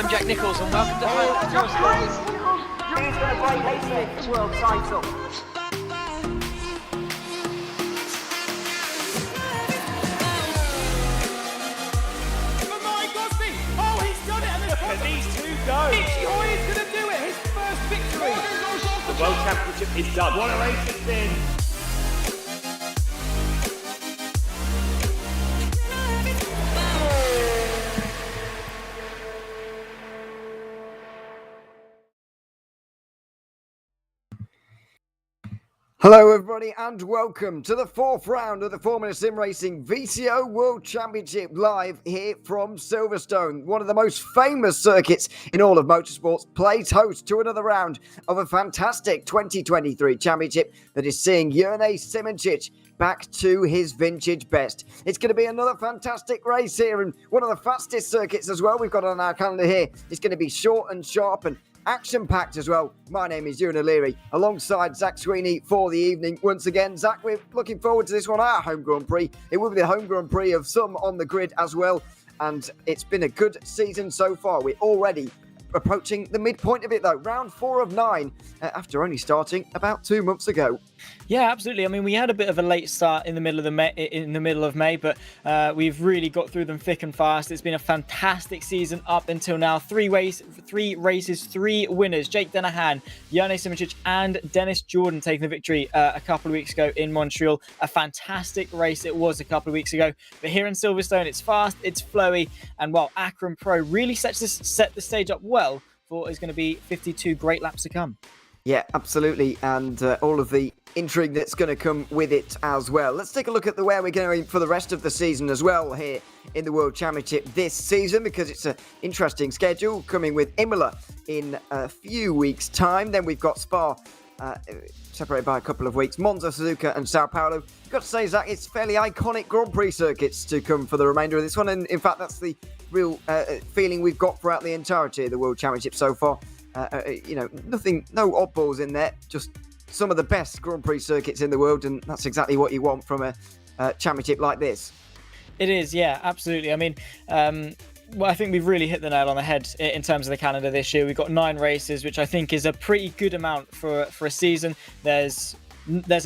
I'm Jack Nichols and welcome to He's going to break Hayesmith's world title. These two go. He's going to do it. His first victory. The World Championship is done. What a race it's been. Hello everybody and welcome to the fourth round of the Formula SimRacing VCO World Championship live here from Silverstone. One of the most famous circuits in all of motorsports plays host to another round of a fantastic 2023 championship that is seeing Jurnej Simončić back to his vintage best. It's going to be another fantastic race here and one of the fastest circuits as well we've got on our calendar here. It's going to be short and sharp and action-packed as well. My name is Ewan O'Leary, alongside Zach Sweeney for the evening. Once again, Zach, we're looking forward to this one, our home Grand Prix. It will be the home Grand Prix of some on the grid as well, and it's been a good season so far. We're already approaching the midpoint of it, though. Round 4 of 9, after only starting about 2 months ago. Yeah, absolutely. I mean, we had a bit of a late start in the middle of May, but we've really got through them thick and fast. It's been a fantastic season up until now. Three races, 3 winners. Jake Dennehan, Jurnej Simončić, and Dennis Jordan taking the victory a couple of weeks ago in Montreal. A fantastic race it was a couple of weeks ago. But here in Silverstone, it's fast, it's flowy, and while Akron Pro really set the stage up well for what is going to be 52 great laps to come. Yeah, absolutely, and all of the intrigue that's going to come with it as well. Let's take a look at where we're going for the rest of the season as well here in the World Championship this season, because it's an interesting schedule coming with Imola in a few weeks' time. Then we've got Spa, separated by a couple of weeks, Monza, Suzuka and Sao Paulo. Got to say, Zach, it's fairly iconic Grand Prix circuits to come for the remainder of this one, and in fact that's the real feeling we've got throughout the entirety of the World Championship so far. No oddballs in there, just some of the best Grand Prix circuits in the world, and that's exactly what you want from a championship like this. It is, yeah, absolutely. I mean, well, I think we've really hit the nail on the head in terms of the calendar this year. We've got 9 races, which I think is a pretty good amount for a season. There's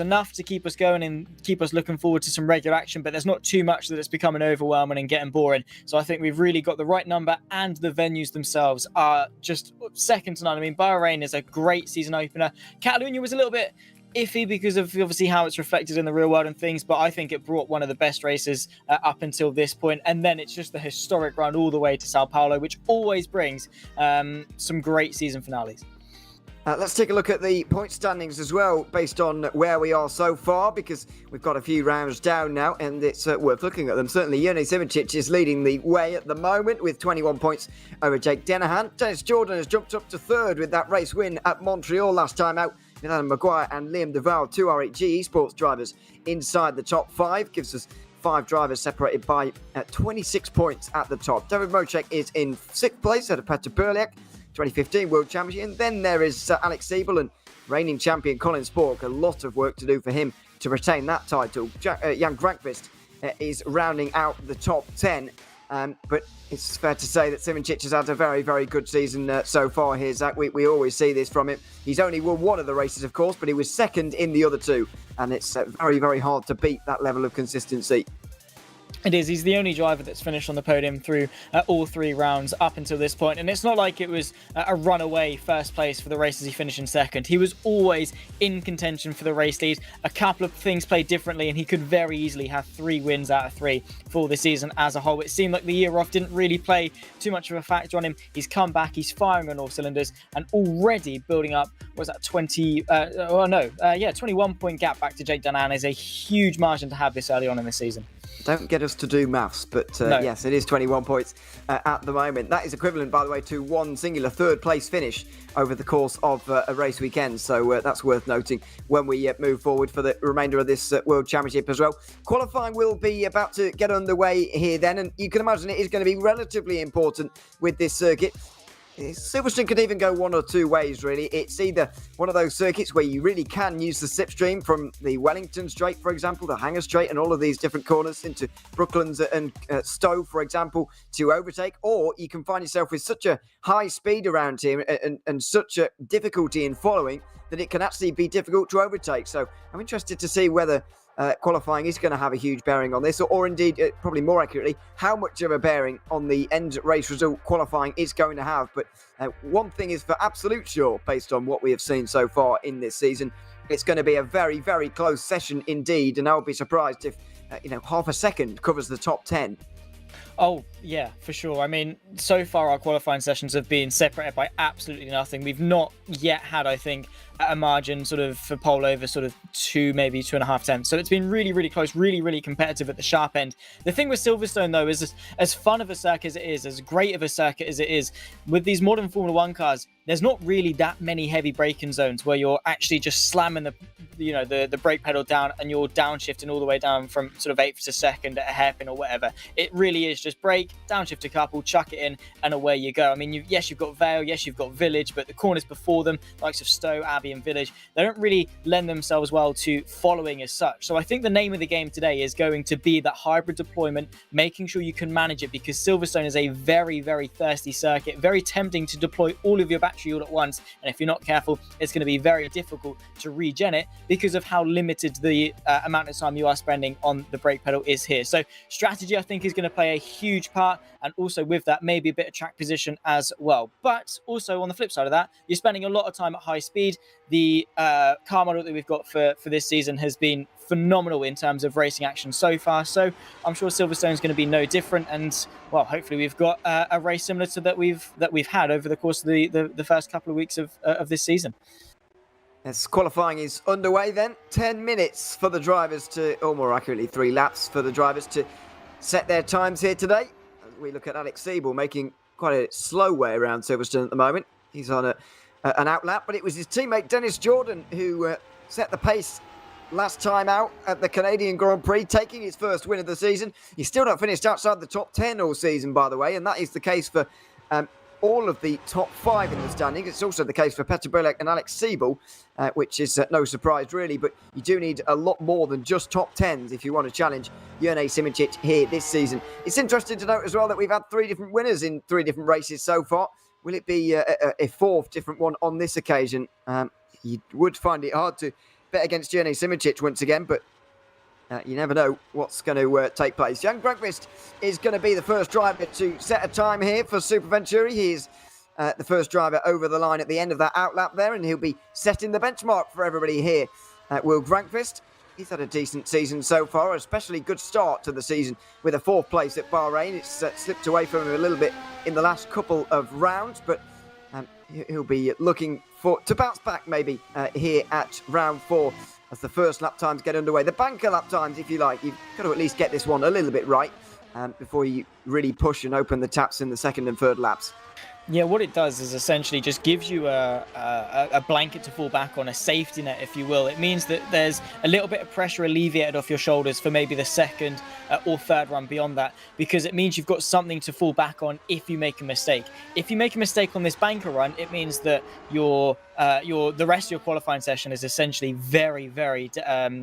enough to keep us going and keep us looking forward to some regular action, but there's not too much that it's becoming overwhelming and getting boring. So I think we've really got the right number, and the venues themselves are just second to none. I mean, Bahrain is a great season opener. Catalunya was a little bit iffy because of obviously how it's reflected in the real world and things, but I think it brought one of the best races up until this point. And then it's just the historic run all the way to Sao Paulo, which always brings some great season finales. Let's take a look at the point standings as well, based on where we are so far, because we've got a few rounds down now, and it's worth looking at them. Certainly, Jurnej Simončić is leading the way at the moment with 21 points over Jake Dennehan. Dennis Jordan has jumped up to 3rd with that race win at Montreal last time out, with Adam Maguire and Liam Duval, 2 FSR Esports drivers, inside the top 5. Gives us 5 drivers separated by 26 points at the top. David Mocek is in 6th place out of Petr Burliak, 2015 World Champion. And then there is Alex Siebel and reigning champion Colin Spork. A lot of work to do for him to retain that title. Jan Granqvist is rounding out the top 10. But it's fair to say that Simončić has had a very, very good season so far here, Zach. We always see this from him. He's only won one of the races, of course, but he was second in the other 2. And it's very, very hard to beat that level of consistency. It is. He's the only driver that's finished on the podium through all 3 rounds up until this point. And it's not like it was a runaway first place for the races he finished in second. He was always in contention for the race lead. A couple of things played differently, and he could very easily have 3 wins out of 3 for the season as a whole. It seemed like the year off didn't really play too much of a factor on him. He's come back, he's firing on all cylinders, and already building up, 21 point gap back to Jake Dennehan is a huge margin to have this early on in the season. Don't get us to do maths, but no. Yes, it is 21 points at the moment. That is equivalent, by the way, to one singular 3rd place finish over the course of a race weekend. So that's worth noting when we move forward for the remainder of this World Championship as well. Qualifying will be about to get underway here then, and you can imagine it is going to be relatively important with this circuit. Silverstone can even go one or two ways, really. It's either one of those circuits where you really can use the slipstream from the Wellington Straight, for example, the Hangar Straight, and all of these different corners into Brooklands and Stowe, for example, to overtake, or you can find yourself with such a high speed around here and such a difficulty in following that it can actually be difficult to overtake. So I'm interested to see whether qualifying is going to have a huge bearing on this, or indeed, probably more accurately, how much of a bearing on the end race result qualifying is going to have. But one thing is for absolute sure, based on what we have seen so far in this season, it's going to be a very, very close session indeed, and I would be surprised if half a second covers the top 10. Oh, yeah, for sure. I mean, so far our qualifying sessions have been separated by absolutely nothing. We've not yet had, I think, a margin sort of for pole over sort of 2, maybe 2.5 tenths. So it's been really, really close, really, really competitive at the sharp end. The thing with Silverstone, though, is as fun of a circuit as it is, as great of a circuit as it is, with these modern Formula 1 cars, there's not really that many heavy braking zones where you're actually just slamming the brake pedal down and you're downshifting all the way down from sort of 8th to 2nd at a hairpin or whatever. It really is just brake, downshift a couple, chuck it in, and away you go. I mean, you've got Vale, yes, you've got Village, but the corners before them, likes of Stowe, Abbey and Village, they don't really lend themselves well to following as such. So I think the name of the game today is going to be that hybrid deployment, making sure you can manage it, because Silverstone is a very, very thirsty circuit, very tempting to deploy all of your battery all at once, and if you're not careful, it's going to be very difficult to regen it because of how limited the amount of time you are spending on the brake pedal is here. So strategy, I think, is going to play a huge part, and also with that, maybe a bit of track position as well. But also on the flip side of that, you're spending a lot of time at high speed. The car model that we've got for this season has been phenomenal in terms of racing action so far, so I'm sure Silverstone's going to be no different, and well, hopefully we've got a race similar to that we've had over the course of the first couple of weeks of this season. Yes, qualifying is underway then. 10 minutes for the drivers to, or more accurately 3 laps for the drivers to set their times here today. As we look at Alex Siebel making quite a slow way around Silverstone at the moment. He's on an outlap, but it was his teammate Dennis Jordan who set the pace last time out at the Canadian Grand Prix, taking his first win of the season. He's still not finished outside the top 10 all season, by the way, and that is the case for all of the top 5 in the standings. It's also the case for Petr Bilek and Alex Siebel, which is no surprise really, but you do need a lot more than just top 10s if you want to challenge Jurnej Simicic here this season. It's interesting to note as well that we've had 3 different winners in 3 different races so far. Will it be a 4th different one on this occasion? You would find it hard to bet against Jurnej Simicic once again, but you never know what's going to take place. Jan Granqvist is going to be the first driver to set a time here for Super Venturi. He is the first driver over the line at the end of that outlap there, and he'll be setting the benchmark for everybody here. Will Granqvist, he's had a decent season so far, especially good start to the season with a 4th place at Bahrain. It's slipped away from him a little bit in the last couple of rounds, but he'll be looking to bounce back maybe here at round 4 as the first lap times get underway. The banker lap times, if you like, you've got to at least get this one a little bit right before you really push and open the taps in the 2nd and 3rd laps. Yeah, what it does is essentially just gives you a blanket to fall back on, a safety net, if you will. It means that there's a little bit of pressure alleviated off your shoulders for maybe the 2nd or 3rd run beyond that, because it means you've got something to fall back on if you make a mistake. If you make a mistake on this banker run, it means that the rest of your qualifying session is essentially very, very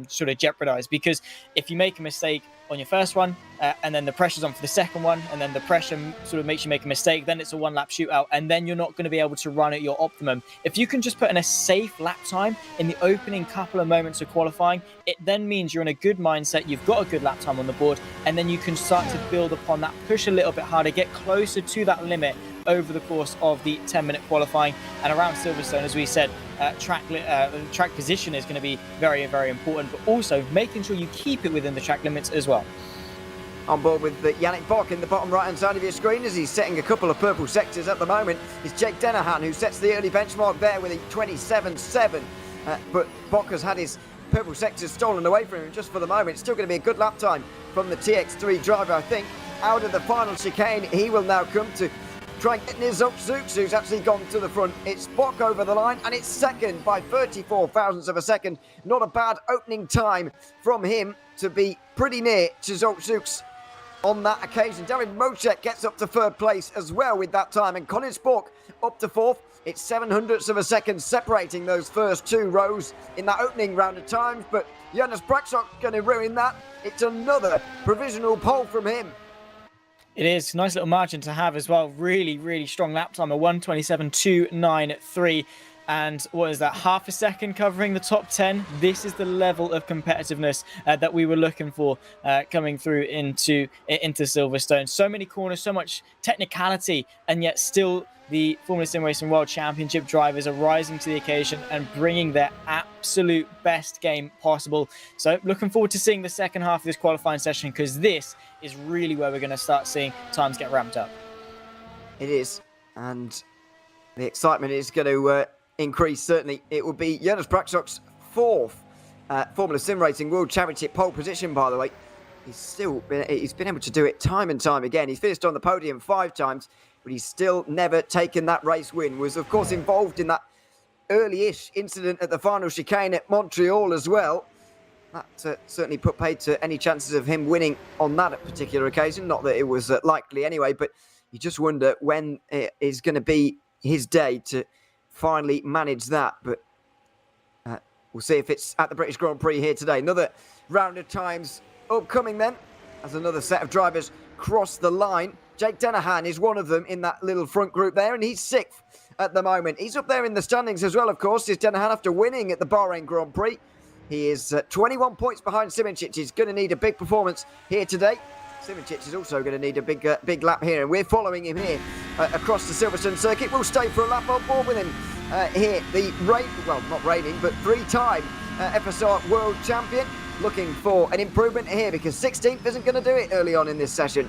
sort of jeopardized, because if you make a mistake on your first one, and then the pressure's on for the second one, and then the pressure sort of makes you make a mistake, then it's a 1-lap shootout, and then you're not going to be able to run at your optimum. If you can just put in a safe lap time in the opening couple of moments of qualifying, it then means you're in a good mindset, you've got a good lap time on the board, and then you can start to build upon that, push a little bit harder, get closer to that limit over the course of the 10-minute qualifying. And around Silverstone, as we said, track position is going to be very, very important, but also making sure you keep it within the track limits as well. On board with Yannick Bock in the bottom right-hand side of your screen as he's setting a couple of purple sectors at the moment is Jake Dennehan, who sets the early benchmark there with a 27.7. But Bock has had his purple sectors stolen away from him just for the moment. It's still going to be a good lap time from the TX3 driver, I think. Out of the final chicane, he will now come to try and get near Zooks, who's actually gone to the front. It's Bock over the line, and it's 2nd by 34 thousandths of a second. Not a bad opening time from him to be pretty near to Zooks. on that occasion. David Mocek gets up to third place as well with that time, and Colin Spork up to fourth. It's 700ths of a second separating those first two rows in that opening round of times, but Jonas Braksok going to ruin that. It's another provisional pole from him. It is. Nice little margin to have as well. Really, really strong lap time, a 1:27.293. And what is that, half a second covering the top 10? This is the level of competitiveness that we were looking for coming through into Silverstone. So many corners, so much technicality, and yet still the Formula SimRacing World Championship drivers are rising to the occasion and bringing their absolute best game possible. So looking forward to seeing the second half of this qualifying session, because this is really where we're going to start seeing times get ramped up. It is, and the excitement is going to increase. Certainly it will be Jonas Braksok's fourth Formula SimRacing World Championship pole position, by the way. He's been able to do it time and time again. He's finished on the podium 5 times, but he's still never taken that race win. Was of course involved in that early-ish incident at the final chicane at Montreal as well. That certainly put paid to any chances of him winning on that particular occasion. Not that it was likely anyway, but you just wonder when it is going to be his day to finally manage that. But we'll see if it's at the British Grand Prix here today. Another round of times upcoming then, as another set of drivers cross the line. Jake Dennehan is one of them in that little front group there, and he's 6th at the moment. He's up there in the standings as well, of course, is Dennehan after winning at the Bahrain Grand Prix. He is 21 points behind Simoncic. He's going to need a big performance here today. Simoncic is also going to need a big lap here, and we're following him here across the Silverstone circuit. We'll stay for a lap on board with him here. The not reigning, but 3-time FSR World Champion, looking for an improvement here, because 16th isn't going to do it early on in this session.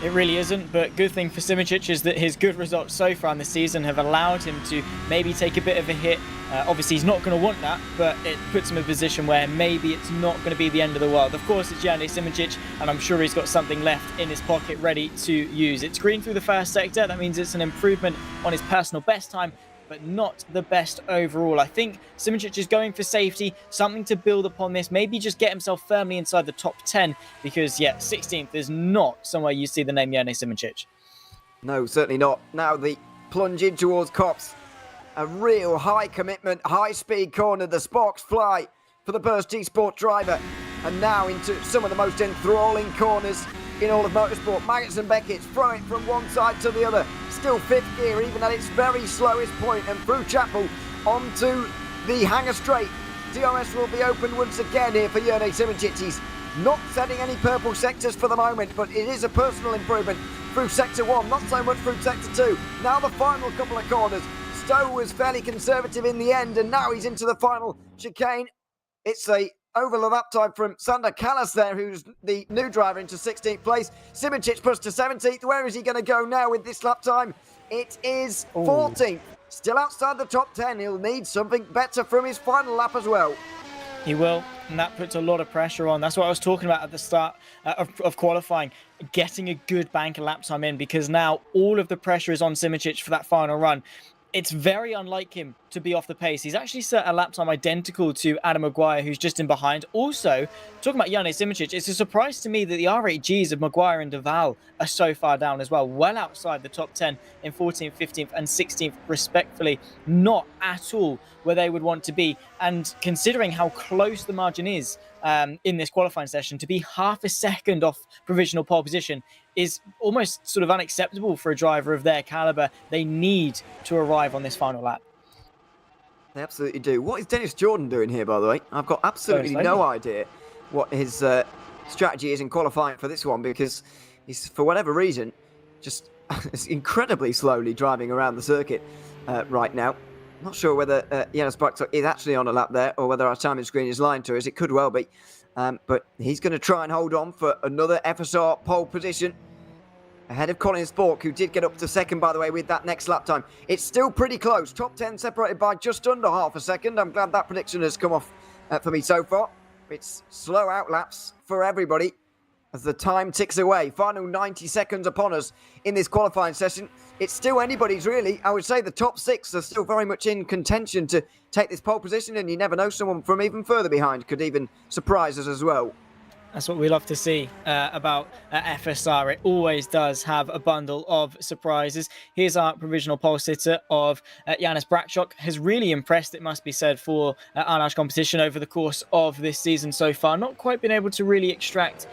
It really isn't, but good thing for Simoncic is that his good results so far in the season have allowed him to maybe take a bit of a hit. Obviously, he's not going to want that, but it puts him in a position where maybe it's not going to be the end of the world. Of course, it's Jonas Simoncic, and I'm sure he's got something left in his pocket ready to use. It's green through the first sector. That means it's an improvement on his personal best time, but not the best overall. I think Simoncic is going for safety, something to build upon this, maybe just get himself firmly inside the top 10, because, 16th is not somewhere you see the name Jonas Simoncic. No, certainly not. Now the plunge in towards Copse. A real high commitment, high speed corner. The sparks fly for the Burst Esports driver. And now into some of the most enthralling corners in all of motorsport. Maggots and Beckett throw it from one side to the other. Still 5th gear, even at its very slowest point, and through Chapel onto the Hanger Straight. DRS will be open once again here for Jonas Simoncic. He's not setting any purple sectors for the moment, but it is a personal improvement through Sector 1, not so much through Sector 2. Now the final couple of corners. Stowe was fairly conservative in the end, and now he's into the final chicane. It's a over the lap time from Sander Callas there, who's the new driver, into 16th place. Simoncic pushed to 17th. Where is he going to go now with this lap time? It is 14th. Still outside the top 10. He'll need something better from his final lap as well. He will, and that puts a lot of pressure on. That's what I was talking about at the start of qualifying, getting a good bank of lap time in, because now all of the pressure is on Simoncic for that final run. It's very unlike him to be off the pace. He's actually set a lap time identical to Adam Maguire, who's just in behind. Also, talking about Jonas Simoncic, it's a surprise to me that the R8Gs of Maguire and Duval are so far down as well, well outside the top 10 in 14th, 15th and 16th respectfully. Not at all where they would want to be. And considering how close the margin is in this qualifying session, to be half a second off provisional pole position is almost sort of unacceptable for a driver of their caliber. They need to arrive on this final lap. They absolutely do. What is Dennis Jordan doing here, by the way? I've got absolutely no idea what his strategy is in qualifying for this one, because he's, for whatever reason, just incredibly slowly driving around the circuit right now. Not sure whether Jonas Braksok is actually on a lap there, or whether our timing screen is lying to us. It could well be. But he's going to try and hold on for another FSR pole position ahead of Colin Spork, who did get up to second, by the way, with that next lap time. It's still pretty close. Top 10 separated by just under half a second. I'm glad that prediction has come off for me so far. It's slow out laps for everybody as the time ticks away. Final 90 seconds upon us in this qualifying session. It's still anybody's, really. I would say the top 6 are still very much in contention to take this pole position, and you never know, someone from even further behind could even surprise us as well. That's what we love to see about FSR. It always does have a bundle of surprises. Here's our provisional pole sitter of Yanis Bratchok. Has really impressed, it must be said, for our Nash competition over the course of this season so far. Not quite been able to really extract,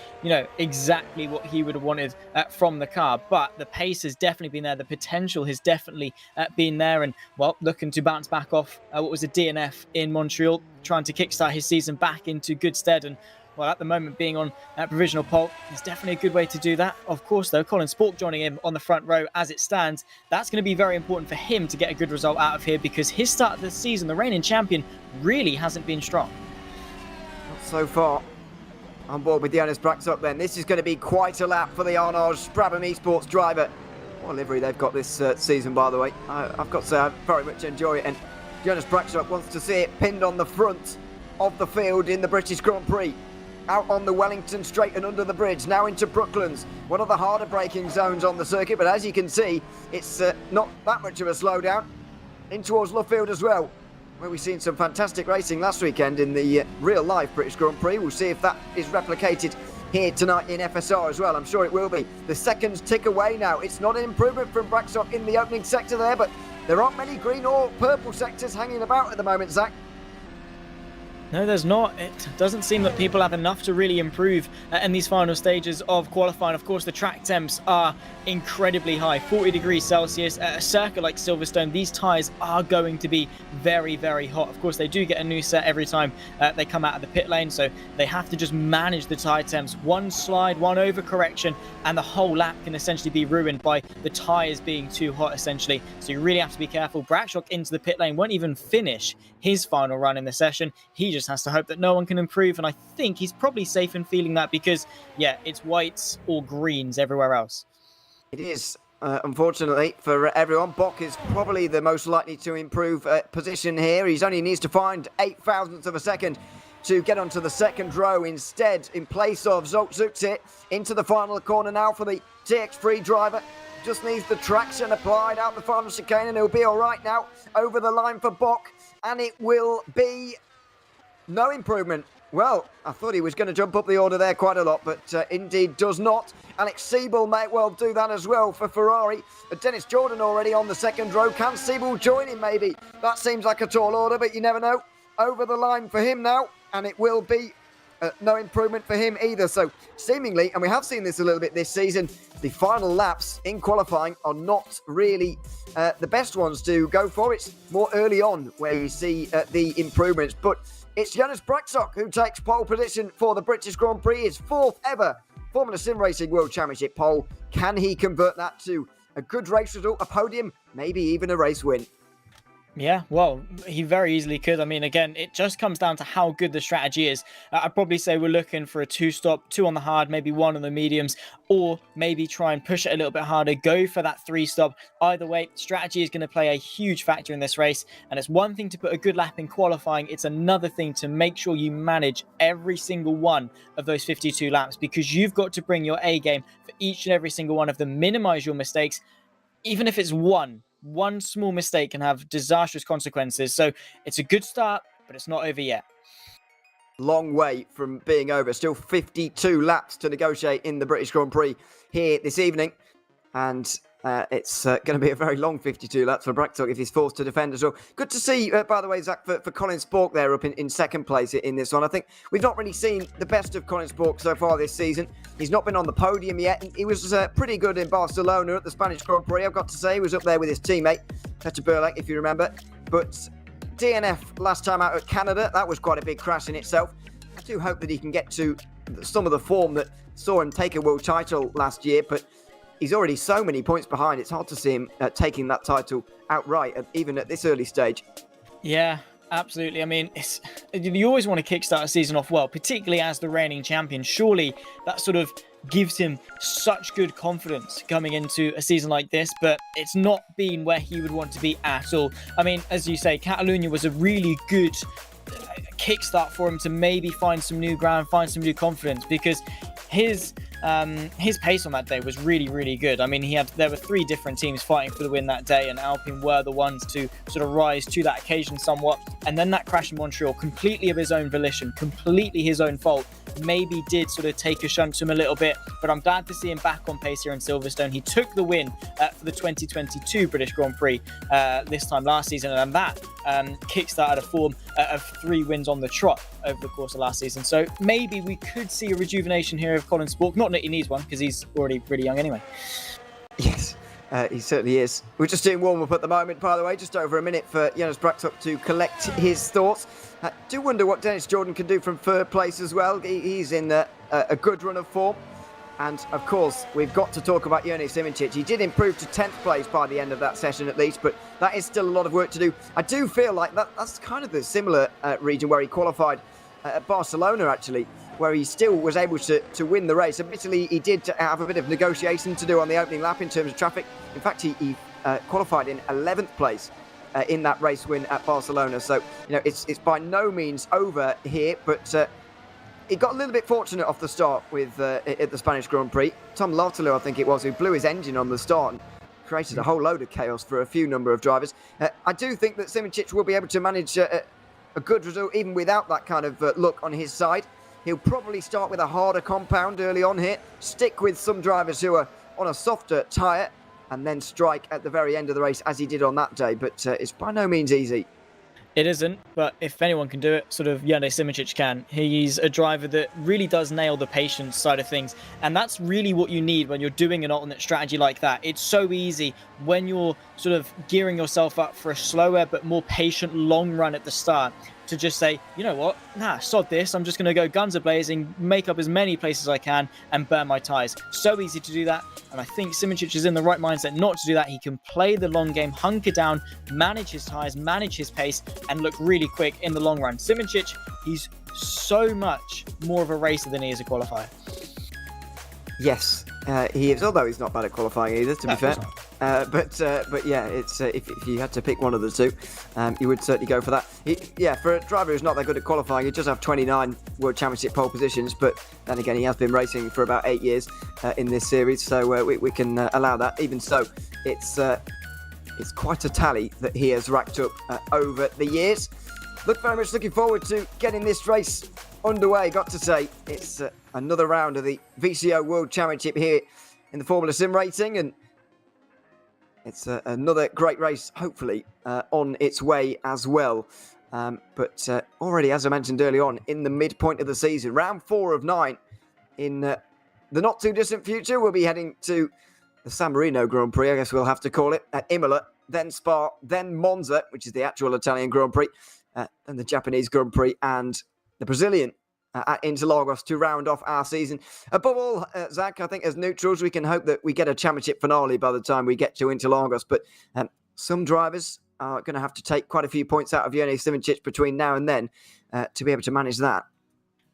exactly what he would have wanted from the car, but the pace has definitely been there. The potential has definitely been there, and well, looking to bounce back off what was a DNF in Montreal, trying to kickstart his season back into good stead. And well, at the moment, being on provisional pole is definitely a good way to do that. Of course, though, Colin Spork joining him on the front row as it stands, that's going to be very important for him to get a good result out of here, because his start of the season, the reigning champion, really hasn't been strong. Not so far. On board with Yanis Bratchok then. This is going to be quite a lap for the Arnage Brabham Esports driver. What a livery they've got this season, by the way. I've got to say, I very much enjoy it. And Yanis Bratchok wants to see it pinned on the front of the field in the British Grand Prix. Out on the Wellington Straight and under the bridge, now into Brooklands, one of the harder braking zones on the circuit, but as you can see, it's not that much of a slowdown. In towards Luffield as well, where we've seen some fantastic racing last weekend in the real-life British Grand Prix. We'll see if that is replicated here tonight in FSR as well. I'm sure it will be. The seconds tick away now. It's not an improvement from Bratchok in the opening sector there, but there aren't many green or purple sectors hanging about at the moment, Zach. No, there's not. It doesn't seem that people have enough to really improve in these final stages of qualifying. Of course, the track temps are incredibly high, 40 degrees Celsius. At a circuit like Silverstone, these tyres are going to be very, very hot. Of course, they do get a new set every time they come out of the pit lane, so they have to just manage the tyre temps. One slide, one overcorrection, and the whole lap can essentially be ruined by the tyres being too hot, essentially. So you really have to be careful. Bratchok into the pit lane won't even finish his final run in the session. He just has to hope that no one can improve, and I think he's probably safe in feeling that, because yeah, it's whites or greens everywhere else. It is, unfortunately for everyone. Bock is probably the most likely to improve position here. He only needs to find 8 thousandths of a second to get onto the second row instead, in place of Zoltzutzit. Into the final corner now for the TX3 driver. Just needs the traction applied out the final chicane, and he'll be all right now. Over the line for Bock, and it will be no improvement. Well, I thought he was going to jump up the order there quite a lot, but indeed does not. Alex Siebel may well do that as well for Ferrari. Dennis Jordan already on the second row. Can Siebel join him maybe? That seems like a tall order, but you never know. Over the line for him now, and it will be no improvement for him either. So seemingly, and we have seen this a little bit this season, the final laps in qualifying are not really the best ones to go for. It's more early on where you see the improvements, but it's Yanis Bratchok who takes pole position for the British Grand Prix, his 4th ever Formula SimRacing World Championship pole. Can he convert that to a good race result, a podium, maybe even a race win? Yeah, well, he very easily could. I mean, again, it just comes down to how good the strategy is. I'd probably say we're looking for a 2-stop, 2 on the hard, maybe 1 on the mediums, or maybe try and push it a little bit harder, go for that 3-stop. Either way, strategy is going to play a huge factor in this race, and it's one thing to put a good lap in qualifying. It's another thing to make sure you manage every single one of those 52 laps, because you've got to bring your A game for each and every single one of them, minimize your mistakes, even if it's one small mistake can have disastrous consequences. So it's a good start, but it's not over yet. Long way from being over. Still 52 laps to negotiate in the British Grand Prix here this evening. And it's going to be a very long 52 laps for Bratchok if he's forced to defend as well. Good to see, by the way, Zach, for Colin Spork there up in second place in this one. I think we've not really seen the best of Colin Spork so far this season. He's not been on the podium yet. He was pretty good in Barcelona at the Spanish Grand Prix, I've got to say. He was up there with his teammate, Peter Burlak, if you remember. But DNF last time out at Canada, that was quite a big crash in itself. I do hope that he can get to some of the form that saw him take a world title last year, but he's already so many points behind. It's hard to see him taking that title outright, even at this early stage. Yeah, absolutely. I mean, you always want to kickstart a season off well, particularly as the reigning champion. Surely that sort of gives him such good confidence coming into a season like this, but it's not been where he would want to be at all. I mean, as you say, Catalunya was a really good kickstart for him to maybe find some new ground, find some new confidence, because his his pace on that day was really, really good. I mean, there were 3 different teams fighting for the win that day, and Alpine were the ones to sort of rise to that occasion somewhat. And then that crash in Montreal, completely of his own volition, completely his own fault, maybe did sort of take a shunt to him a little bit, but I'm glad to see him back on pace here in Silverstone. He took the win for the 2022 British Grand Prix this time last season, and that kickstarted a form of 3 wins on the trot over the course of last season. So maybe we could see a rejuvenation here of Colin Spork. Not that he needs one, because he's already really young anyway. Yes, he certainly is. We're just doing warm-up at the moment, by the way, just over a minute for Jonas Braktop to collect his thoughts. Do wonder what Dennis Jordan can do from 3rd place as well. He's in a good run of form. And, of course, we've got to talk about Jone Simoncic. He did improve to 10th place by the end of that session, at least, but that is still a lot of work to do. I do feel like that's kind of the similar region where he qualified at Barcelona, actually, where he still was able to win the race. Admittedly, he did have a bit of negotiation to do on the opening lap in terms of traffic. In fact, he qualified in 11th place in that race win at Barcelona. So, it's by no means over here, but he got a little bit fortunate off the start with at the Spanish Grand Prix. Tom Lartalou, I think it was, who blew his engine on the start and created a whole load of chaos for a few number of drivers. I do think that Simoncic will be able to manage a good result even without that kind of look on his side. He'll probably start with a harder compound early on here, stick with some drivers who are on a softer tyre, and then strike at the very end of the race as he did on that day. But it's by no means easy. It isn't, but if anyone can do it, sort of Jone Simoncic can. He's a driver that really does nail the patience side of things, and that's really what you need when you're doing an alternate strategy like that. It's so easy when you're sort of gearing yourself up for a slower but more patient long run at the start to just say, you know what, sod this, I'm just going to go guns a-blazing, make up as many places as I can and burn my tyres. So easy to do that, and I think Simoncic is in the right mindset not to do that. He can play the long game, hunker down, manage his tyres, manage his pace, and look really quick in the long run. Simoncic, he's so much more of a racer than he is a qualifier. Yes, he is, although he's not bad at qualifying either, to be fair. But yeah, it's if you had to pick one of the two, you would certainly go for that. For a driver who's not that good at qualifying, he does have 29 World Championship pole positions, but then again, he has been racing for about 8 years in this series, so we can allow that. Even so, it's quite a tally that he has racked up over the years. Very much looking forward to getting this race underway. Got to say, it's another round of the VCO World Championship here in the Formula SimRacing, and it's another great race, hopefully, on its way as well. But already, as I mentioned early on, in the midpoint of the season, round 4 of 9, in the not too distant future, we'll be heading to the San Marino Grand Prix, I guess we'll have to call it, at Imola, then Spa, then Monza, which is the actual Italian Grand Prix, then the Japanese Grand Prix, and the Brazilian at Interlagos to round off our season. Above all, Zach, I think as neutrals, we can hope that we get a championship finale by the time we get to Interlagos. But some drivers are going to have to take quite a few points out of Jone Simoncic between now and then to be able to manage that.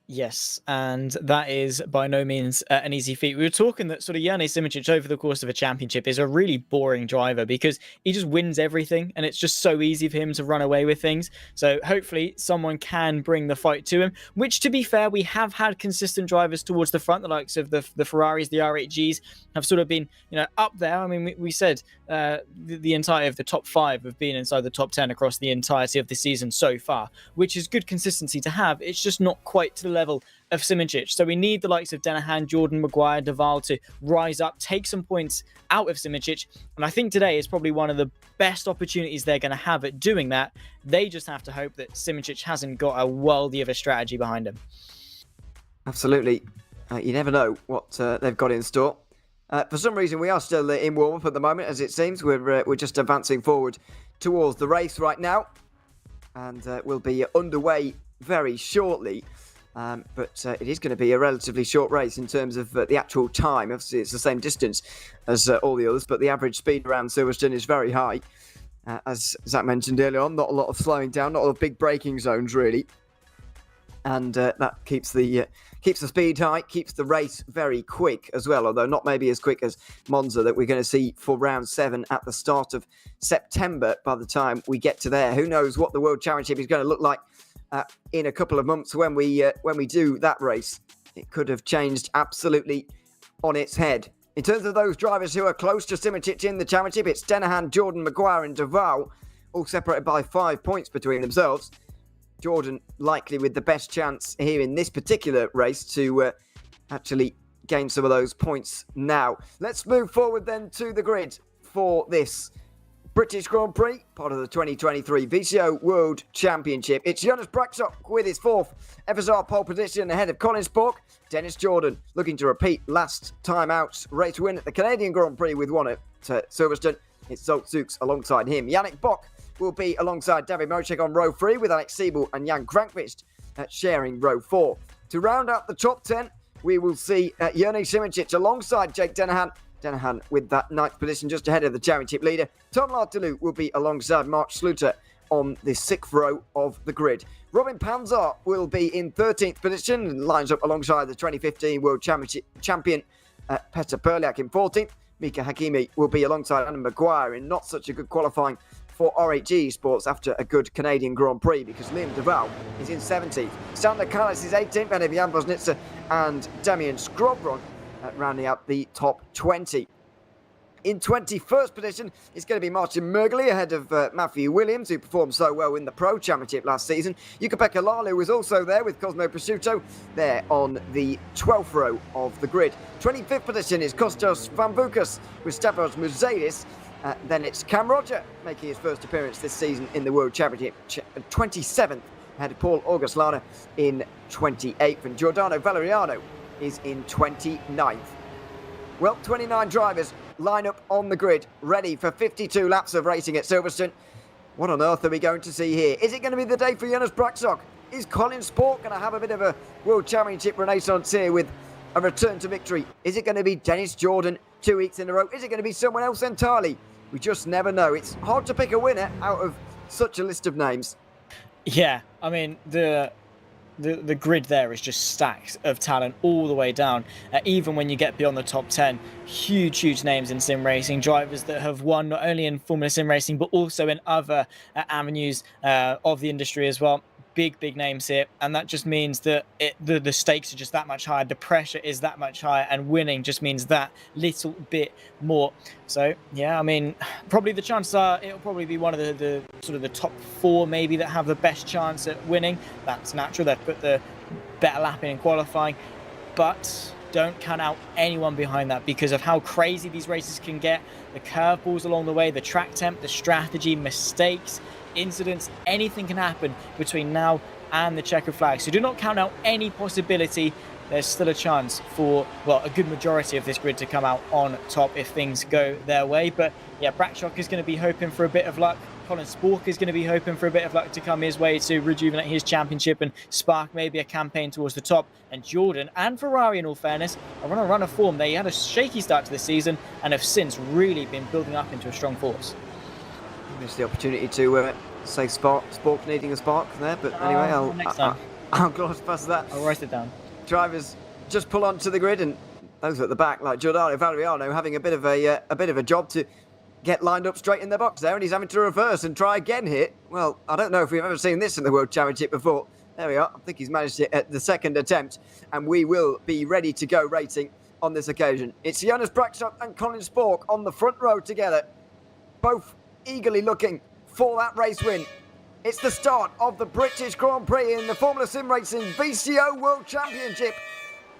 Yes, and that is by no means an easy feat. We were talking that sort of Jone Simoncic over the course of a championship is a really boring driver because he just wins everything and it's just so easy for him to run away with things. So hopefully someone can bring the fight to him, which to be fair, we have had consistent drivers towards the front, the likes of the Ferraris, the R8Gs have sort of been, up there. I mean, we said the entire of the top 5 have been inside the top 10 across the entirety of the season so far, which is good consistency to have. It's just not quite to the level of Simoncic. So we need the likes of Denahan, Jordan, Maguire, Duval to rise up, take some points out of Simoncic. And I think today is probably one of the best opportunities they're going to have at doing that. They just have to hope that Simoncic hasn't got a worldie of a strategy behind him. Absolutely. You never know what they've got in store. For some reason, we are still in warm-up at the moment, as it seems. We're just advancing forward towards the race right now. And we'll be underway very shortly. But it is going to be a relatively short race in terms of the actual time. Obviously, it's the same distance as all the others, but the average speed around Silverstone is very high. As Zach mentioned earlier on, not a lot of slowing down, not a lot of big braking zones, really. And that keeps the speed high, keeps the race very quick as well, although not maybe as quick as Monza that we're going to see for round 7 at the start of September by the time we get to there. Who knows what the World Championship is going to look like in a couple of months when we do that race. It could have changed absolutely on its head. In terms of those drivers who are close to Simoncic in the championship, it's Denahan, Jordan, Maguire and Duval, all separated by 5 points between themselves. Jordan likely with the best chance here in this particular race to actually gain some of those points now. Let's move forward then to the grid for this British Grand Prix, part of the 2023 VCO World Championship. It's Jonas Braksok with his 4th FSR pole position ahead of Colin Spork. Dennis Jordan looking to repeat last time out's race win at the Canadian Grand Prix with one at Silverstone. It's Zolt Zooks alongside him. Yannick Bock will be alongside David Mocek on row 3 with Alex Siebel and Jan Krankvist sharing row 4. To round out the top 10, we will see Jurnej Simoncic alongside Jake Denahan. Denahan with that 9th position just ahead of the championship leader. Tom Lartelou will be alongside Mark Sluter on the 6th row of the grid. Robin Panzar will be in 13th position and lines up alongside the 2015 World Championship champion Petr Perliak in 14th. Mika Hakimi will be alongside Anna Maguire in not such a good qualifying for RHE Esports after a good Canadian Grand Prix because Liam Duval is in 17th. Sander Kallis is 18th, ahead of Jan Bosnitzer and Damian Skrobron rounding out the top 20. In 21st position, it's going to be Martin Mergley ahead of Matthew Williams, who performed so well in the Pro Championship last season. Jukka-Pekka Lalu was also there with Cosmo Prosciutto there on the 12th row of the grid. 25th position is Kostas Vamvukas with Stavros Muzeidis. Then it's Cam Roger making his first appearance this season in the World Championship. 27th ahead of Paul Auguslana in 28th. And Giordano Valeriano is in 29th. Well, 29 drivers line up on the grid, ready for 52 laps of racing at Silverstone. What on earth are we going to see here? Is it going to be the day for Jonas Braksok? Is Colin Spork going to have a bit of a World Championship renaissance here with a return to victory? Is it going to be Dennis Jordan 2 weeks in a row? Is it going to be someone else entirely? We just never know. It's hard to pick a winner out of such a list of names. Yeah, I mean, the grid there is just stacks of talent all the way down. Even when you get beyond the top 10, huge names in sim racing, drivers that have won not only in Formula SimRacing but also in other avenues of the industry as well. Big names here, and that just means that the stakes are just that much higher, the pressure is that much higher, and winning just means that little bit more. So yeah, I mean, probably the chances are it'll probably be one of the sort of the top 4 maybe that have the best chance at winning. That's natural. They've put the better lap in qualifying, but don't count out anyone behind that because of how crazy these races can get. The curveballs along the way, the track temp, the strategy, mistakes, incidents, anything can happen between now and the checkered flag. So do not count out any possibility. There's still a chance for, well, a good majority of this grid to come out on top if things go their way. But yeah, Braksok is going to be hoping for a bit of luck. Colin Spork is going to be hoping for a bit of luck to come his way to rejuvenate his championship and spark maybe a campaign towards the top. And Jordan and Ferrari, in all fairness, are on a run of form. They had a shaky start to the season and have since really been building up into a strong force. Missed the opportunity to say Spork needing a spark there, but anyway, I'll gloss past that. I'll write it down. Drivers just pull onto the grid, and those at the back, like Giordano Valeriano, having a bit of a job to get lined up straight in their box there, and he's having to reverse and try again here. Well, I don't know if we've ever seen this in the World Championship before. There we are. I think he's managed it at the second attempt, and we will be ready to go racing on this occasion. It's Jonas Braksok and Colin Spork on the front row together, both eagerly looking for that race win. It's the start of the British Grand Prix in the Formula SimRacing VCO World Championship.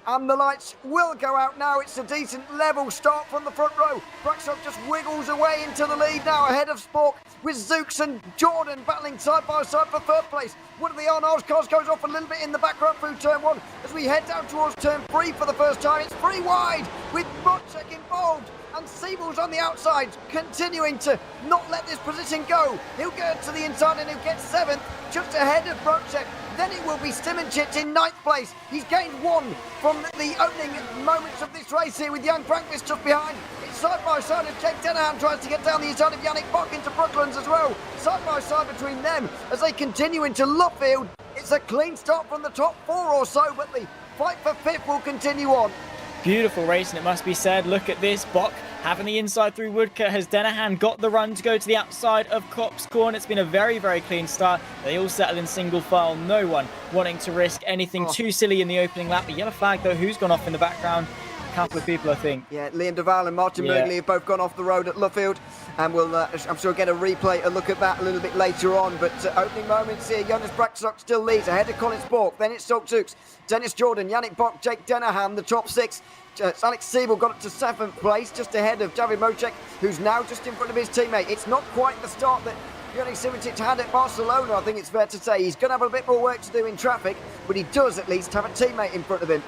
And the lights will go out now. It's a decent level start from the front row. Braksok just wiggles away into the lead now ahead of Spork with Zooks and Jordan battling side by side for third place. One of the Arnars cars goes off a little bit in the background through turn 1 as we head down towards turn 3 for the first time. It's 3 wide with Mocek involved. And Siebel's on the outside, continuing to not let this position go. He'll get to the inside and he'll get 7th, just ahead of Brocek. Then it will be Simoncic in 9th place. He's gained 1 from the opening moments of this race here with Jan Krankvist just behind. It's side by side as Jake Denahan tries to get down the inside of Yannick Bock into Brooklands as well. Side by side between them as they continue into Luffield. It's a clean start from the top 4 or so, but the fight for 5th will continue on. Beautiful racing, it must be said. Look at this. Bock having the inside through Woodcote. Has Denahan got the run to go to the outside of Kopp's corner? It's been a very clean start. They all settle in single file. No one wanting to risk anything too silly in the opening lap. A yellow flag, though, who's gone off in the background? couple of people, I think. Yeah, Liam Duval and Martin Yeah. Mergley have both gone off the road at Luffield, and we'll, I'm sure, get a replay, a look at that a little bit later on. But opening moments here, Jonas Braxok still leads ahead of Colin Spork. Then it's Sultux, Dennis Jordan, Yannick Bock, Jake Denaham, the top six. Alex Siebel got up to 7th place, just ahead of David Mocek, who's now just in front of his teammate. It's not quite the start that Yannick Simitic had at Barcelona, I think it's fair to say. He's going to have a bit more work to do in traffic, but he does at least have a teammate in front of him.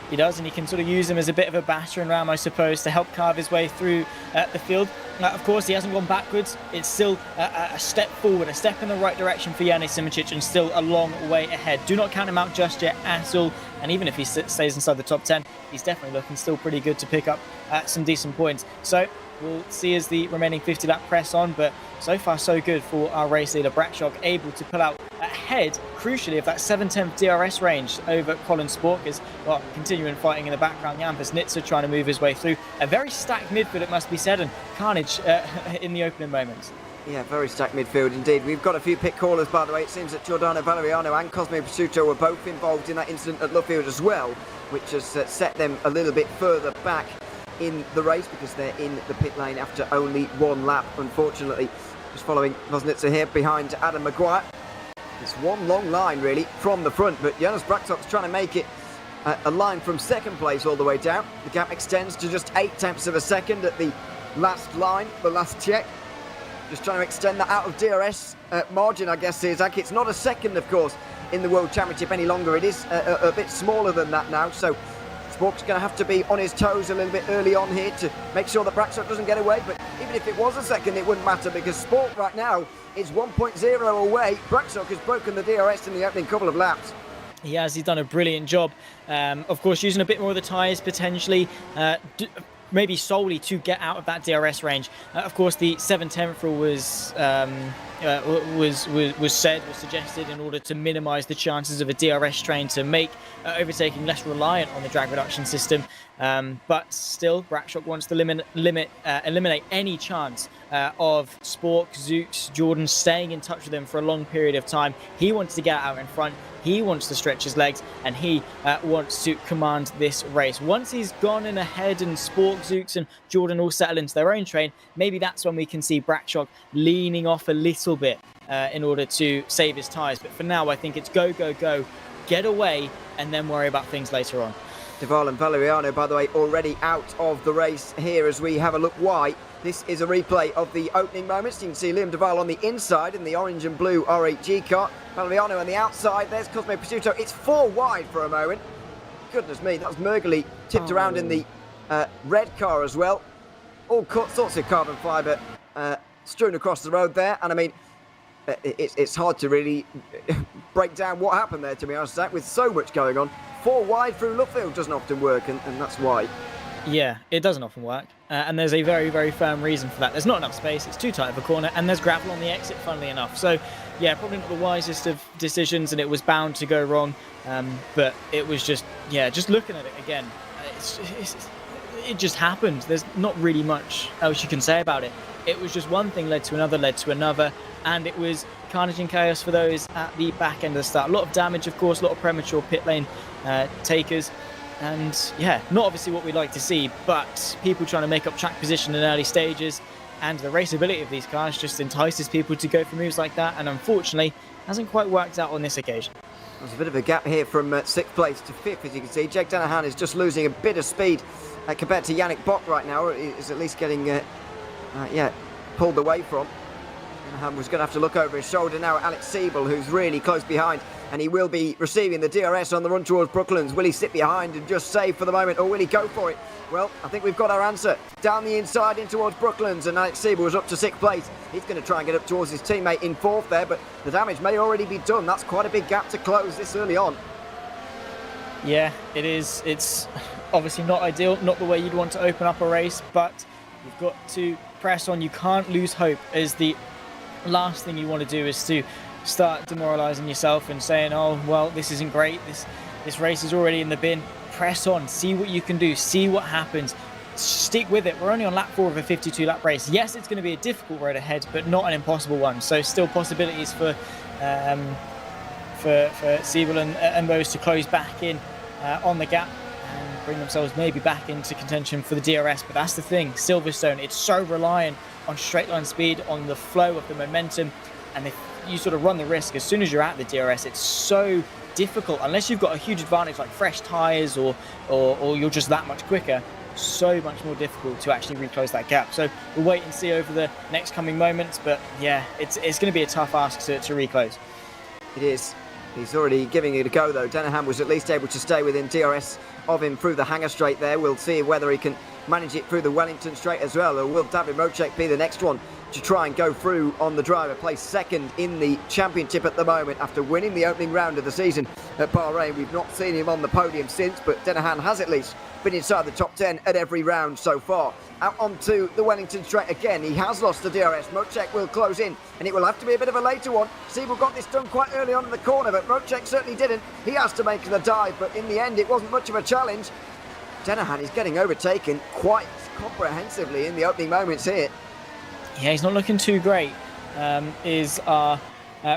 He does, and he can sort of use him as a bit of a battering ram, I suppose, to help carve his way through the field. Of course, he hasn't gone backwards. It's still a step forward, a step in the right direction for Yannick Simitic, and still a long way ahead. Do not count him out just yet at all. And even if he stays inside the top 10, he's definitely looking still pretty good to pick up some decent points. So we'll see as the remaining 50 lap press on, but so far so good for our race leader Braxok, able to pull out ahead, crucially, of that 7/10 DRS range over Colin Spork, as well, continuing fighting in the background. Jan Vesnitzer trying to move his way through. A very stacked midfield, it must be said, and carnage in the opening moments. Yeah, very stacked midfield indeed. We've got a few pit callers, by the way. It seems that Giordano Valeriano and Cosme Pasuto were both involved in that incident at Luffield as well, which has set them a little bit further back in the race because they're in the pit lane after only one lap, unfortunately. Just following Vesnitzer here behind Adam Maguire. It's one long line, really, from the front, but Jonas Braxok's trying to make it a line from second place all the way down. The gap extends to just 0.8 of a second at the last line, the last check. Just trying to extend that out of DRS margin, I guess, Zach. It's not a second, of course, in the World Championship any longer. It is a bit smaller than that now, so Spork's going to have to be on his toes a little bit early on here to make sure that Braxok doesn't get away. But even if it was a second, it wouldn't matter because Spork right now is 1.0 away. Braxok has broken the DRS in the opening couple of laps. He has. He's done a brilliant job. Of course, using a bit more of the tyres potentially, maybe solely to get out of that DRS range. Of course, the 7/10 rule was suggested in order to minimise the chances of a DRS train to make overtaking less reliant on the drag reduction system. But still, Braxok wants to eliminate any chance of Spork, Zooks, Jordan staying in touch with him for a long period of time. He wants to get out in front. He wants to stretch his legs, and he wants to command this race. Once he's gone in ahead and Spork, Zooks and Jordan all settle into their own train, maybe that's when we can see Braxok leaning off a little bit in order to save his tyres. But for now, I think it's go, go, go, get away, and then worry about things later on. Duval and Valeriano, by the way, already out of the race here as we have a look why. This is a replay of the opening moments. You can see Liam Duval on the inside in the orange and blue R8G car. Valeriano on the outside. There's Cosme Pasuto. It's 4 wide for a moment. Goodness me, that was Mergley tipped around in the red car as well. All sorts of carbon fibre strewn across the road there. And I mean, it's hard to really break down what happened there, to be honest, Zach, with so much going on. 4 wide through Luffield doesn't often work, and that's why. Yeah, it doesn't often work. And there's a very, very firm reason for that. There's not enough space, it's too tight of a corner, and there's gravel on the exit, funnily enough. So, yeah, probably not the wisest of decisions, and it was bound to go wrong. But it was just looking at it again, it just happened. There's not really much else you can say about it. It was just one thing led to another, and it was carnage and chaos for those at the back end of the start. A lot of damage, of course, a lot of premature pit lane takers. And yeah, not obviously what we'd like to see, but people trying to make up track position in early stages, and the raceability of these cars just entices people to go for moves like that, and unfortunately hasn't quite worked out on this occasion. There's a bit of a gap here from 6th place to 5th, as you can see. Jake Danahan is just losing a bit of speed compared to Yannick Bock right now. He's at least getting pulled away from. Danahan was going to have to look over his shoulder now at Alex Siebel, who's really close behind, and he will be receiving the DRS on the run towards Brooklands. Will he sit behind and just save for the moment, or will he go for it? Well, I think we've got our answer. Down the inside in towards Brooklands, and Alex Siebel was up to 6th place. He's going to try and get up towards his teammate in 4th there, but the damage may already be done. That's quite a big gap to close this early on. Yeah, it is. It's obviously not ideal, not the way you'd want to open up a race, but you've got to press on. You can't lose hope, as the last thing you want to do is to start demoralising yourself and saying, oh, well, this isn't great. This race is already in the bin. Press on, see what you can do, see what happens. Stick with it. We're only on lap 4 of a 52-lap race. Yes, it's going to be a difficult road ahead, but not an impossible one. So still possibilities for Siebel and Bose to close back in on the gap. And bring themselves maybe back into contention for the DRS. But that's the thing, Silverstone, it's so reliant on straight line speed, on the flow of the momentum. And if you sort of run the risk, as soon as you're at the DRS, it's so difficult, unless you've got a huge advantage like fresh tyres or you're just that much quicker, so much more difficult to actually reclose that gap. So we'll wait and see over the next coming moments. But yeah, it's going to be a tough ask to reclose. It is. He's already giving it a go, though. Denahan was at least able to stay within DRS of him through the hangar straight there. We'll see whether he can manage it through the Wellington straight as well, or will David Mocek be the next one to try and go through on the driver, placed second in the championship at the moment after winning the opening round of the season at Bahrain. We've not seen him on the podium since, but Denahan has at least been inside the top 10 at every round so far. Out onto the Wellington straight again. He has lost the DRS. Mocek will close in, and it will have to be a bit of a later one. Siebel got this done quite early on in the corner, but Mocek certainly didn't. He has to make the dive, but in the end it wasn't much of a challenge. Denahan is getting overtaken quite comprehensively in the opening moments here. Yeah, he's not looking too great. Is our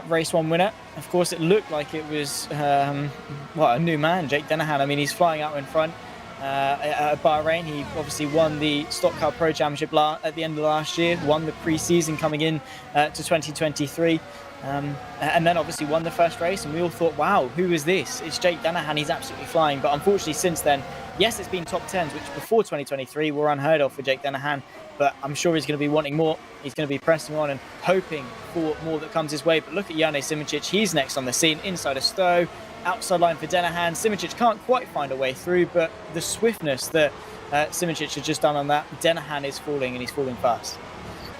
race one winner. Of course, it looked like it was a new man, Jake Denahan. I mean, he's flying out in front at Bahrain. He obviously won the Stock Car Pro Championship at the end of last year, won the pre-season coming in to 2023. And then obviously won the first race, and we all thought, wow, who is this? It's Jake Denahan, he's absolutely flying. But unfortunately since then, yes, it's been top 10s, which before 2023 were unheard of for Jake Denahan, but I'm sure he's going to be wanting more. He's going to be pressing on and hoping for more that comes his way. But look at Jane Simicic, he's next on the scene, inside a Stowe, outside line for Denahan. Simicic can't quite find a way through, but the swiftness that Simicic has just done on that, Denahan is falling, and he's falling fast.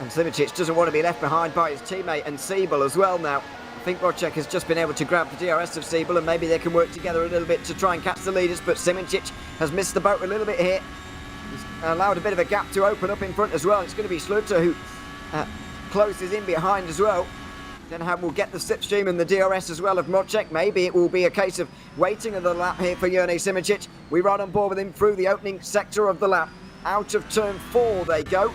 And Simicic doesn't want to be left behind by his teammate and Siebel as well now. I think Mocek has just been able to grab the DRS of Siebel, and maybe they can work together a little bit to try and catch the leaders, but Simicic has missed the boat a little bit here. He's allowed a bit of a gap to open up in front as well. It's going to be Sluter who closes in behind as well. Denahan will get the slipstream and the DRS as well of Mocek. Maybe it will be a case of waiting on the lap here for Jane Simicic. We ride on board with him through the opening sector of the lap. Out of turn 4 they go.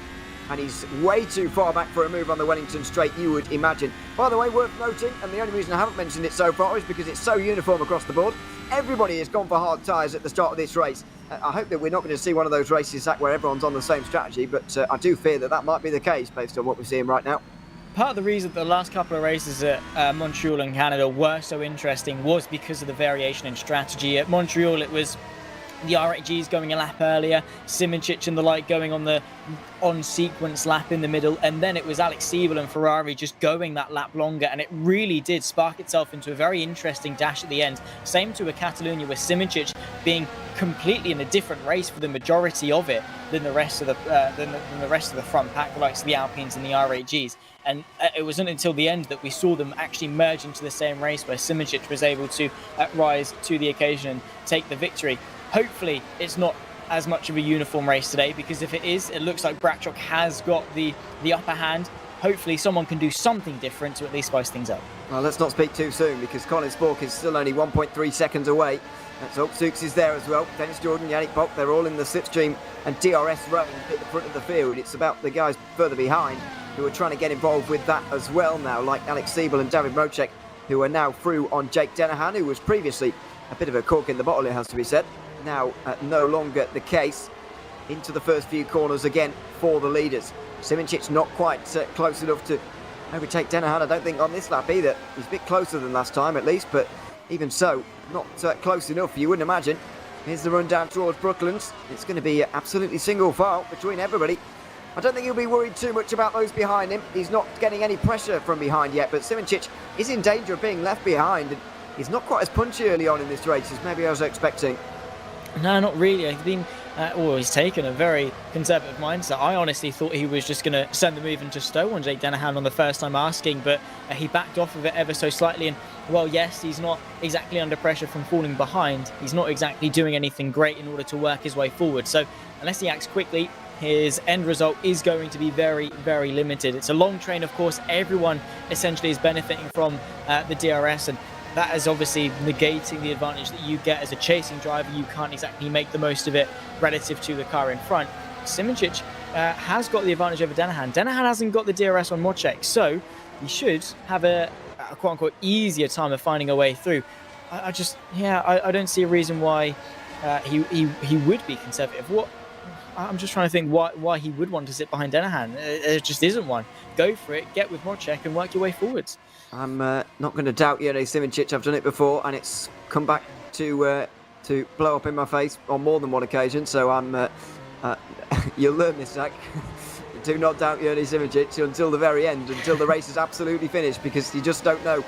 And he's way too far back for a move on the Wellington straight, you would imagine. By the way, worth noting, and the only reason I haven't mentioned it so far is because it's so uniform across the board. Everybody has gone for hard tyres at the start of this race. I hope that we're not going to see one of those races, Zach, where everyone's on the same strategy, but I do fear that that might be the case based on what we're seeing right now. Part of the reason the last couple of races at Montreal and Canada were so interesting was because of the variation in strategy. At Montreal, it was the RHGs going a lap earlier, Simicic and the like going on the on-sequence lap in the middle, and then it was Alex Siebel and Ferrari just going that lap longer, and it really did spark itself into a very interesting dash at the end. Same to a Catalonia with Simicic being completely in a different race for the majority of it than the rest of the front pack, the likes of the Alpines and the RHGs. And it wasn't until the end that we saw them actually merge into the same race, where Simicic was able to rise to the occasion and take the victory. Hopefully it's not as much of a uniform race today, because if it is, it looks like Brachok has got the upper hand. Hopefully someone can do something different to at least spice things up. Well, let's not speak too soon, because Colin Spork is still only 1.3 seconds away. So Sukes is there as well. Dennis Jordan, Yannick Bock, they're all in the slipstream and DRS running at the front of the field. It's about the guys further behind who are trying to get involved with that as well now, like Alex Siebel and David Mocek, who are now through on Jake Denahan, who was previously a bit of a cork in the bottle, it has to be said. Now no longer the case. Into the first few corners again for the leaders. Simicic not quite close enough to overtake Denahan, I don't think, on this lap either. He's a bit closer than last time at least, but even so, not close enough, you wouldn't imagine. Here's the run down towards Brooklands. It's going to be absolutely single file between everybody. I don't think he'll be worried too much about those behind him. He's not getting any pressure from behind yet, but Simicic is in danger of being left behind, and he's not quite as punchy early on in this race as maybe I was expecting. No, not really. He's taken a very conservative mindset. I honestly thought he was just going to send the move into Stowe on Jake Denahan on the first time asking, but he backed off of it ever so slightly. And, well, yes, he's not exactly under pressure from falling behind. He's not exactly doing anything great in order to work his way forward. So unless he acts quickly, his end result is going to be very, very limited. It's a long train, of course. Everyone essentially is benefiting from the DRS, and that is obviously negating the advantage that you get as a chasing driver. You can't exactly make the most of it relative to the car in front. Simicic has got the advantage over Denahan. Denahan hasn't got the DRS on Mocek, so he should have a quote-unquote easier time of finding a way through. I don't see a reason why he would be conservative. What I'm just trying to think why he would want to sit behind Denahan. There just isn't one. Go for it, get with Modchek and work your way forwards. I'm not going to doubt Yone Simoncic. I've done it before, and it's come back to blow up in my face on more than one occasion. So you'll learn this, Zach. Do not doubt Yone Simoncic until the very end, until the race is absolutely finished, because you just don't know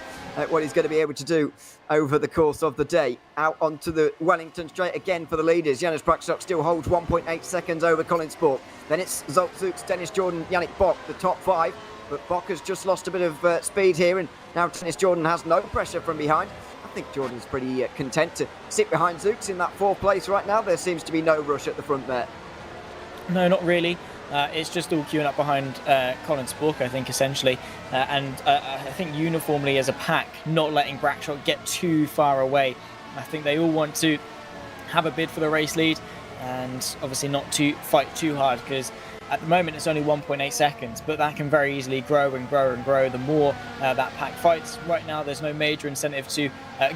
what he's going to be able to do over the course of the day. Out onto the Wellington straight again for the leaders. Janis Brakstok still holds 1.8 seconds over Colin Sport. Then it's Zolt Zooks, Dennis Jordan, Yannick Bock, the top 5. But Bock has just lost a bit of speed here, and now Dennis Jordan has no pressure from behind. I think Jordan's pretty content to sit behind Zooks in that 4th place right now. There seems to be no rush at the front there. No, not really. It's just all queuing up behind Colin Spork, I think, essentially. And I think uniformly as a pack, not letting Brakstok get too far away. I think they all want to have a bid for the race lead and obviously not to fight too hard, because at the moment it's only 1.8 seconds, but that can very easily grow and grow and grow the more that pack fights. Right now there's no major incentive to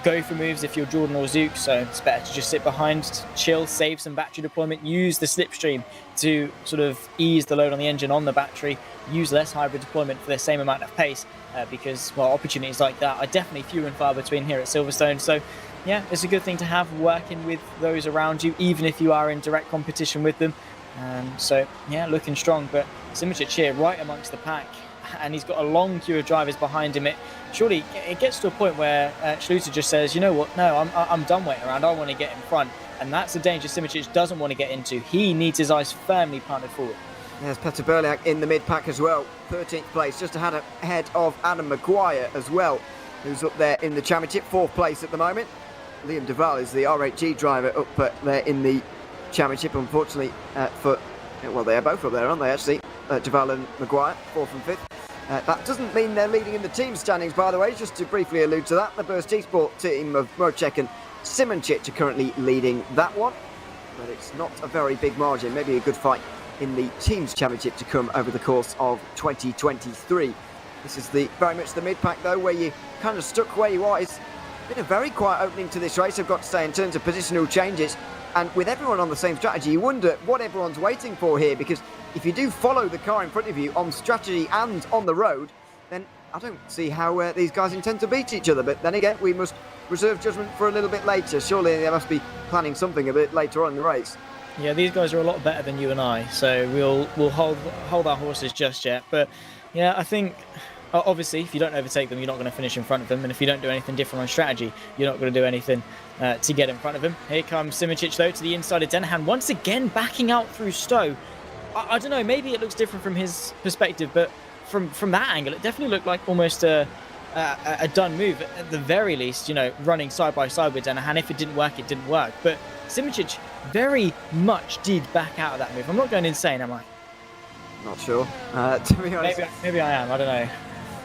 go for moves if you're Jordan or Zook, so it's better to just sit behind, chill, save some battery deployment, use the slipstream to sort of ease the load on the engine on the battery, use less hybrid deployment for the same amount of pace, because, well, opportunities like that are definitely few and far between here at Silverstone. So yeah, it's a good thing to have, working with those around you, even if you are in direct competition with them. So yeah, looking strong, but Simoncic here right amongst the pack, and he's got a long queue of drivers behind him. Surely it gets to a point where Schluter just says, you know what, no, I'm done waiting around, I want to get in front, and that's the danger Simoncic doesn't want to get into. He needs his eyes firmly planted forward. There's Petter Berliak in the mid-pack as well, 13th place, just ahead of Adam Maguire as well, who's up there in the championship, 4th place at the moment. Liam Duval is the RHG driver up there in the championship, unfortunately, well, they are both up there, aren't they, actually? Duval and Maguire, 4th and 5th. That doesn't mean they're leading in the team standings, by the way, just to briefly allude to that. The Burst Esports team of Modchek and Simoncic are currently leading that one, but it's not a very big margin. Maybe a good fight in the teams championship to come over the course of 2023. This is very much the mid-pack, though, where you kind of stuck where you are. It's been a very quiet opening to this race, I've got to say, in terms of positional changes. And with everyone on the same strategy, you wonder what everyone's waiting for here, because if you do follow the car in front of you on strategy and on the road, then I don't see how these guys intend to beat each other. But then again, we must reserve judgment for a little bit later. Surely they must be planning something a bit later on in the race. Yeah, these guys are a lot better than you and I, so we'll hold our horses just yet. But yeah, I think obviously if you don't overtake them, you're not going to finish in front of them, and if you don't do anything different on strategy, you're not going to do anything to get in front of him. Here comes Simoncic though to the inside of Denahan, once again backing out through Stowe. I don't know, maybe it looks different from his perspective, but from that angle it definitely looked like almost a done move, at the very least, you know, running side by side with Denahan. If it didn't work, it didn't work, but Simoncic very much did back out of that move. I'm not going insane, am I? Not sure, to be honest. Maybe I am, I don't know.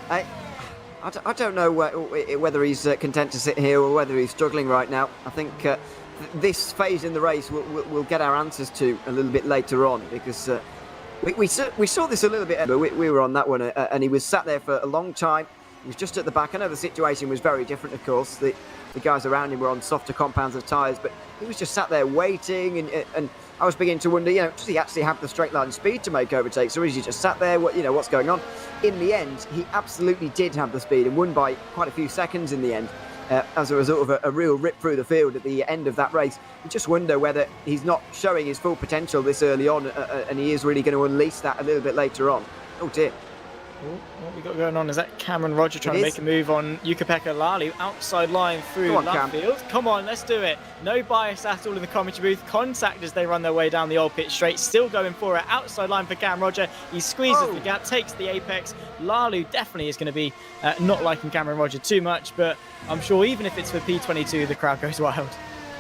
I don't know whether he's content to sit here or whether he's struggling right now. I think this phase in the race we'll get our answers to a little bit later on, because we saw this a little bit. We were on that one, and he was sat there for a long time. He was just at the back. I know the situation was very different, of course. The guys around him were on softer compounds of tyres, but he was just sat there waiting, and I was beginning to wonder, you know, does he actually have the straight line speed to make overtakes, or is he just sat there, what's going on? In the end, he absolutely did have the speed and won by quite a few seconds in the end, as a result of a real rip through the field at the end of that race. You just wonder whether he's not showing his full potential this early on, and he is really going to unleash that a little bit later on. Oh dear. What we got going on is that Cameron Roger trying to make a move on Jukka-Pekka Lalu, outside line through Luffield. Come on, let's do it. No bias at all in the commentary booth. Contact as they run their way down the old pit straight. Still going for it. Outside line for Cam Roger. He squeezes the gap, takes the apex. Lalu definitely is going to be not liking Cameron Roger too much, but I'm sure even if it's for P22, the crowd goes wild.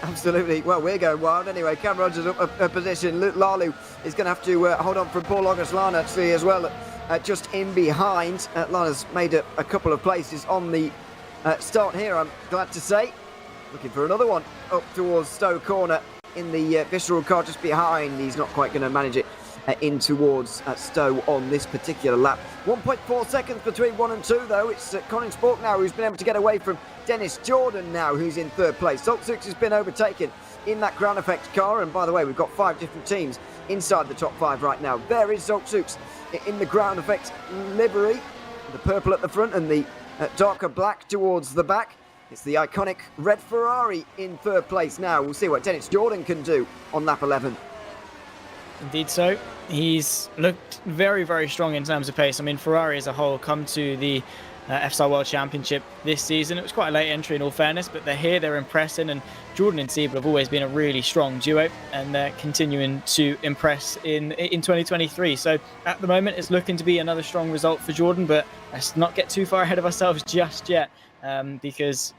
Absolutely. Well, we're going wild anyway. Cam Rogers up a position. Lalu is going to have to hold on from Paul August Lana actually as well. Just in behind. Lana's made a couple of places on the start here, I'm glad to say. Looking for another one up towards Stowe Corner in the Visceral car just behind. He's not quite going to manage it in towards Stowe on this particular lap. 1.4 seconds between 1 and 2 though. It's Colin Spork now who's been able to get away from Dennis Jordan now, who's in 3rd place. Zolt Zooks has been overtaken in that ground effect car. And by the way, we've got 5 different teams inside the top 5 right now. There is Zoltzuks in the ground effect livery, the purple at the front and the darker black towards the back. It's the iconic red Ferrari in 3rd place now. We'll see what Dennis Jordan can do on lap 11. Indeed so. He's looked very, very strong in terms of pace. I mean, Ferrari as a whole come to the FSR World Championship this season. It was quite a late entry in all fairness, but they're here, they're impressing, and Jordan and Siebel have always been a really strong duo, and they're continuing to impress in 2023. So at the moment, it's looking to be another strong result for Jordan, but let's not get too far ahead of ourselves just yet. Because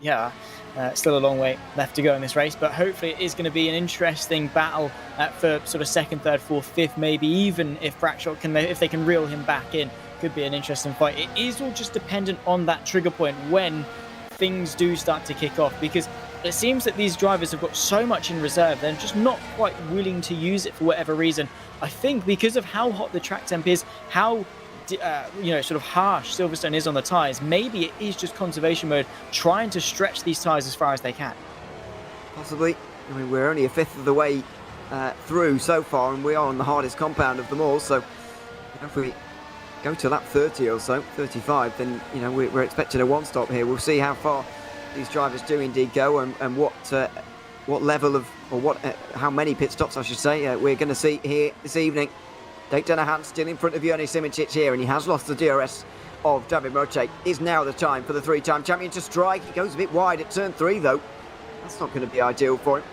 still a long way left to go in this race, but hopefully it is going to be an interesting battle for sort of 2nd, 3rd, 4th, 5th, maybe even if Brackshot if they can reel him back in, could be an interesting fight. It is all just dependent on that trigger point when things do start to kick off, because it seems that these drivers have got so much in reserve, they're just not quite willing to use it for whatever reason. I think because of how hot the track temp is, how sort of harsh Silverstone is on the tyres, maybe it is just conservation mode, trying to stretch these tyres as far as they can. Possibly. I mean, we're only a 5th of the way through so far, and we are on the hardest compound of them all. So if we go to lap 30 or so, 35, then we're expecting a 1-stop here. We'll see how far these drivers do indeed go, and what level of, or how many pit stops I should say, we're going to see here this evening. Dave Dennehan still in front of Joni Simicic here, and he has lost the DRS of David Moche. Is now the time for the 3-time champion to strike. He goes a bit wide at turn 3 though. That's not going to be ideal for him.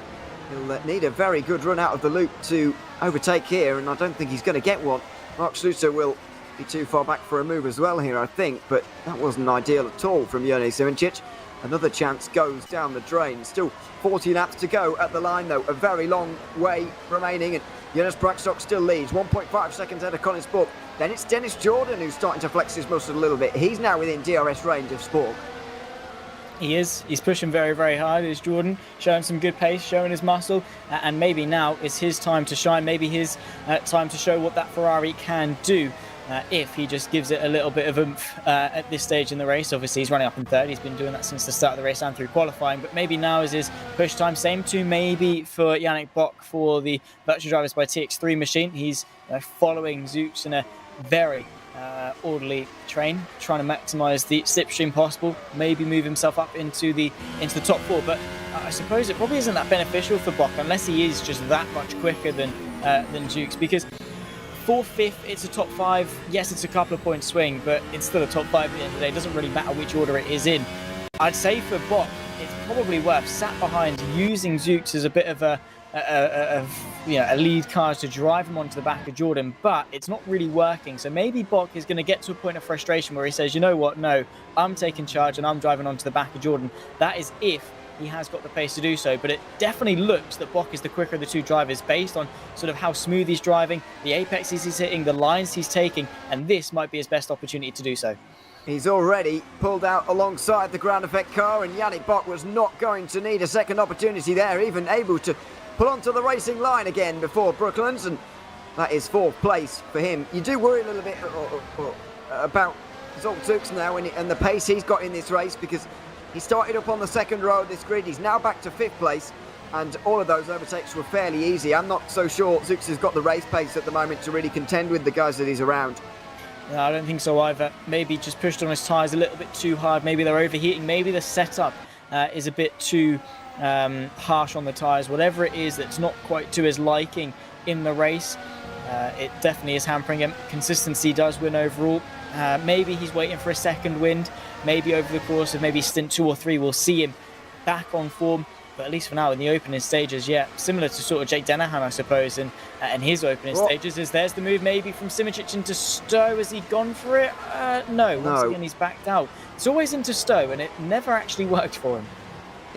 He'll need a very good run out of the loop to overtake here, and I don't think he's going to get one. Mark Schlusser will be too far back for a move as well here, I think, but that wasn't ideal at all from Joni Simicic. Another chance goes down the drain. Still 40 laps to go at the line though. A very long way remaining, and Jonas Brackstock still leads, 1.5 seconds ahead of Colin Spork. Then it's Dennis Jordan who's starting to flex his muscle a little bit. He's now within DRS range of Spork. He is. He's pushing very, very hard. Is Jordan showing some good pace, showing his muscle, and maybe now is his time to shine. Maybe his time to show what that Ferrari can do. If he just gives it a little bit of oomph at this stage in the race. Obviously he's running up in 3rd, he's been doing that since the start of the race and through qualifying, but maybe now is his push time. Same too maybe for Yannick Bock for the Virtual Drivers by TX3 machine. He's following Zooks in a very orderly train, trying to maximise the slipstream possible, maybe move himself up into the top 4, but I suppose it probably isn't that beneficial for Bock unless he is just that much quicker than Zooks, because 4th, 5th, it's a top 5. Yes, it's a couple of point swing, but it's still a top 5 at the end of the day. It doesn't really matter which order it is in. I'd say for Bock, it's probably worth sat behind, using Zooks as a bit of a lead car to drive him onto the back of Jordan, but it's not really working. So maybe Bock is going to get to a point of frustration where he says, you know what, no, I'm taking charge and I'm driving onto the back of Jordan. That is if he has got the pace to do so, but it definitely looks that Bock is the quicker of the two drivers based on sort of how smooth he's driving, the apexes he's hitting, the lines he's taking, and this might be his best opportunity to do so. He's already pulled out alongside the ground effect car, and Yannick Bock was not going to need a second opportunity there, even able to pull onto the racing line again before Brooklands, and that is 4th place for him. You do worry a little bit about Zoltzuks now and the pace he's got in this race, because he started up on the 2nd row of this grid. He's now back to 5th place, and all of those overtakes were fairly easy. I'm not so sure Zooks has got the race pace at the moment to really contend with the guys that he's around. No, I don't think so either. Maybe just pushed on his tyres a little bit too hard. Maybe they're overheating. Maybe the setup is a bit too harsh on the tyres. Whatever it is that's not quite to his liking in the race, it definitely is hampering him. Consistency does win overall. Maybe he's waiting for a second wind. Maybe over the course of maybe stint 2 or 3, we'll see him back on form. But at least for now, in the opening stages, yeah, similar to sort of Jake Dennehan, I suppose, and his opening stages, is there's the move maybe from Simicic into Stowe. Has he gone for it? No. Once again, he's backed out. It's always into Stowe, and it never actually worked for him.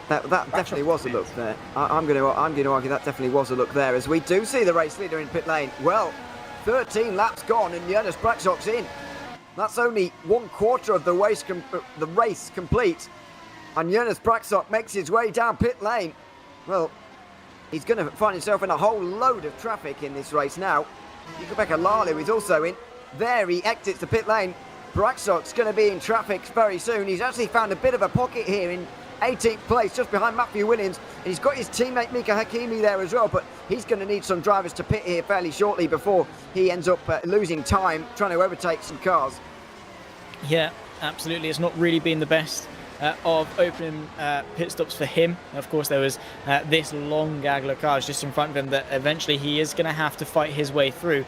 That definitely was a look there. I'm going to argue that definitely was a look there, as we do see the race leader in pit lane. Well, 13 laps gone, and Jonas Brackstock's in. That's only 1/4 of the race complete. And Jonas Brackstock makes his way down pit lane. Well, he's going to find himself in a whole load of traffic in this race now. Yukabeka Lalu is also in. There he exits the pit lane. Brackstock's going to be in traffic very soon. He's actually found a bit of a pocket here 18th place, just behind Matthew Williams. And he's got his teammate Mika Hakimi there as well, but he's going to need some drivers to pit here fairly shortly before he ends up losing time trying to overtake some cars. Yeah, absolutely. It's not really been the best of opening pit stops for him. Of course, there was this long gaggle of cars just in front of him that eventually he is going to have to fight his way through.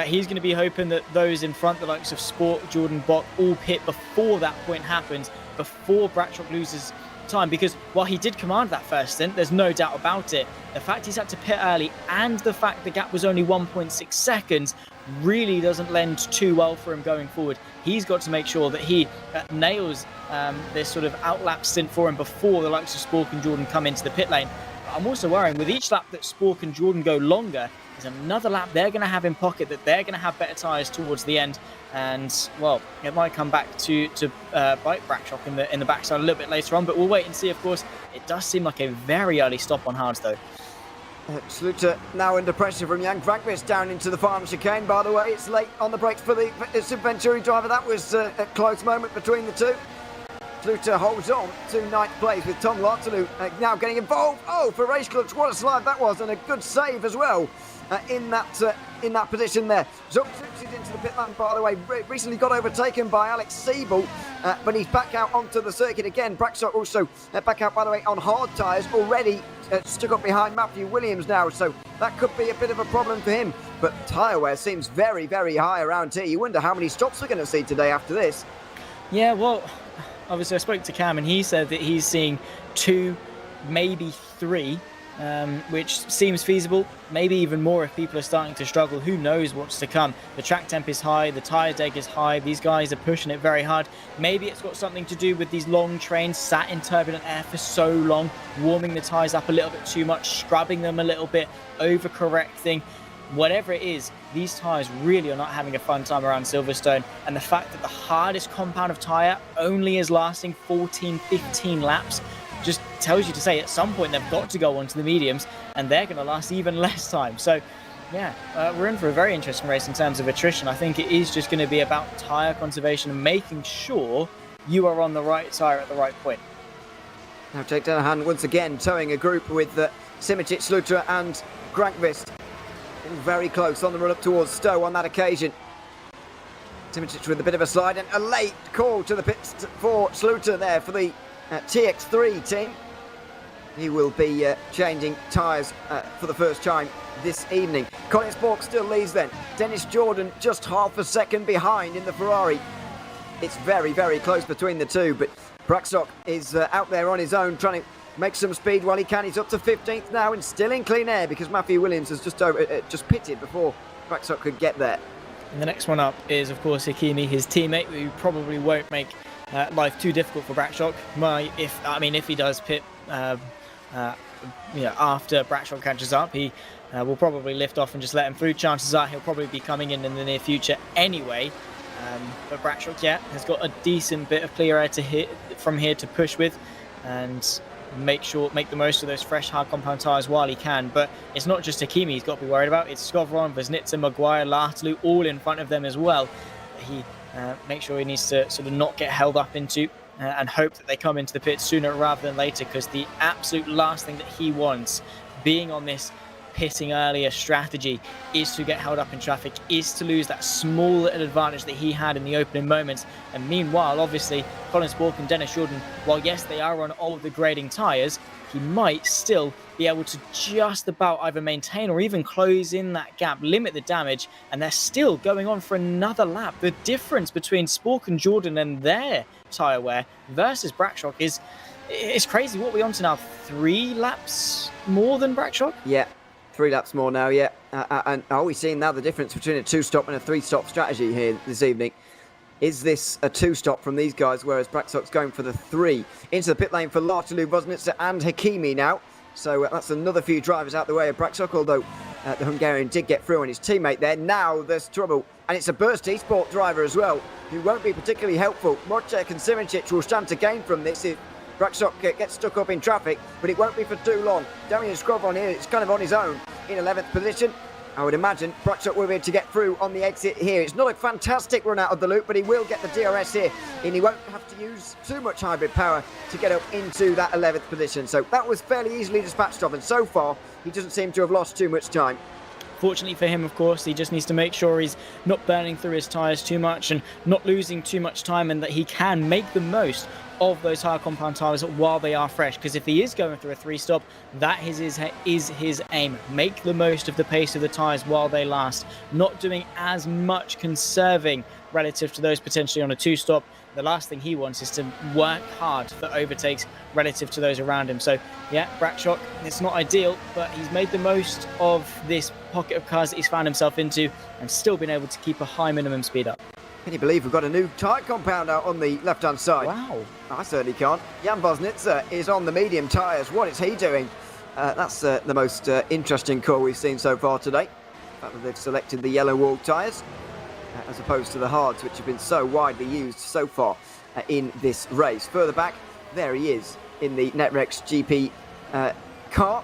He's going to be hoping that those in front, the likes of Sport, Jordan Bock, all pit before that point happens, before Bradshaw loses time, because while he did command that first stint, there's no doubt about it, the fact he's had to pit early and the fact the gap was only 1.6 seconds really doesn't lend too well for him going forward. He's got to make sure that he nails this sort of outlap stint for him before the likes of Spork and Jordan come into the pit lane. But I'm also worrying with each lap that Spork and Jordan go longer, there's another lap they're going to have in pocket that they're going to have better tyres towards the end, and well, it might come back to bite Bradshaw in the backside a little bit later on, but we'll wait and see. Of course, it does seem like a very early stop on hards though. Sluter now under pressure from Jan Granqvist down into the final chicane. By the way, it's late on the brakes for the Venturi driver. That was a close moment between the two. Sluter holds on to ninth place with Tom Lartalou now getting involved. Oh, for Race Clubs, what a slide that was, and a good save as well in that position there. Zuck is into the pit lane, by the way. Recently got overtaken by Alex Siebel, but he's back out onto the circuit again. Bradshaw also back out, by the way, on hard tyres, already stuck up behind Matthew Williams now, so that could be a bit of a problem for him. But tyre wear seems very, very high around here. You wonder how many stops we're going to see today after this. Yeah, well, obviously I spoke to Cam and he said that he's seeing 2, maybe 3, which seems feasible, maybe even more if people are starting to struggle. Who knows what's to come? The track temp is high, the tyre deg is high, these guys are pushing it very hard. Maybe it's got something to do with these long trains sat in turbulent air for so long, warming the tyres up a little bit too much, scrubbing them a little bit, overcorrecting. Whatever it is, these tyres really are not having a fun time around Silverstone, and the fact that the hardest compound of tyre only is lasting 14-15 laps just tells you to say at some point they've got to go onto the mediums, and they're going to last even less time. So yeah, we're in for a very interesting race in terms of attrition. I think it is just going to be about tyre conservation and making sure you are on the right tyre at the right point. Now Jake Delahan once again towing a group with Simičić, Sluter and Granqvist. All very close on the run up towards Stowe on that occasion. Simičić with a bit of a slide and a late call to the pits for Sluter there for the TX3 team. He will be changing tyres for the first time this evening. Colin Spork still leads then. Dennis Jordan just half a second behind in the Ferrari. It's very, very close between the two, but Bradshaw is out there on his own trying to make some speed while he can. He's up to 15th now and still in clean air because Matthew Williams has just pitted before Bradshaw could get there. And the next one up is, of course, Hakimi, his teammate, who probably won't make life too difficult for Bradshaw. If he does pit, after Bradshaw catches up, he will probably lift off and just let him through. Chances are he'll probably be coming in the near future anyway. But Bradshaw, has got a decent bit of clear air to hit from here to push with, and make the most of those fresh hard compound tyres while he can. But it's not just Hakimi he's got to be worried about. It's Skovron, Vesnitsa, Maguire, Lartalou, all in front of them as well. He make sure he needs to sort of not get held up into and hope that they come into the pits sooner rather than later, because the absolute last thing that he wants, being on this pitting earlier strategy, is to get held up in traffic, is to lose that small little advantage that he had in the opening moments. And meanwhile, obviously, Colin Spork and Dennis Jordan, while yes, they are on all the grading tyres, he might still be able to just about either maintain or even close in that gap, limit the damage, and they're still going on for another lap. The difference between Spork and Jordan and their tyre wear versus Bradshaw is crazy. What are we on to now? 3 laps more than Bradshaw? Yeah. 3 laps more now, yeah. And are we seeing now the difference between a 2-stop and a 3-stop strategy here this evening? Is this a 2-stop from these guys, whereas Bradshaw's going for the 3? Into the pit lane for Lartalou, Vesnitsa and Hakimi now. So that's another few drivers out the way of Bradshaw, although the Hungarian did get through on his teammate there. Now there's trouble. And it's a Burst Esports driver as well, who won't be particularly helpful. Mocek and Simičić will stand to gain from this if Bradshaw gets stuck up in traffic, but it won't be for too long. Damian Skovron here, it's kind of on his own in 11th position. I would imagine Bradshaw will be able to get through on the exit here. It's not a fantastic run out of the loop, but he will get the DRS here, and he won't have to use too much hybrid power to get up into that 11th position. So that was fairly easily dispatched of, and so far, he doesn't seem to have lost too much time. Fortunately for him, of course, he just needs to make sure he's not burning through his tyres too much and not losing too much time, and that he can make the most of those higher compound tyres while they are fresh. Because if he is going through a 3-stop, that is his aim. Make the most of the pace of the tyres while they last. Not doing as much conserving relative to those potentially on a 2-stop. The last thing he wants is to work hard for overtakes relative to those around him. So, yeah, Bradshaw, it's not ideal, but he's made the most of this pocket of cars that he's found himself into and still been able to keep a high minimum speed up. Can you believe we've got a new tyre compound out on the left-hand side? Wow. I certainly can't. Jan Bosnitzer is on the medium tyres. What is he doing? That's the most interesting call we've seen so far today. The fact that they've selected the yellow wall tyres as opposed to the hards, which have been so widely used so far in this race. Further back, there he is in the Netrex GP car.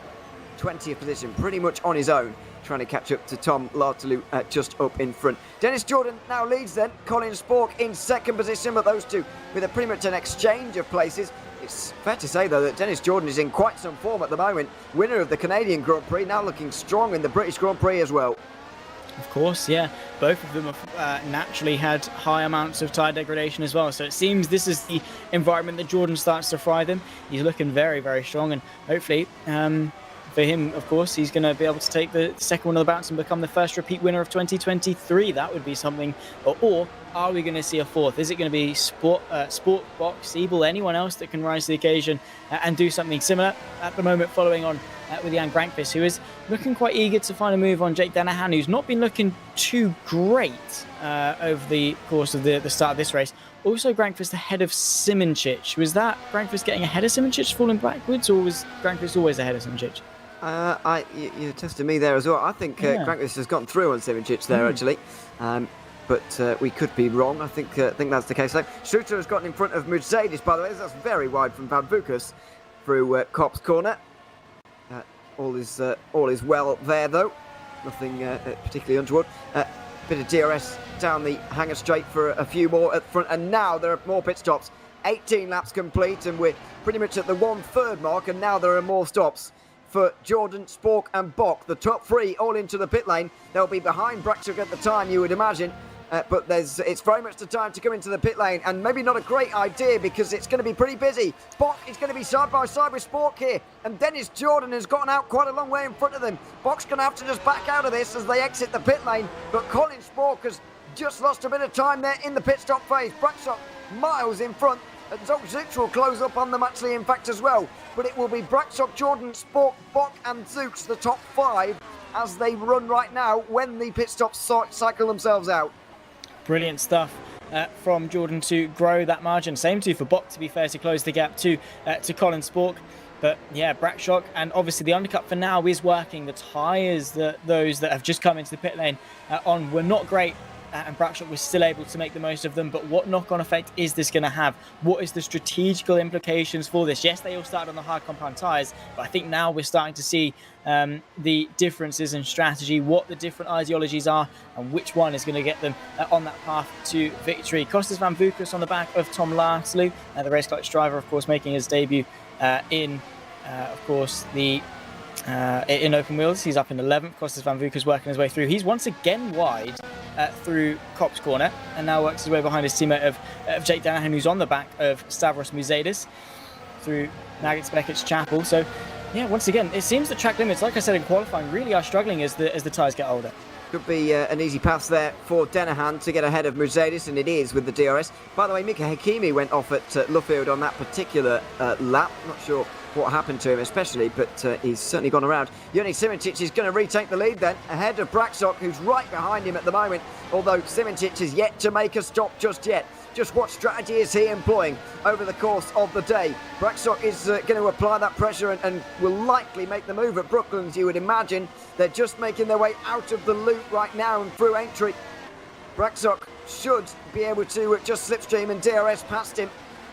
20th position, pretty much on his own, trying to catch up to Tom Lartalou just up in front. Dennis Jordan now leads then. Colin Spork in second position, but those two with a pretty much an exchange of places. It's fair to say, though, that Dennis Jordan is in quite some form at the moment. Winner of the Canadian Grand Prix, now looking strong in the British Grand Prix as well. Of course, yeah. Both of them have naturally had high amounts of tyre degradation as well. So it seems this is the environment that Jordan starts to fry them. He's looking very, very strong. And hopefully, for him, of course, he's going to be able to take the second one of the bounce and become the first repeat winner of 2023. That would be something. Or are we going to see a fourth? Is it going to be Sport, Box, Siebel, anyone else that can rise to the occasion and do something similar? At the moment, following on with Jan Grankvist, who is looking quite eager to find a move on Jake Danahan, who's not been looking too great over the course of the start of this race. Also, Grankvist ahead of Simoncic. Was that Grankvist getting ahead of Simoncic, falling backwards, or was Grankvist always ahead of Simoncic? You tested me there as well. I think Grankvist has gotten through on Simoncic there, actually. But we could be wrong. I think that's the case. So, Schroeter has gotten in front of Mercedes, by the way. That's very wide from Van Vukas through Kopp's corner. All is well there, though. Nothing particularly untoward. Bit of DRS down the hangar straight for a few more at the front. And now there are more pit stops. 18 laps complete, and we're pretty much at the 1/3 mark. And now there are more stops for Jordan, Spork and Bock. The top three all into the pit lane. They'll be behind Bradshaw at the time, you would imagine. But it's very much the time to come into the pit lane, and maybe not a great idea because it's going to be pretty busy. Bock is going to be side by side with Spork here, and Dennis Jordan has gotten out quite a long way in front of them. Bock's going to have to just back out of this as they exit the pit lane, but Colin Spork has just lost a bit of time there in the pit stop phase. Bradshaw miles in front, and Zolcic will close up on them actually, in fact, as well. But it will be Bradshaw, Jordan, Spork, Bock and Zooks, the top five, as they run right now when the pit stops cycle themselves out. Brilliant stuff from Jordan to grow that margin. Same too for Bock, to be fair, to close the gap to Colin Spork. But yeah, Bradshaw, and obviously the undercut for now is working. The tyres that those that have just come into the pit lane on were not great, and Bradshaw was still able to make the most of them. But what knock-on effect is this going to have? What is the strategical implications for this? Yes, they all started on the hard compound tyres, but I think now we're starting to see the differences in strategy, what the different ideologies are, and which one is going to get them on that path to victory. Costas Van Vukas on the back of Tom Lartalou, the race clutch driver, of course, making his debut in open wheels. He's up in 11th. Costas Van Vukas working his way through. He's once again wide through Kopp's corner, and now works his way behind his teammate of Jake Danahan, who's on the back of Stavros Muzeidis through Nuggets Beckett's Chapel. So yeah, once again, it seems that track limits, like I said in qualifying, really are struggling as the tyres get older. Could be an easy pass there for Danahan to get ahead of Mercedes, and it is with the DRS. By the way, Mika Hakimi went off at Luffield on that particular lap. Not sure what happened to him especially, but he's certainly gone around. Joni Simoncic is going to retake the lead then, ahead of Bradshaw, who's right behind him at the moment, although Simoncic is yet to make a stop just yet. Just what strategy is he employing over the course of the day? Bradshaw is going to apply that pressure and will likely make the move at Brooklands, you would imagine. They're just making their way out of the loop right now and through entry. Bradshaw should be able to just slipstream and DRS past him.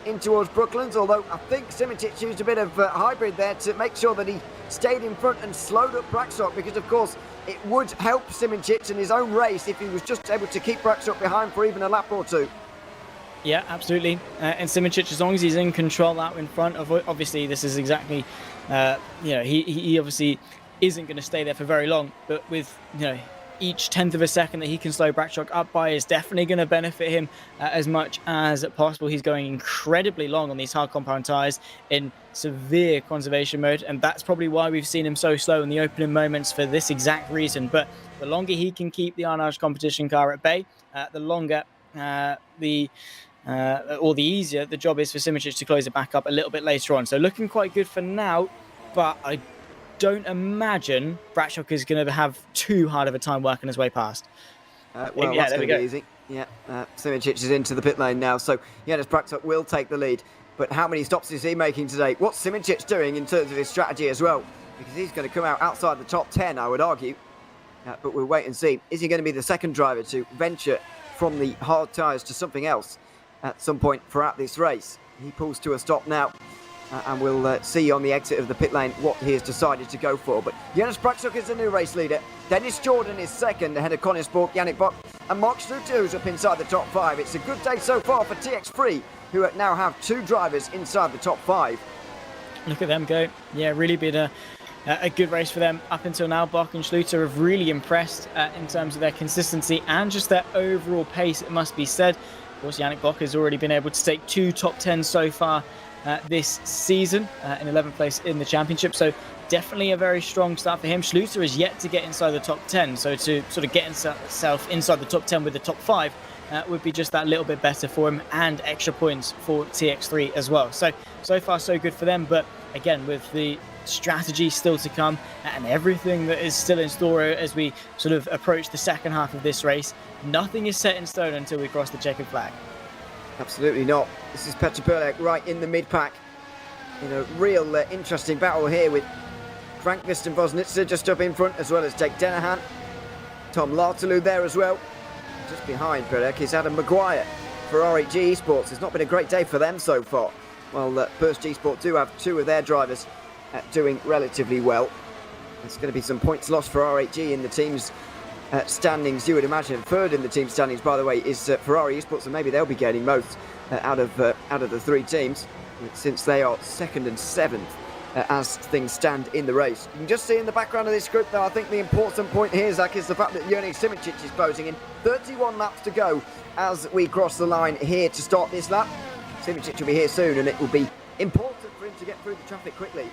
in towards Brooklands, although I think Simičić used a bit of hybrid there to make sure that he stayed in front and slowed up Braxock, because of course it would help Simičić in his own race if he was just able to keep Braxock behind for even a lap or two. Yeah, absolutely. And Simičić, as long as he's in control out in front of, obviously this is exactly, he obviously isn't going to stay there for very long, but with, each tenth of a second that he can slow Braxock up by is definitely going to benefit him as much as possible. He's going incredibly long on these hard compound tyres in severe conservation mode, and that's probably why we've seen him so slow in the opening moments for this exact reason. But the longer he can keep the Arnage competition car at bay, the longer the easier the job is for Simičić to close it back up a little bit later on. So looking quite good for now, but I don't imagine Braxock is going to have too hard of a time working his way past. That's going to be easy. Yeah, Simičić is into the pit lane now, so Jonas Braxock will take the lead. But how many stops is he making today? What's Simičić doing in terms of his strategy as well? Because he's going to come out outside the top 10, I would argue. But we'll wait and see. Is he going to be the second driver to venture from the hard tyres to something else at some point throughout this race? He pulls to a stop now. And we'll see on the exit of the pit lane what he has decided to go for. But Jonas Braxock is the new race leader. Dennis Jordan is second ahead of Koningsborg, Yannick Bock, and Mark Schluter, who's up inside the top 5. It's a good day so far for TX3, who now have 2 drivers inside the top 5. Look at them go. Yeah, really been a good race for them up until now. Bock and Schluter have really impressed in terms of their consistency and just their overall pace, it must be said. Of course, Yannick Bock has already been able to take 2 top 10s so far this season, in 11th place in the championship, so definitely a very strong start for him. Schluter is yet to get inside the top 10, so to sort of get himself inside the top 10 with the top 5 would be just that little bit better for him, and extra points for TX3 as well. So far so good for them, but again, with the strategy still to come and everything that is still in store as we sort of approach the second half of this race, nothing is set in stone until we cross the checkered flag. Absolutely not. This is Petr Perlek right in the mid-pack. In a real interesting battle here with Frankvist and Voznica just up in front, as well as Jake Dennehan. Tom Lartalou there as well. Just behind Perlek is Adam Maguire. Ferrari Esports. It's not been a great day for them so far. Well, Purse G-Sport do have 2 of their drivers doing relatively well. There's going to be some points lost for RHG in the team's standings, you would imagine. Third in the team standings, by the way, is Ferrari Esports, and maybe they'll be gaining most out of the 3 teams, since they are 2nd and 7th as things stand in the race. You can just see in the background of this group, though, I think the important point here, Zach, is the fact that Jonas Simičić is closing in. 31 laps to go as we cross the line here to start this lap. Simičić will be here soon, and it will be important for him to get through the traffic quickly.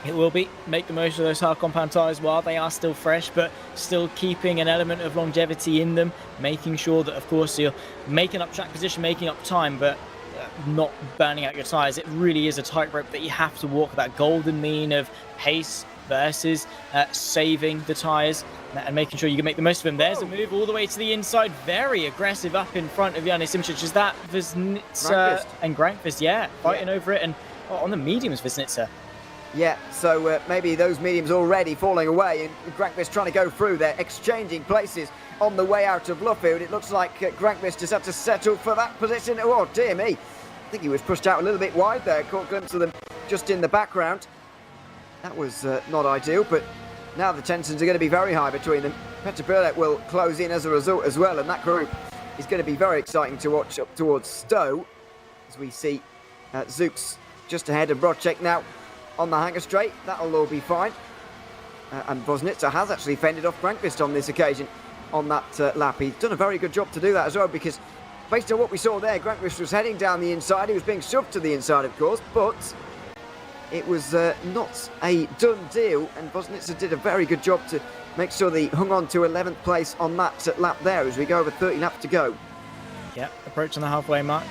It will be. Make the most of those hard compound tyres while they are still fresh, but still keeping an element of longevity in them, making sure that, of course, you're making up track position, making up time, but not burning out your tyres. It really is a tightrope that you have to walk, that golden mean of pace versus saving the tyres and making sure you can make the most of them. There's a move all the way to the inside, very aggressive up in front of Jonas Simičić. Is that Voznica and Grankvist, fighting over it, and on the mediums Voznica. Yeah, so maybe those mediums already falling away, and Grankvist trying to go through. They're exchanging places on the way out of Luffield. It looks like Grankvist has had to settle for that position. Oh, dear me. I think he was pushed out a little bit wide there. Caught a glimpse of them just in the background. That was not ideal, but now the tensions are going to be very high between them. Petr Perlek will close in as a result as well, and that group is going to be very exciting to watch up towards Stowe, as we see Zooks just ahead of Brocek now on the hanger straight. That'll all be fine. And Voznica has actually fended off Grankvist on this occasion on that lap. He's done a very good job to do that as well, because based on what we saw there, Grankvist was heading down the inside. He was being shoved to the inside, of course, but it was not a done deal, and Voznica did a very good job to make sure that he hung on to 11th place on that lap there as we go over 30 laps to go. Yeah, approaching the halfway mark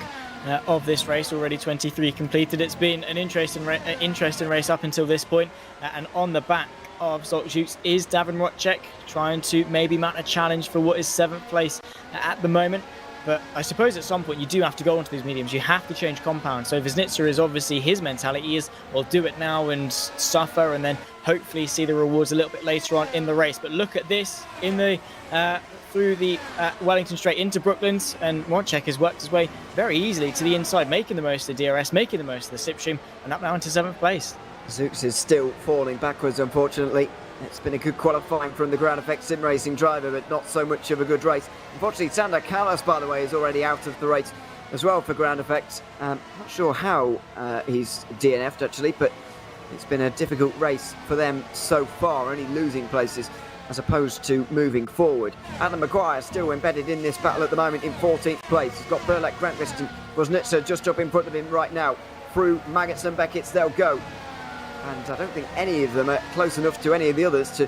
of this race, already 23 completed. It's been an interesting race up until this point, and on the back of Zoltjutz is Davin Rotchek, trying to maybe mount a challenge for what is 7th place at the moment. But I suppose at some point you do have to go onto these mediums. You have to change compound. So Voznica is obviously, his mentality is, well, do it now and suffer, and then hopefully see the rewards a little bit later on in the race. But look at this in the through the Wellington straight into Brooklands, and Wojciech has worked his way very easily to the inside, making the most of the DRS, making the most of the slipstream, and up now into 7th place. Zooks is still falling backwards, unfortunately. It's been a good qualifying from the Ground Effect SimRacing driver, but not so much of a good race. Unfortunately, Sander Callas, by the way, is already out of the race as well for Ground Effect. Not sure how he's DNF'd, actually, but it's been a difficult race for them so far, only losing places as opposed to moving forward. Adam Maguire still embedded in this battle at the moment in 14th place. He's got Burlak, Grantquist and Woznitzer just up in front of him right now. Through Maggots and Beckett's they'll go. And I don't think any of them are close enough to any of the others to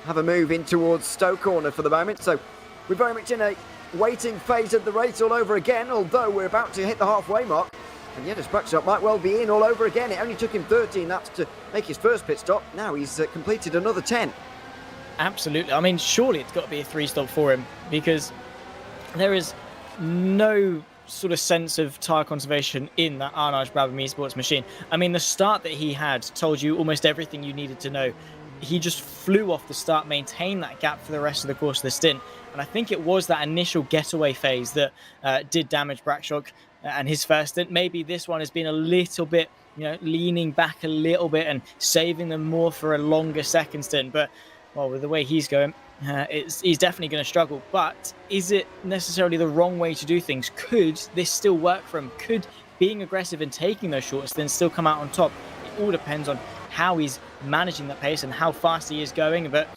have a move in towards Stowe Corner for the moment. So we're very much in a waiting phase of the race all over again, although we're about to hit the halfway mark. And Jennis Buckshot might well be in all over again. It only took him 13 laps to make his first pit stop. Now he's completed another 10. Absolutely. I mean, surely it's got to be a 3-stop for him, because there is no sort of sense of tyre conservation in that Arnage Brabham Esports machine. I mean, the start that he had told you almost everything you needed to know. He just flew off the start, maintained that gap for the rest of the course of the stint. And I think it was that initial getaway phase that did damage Brakshock and his first stint. Maybe this one has been a little bit, leaning back a little bit and saving them more for a longer second stint. But, well, with the way he's going, he's definitely going to struggle. But is it necessarily the wrong way to do things? Could this still work for him? Could being aggressive and taking those short stints still come out on top? It all depends on how he's managing the pace and how fast he is going. But,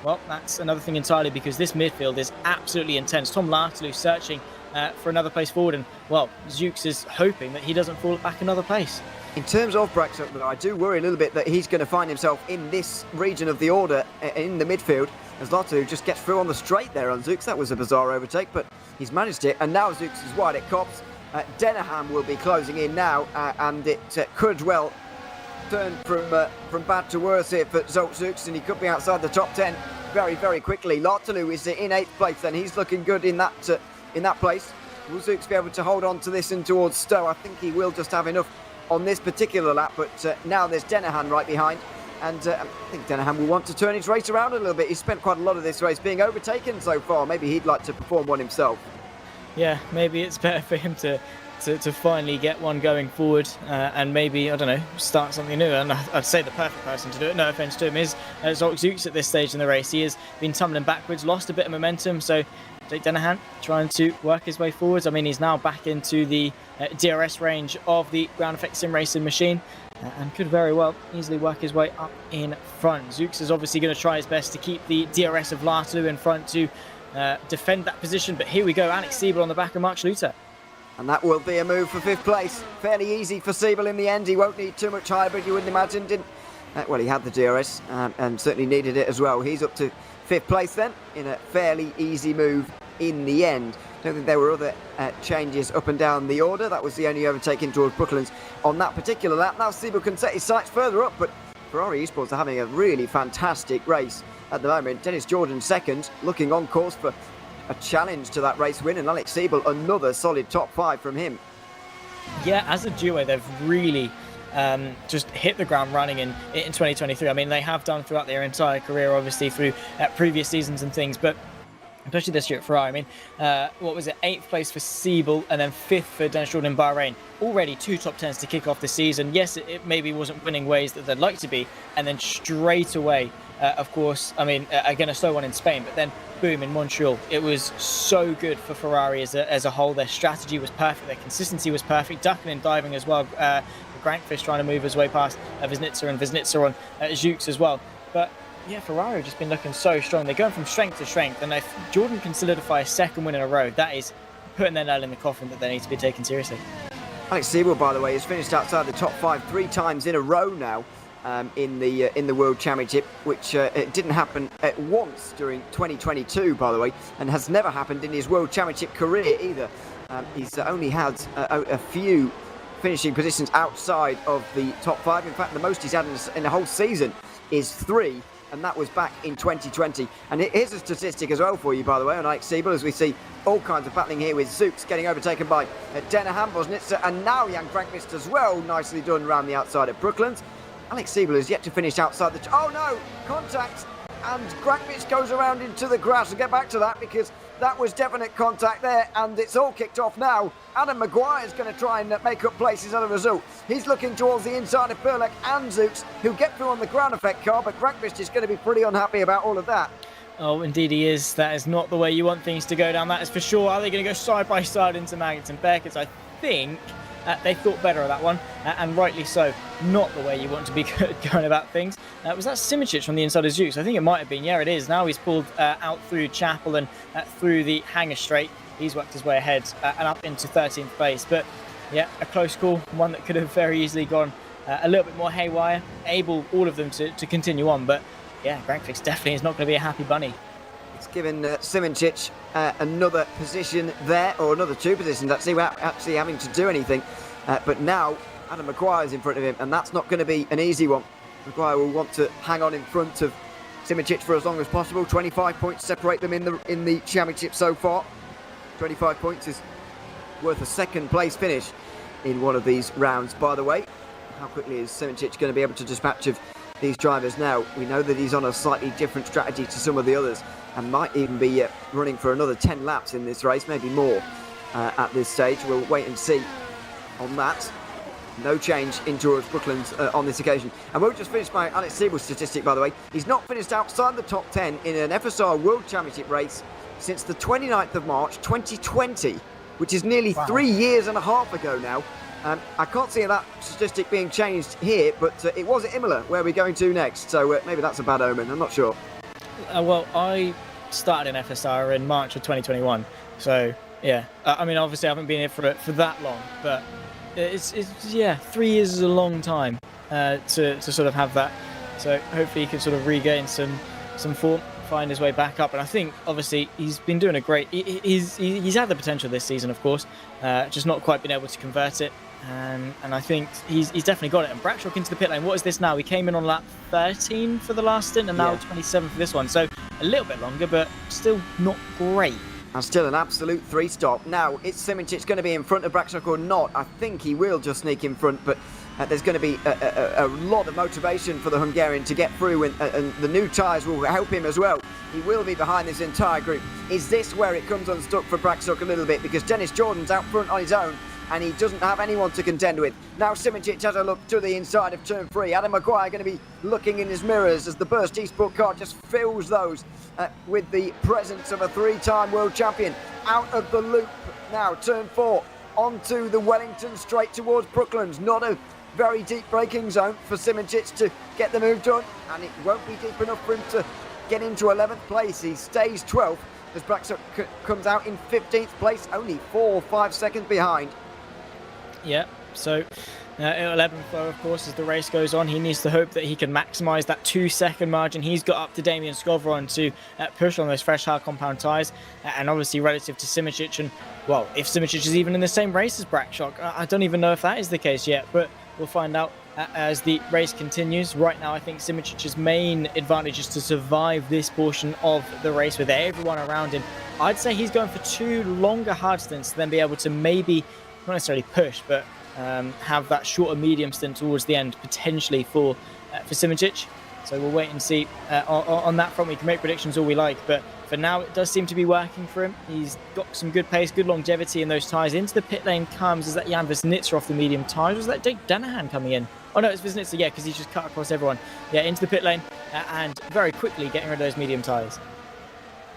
well, that's another thing entirely, because this midfield is absolutely intense. Tom Lartley searching for another place forward, and, well, Zooks is hoping that he doesn't fall back another place. In terms of Braxton, though, I do worry a little bit that he's going to find himself in this region of the order in the midfield, as Lartley just gets through on the straight there on Zooks. That was a bizarre overtake, but he's managed it, and now Zooks is wide at Cops. Denham will be closing in now, and it could well turn from bad to worse here for Zooks, and he could be outside the top 10 very, very quickly. Lartley is in 8th place, then he's looking good in that place. Will Zooks be able to hold on to this and towards Stowe? I think he will just have enough on this particular lap, but now there's Denham right behind, and I think Denham will want to turn his race around a little bit. He's spent quite a lot of this race being overtaken so far. Maybe he'd like to perform one himself. Yeah, maybe it's better for him to finally get one going forward, and maybe, I don't know, start something new. And I'd say the perfect person to do it, no offence to him, is Zooks at this stage in the race. He has been tumbling backwards, lost a bit of momentum, so Jake Dennehan trying to work his way forwards. I mean, he's now back into the DRS range of the Ground Effect SimRacing machine, and could very well easily work his way up in front. Zooks is obviously going to try his best to keep the DRS of Lartu in front to defend that position, but here we go, Alex Siebel on the back of Mark Schluter. And that will be a move for 5th place. Fairly easy for Siebel in the end. He won't need too much hybrid, you wouldn't imagine. Well, he had the DRS and certainly needed it as well. He's up to 5th place then, in a fairly easy move in the end. Don't think there were other changes up and down the order. That was the only overtaking towards Brooklands on that particular lap. Now Siebel can set his sights further up, but Ferrari Esports are having a really fantastic race at the moment. Dennis Jordan second, looking on course for a challenge to that race win, and Alex Siebel another solid top 5 from him. Yeah, as a duo, they've really just hit the ground running in 2023. I mean, they have done throughout their entire career, obviously, through previous seasons and things, but especially this year at Ferrari. I mean, what was it? 8th place for Siebel and then 5th for Dennis Jordan in Bahrain. Already 2 top 10s to kick off the season. Yes, it maybe wasn't winning ways that they'd like to be. And then straight away, of course, I mean, again, a slow one in Spain, but then boom, in Montreal. It was so good for Ferrari as a whole. Their strategy was perfect. Their consistency was perfect. Ducking and diving as well. Grankfish trying to move his way past Woznitzer, and Woznitzer on Zooks as well. But yeah, Ferrari have just been looking so strong. They're going from strength to strength, and if Jordan can solidify a second win in a row, that is putting their nail in the coffin that they need to be taken seriously. Alex Siebel, by the way, has finished outside the top 5 3 times in a row now in the World Championship, which it didn't happen at once during 2022, by the way, and has never happened in his World Championship career either. He's only had a few finishing positions outside of the top 5. In fact, the most he's had in the whole season is 3. And that was back in 2020. And here's a statistic as well for you, by the way, on Alex Siebel, as we see all kinds of battling here with Zooks getting overtaken by Denham, Woznitzer, and now Jan Grankvist as well. Nicely done around the outside of Brooklands. Alex Siebel has yet to finish outside the... Oh no! Contact! and Grankvich goes around into the grass. We'll get back to that because that was definite contact there, and it's all kicked off now. Adam Maguire is going to try and make up places as a result. He's looking towards the inside of Perlek and Zooks, who get through on the ground effect car, but Grankvich is going to be pretty unhappy about all of that. Oh, indeed he is. That is not the way you want things to go down, that is for sure. Are they going to go side by side into Maggots and Beckett? I think they thought better of that one, and rightly so. Not the way you want to be going about things. Was that Simičić from the inside of Zooks? I think it might have been. Yeah, it is. Now he's pulled out through Chapel and through the hanger straight. He's worked his way ahead and up into 13th place. But yeah, a close call, one that could have very easily gone a little bit more haywire. Able, all of them, to continue on. But yeah, Grankvich definitely is not going to be a happy bunny. It's given Simičić another position there, or another two positions actually, without actually having to do anything. But now Adam Maguire is in front of him, and that's not going to be an easy one. Maguire will want to hang on in front of Simičić for as long as possible. 25 points separate them in the championship so far. 25 points is worth a second place finish in one of these rounds, by the way. How quickly is Simičić going to be able to dispatch of these drivers now? We know that he's on a slightly different strategy to some of the others, and might even be running for another 10 laps in this race, maybe more at this stage. We'll wait and see on that. No change in George Brooklands on this occasion. And we'll just finish my Alex Siebel's statistic, by the way. He's not finished outside the top 10 in an FSR World Championship race since the 29th of March 2020, which is nearly 3 years and a half ago now. I can't see that statistic being changed here, but it was at Imola, where we're going to next. So maybe that's a bad omen, I'm not sure. Well, I started in FSR in March of 2021. So, yeah. I mean, obviously I haven't been here for that long, but it's 3 years is a long time to sort of have that. So hopefully he can sort of regain some form, find his way back up. And I think obviously he's been doing a great. He's had the potential this season, of course, just not quite been able to convert it. And I think he's definitely got it. And Bradshaw into the pit lane. What is this now? He came in on lap 13 for the last stint, and now 27 for this one. So a little bit longer, but still not great. And still an absolute three-stop. Now, is Simičić going to be in front of Bradshaw or not? I think he will just sneak in front, but there's going to be a lot of motivation for the Hungarian to get through, and the new tyres will help him as well. He will be behind this entire group. Is this where it comes unstuck for Bradshaw a little bit? Because Dennis Jordan's out front on his own, and he doesn't have anyone to contend with. Now Simičić has a look to the inside of turn 3. Adam Maguire going to be looking in his mirrors as the Burst Esports car just fills those with the presence of a 3-time world champion. Out of the loop now, turn 4, onto the Wellington straight towards Brooklands. Not a very deep braking zone for Simičić to get the move done, and it won't be deep enough for him to get into 11th place. He stays 12th as Bradshaw comes out in 15th place, only 4 or 5 seconds behind. Yeah, so 11th though, of course, as the race goes on, he needs to hope that he can maximise that 2-second margin he's got up to Damien Skovron to push on those fresh hard compound tyres, and obviously relative to Simičić. And well, if Simičić is even in the same race as Bradshaw, I don't even know if that is the case yet, but we'll find out as the race continues. Right now, I think Simicic's main advantage is to survive this portion of the race with everyone around him. I'd say he's going for 2 longer hard stints to then be able to maybe, not necessarily push, but have that shorter medium stint towards the end, potentially for Simicic. So we'll wait and see. On that front, we can make predictions all we like, but for now, it does seem to be working for him. He's got some good pace, good longevity in those tyres. Into the pit lane comes, is that Jan Wisnitzer off the medium tyres? Was that Jake Danahan coming in? Oh no, it's Wisnitzer, yeah, because he's just cut across everyone. Yeah, into the pit lane, and very quickly getting rid of those medium tyres.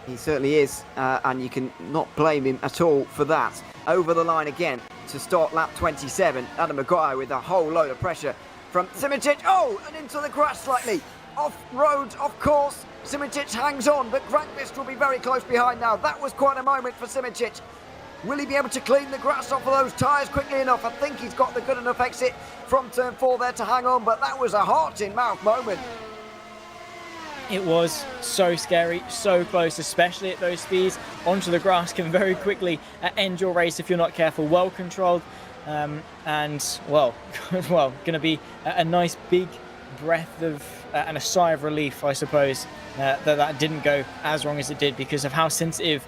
He certainly is, and you can not blame him at all for that. Over the line again to start lap 27. Adam Maguire with a whole load of pressure from Simicic. Oh, and into the grass slightly. Off road, of course. Simicic hangs on, but Grankvist will be very close behind now. That was quite a moment for Simicic. Will he be able to clean the grass off of those tyres quickly enough? I think he's got the good enough exit from turn 4 there to hang on, but that was a heart-in-mouth moment. It was so scary, so close, especially at those speeds. Onto the grass can very quickly end your race if you're not careful. Well controlled, and well, going to be a nice big breath of and a sigh of relief, I suppose, that didn't go as wrong as it did, because of how sensitive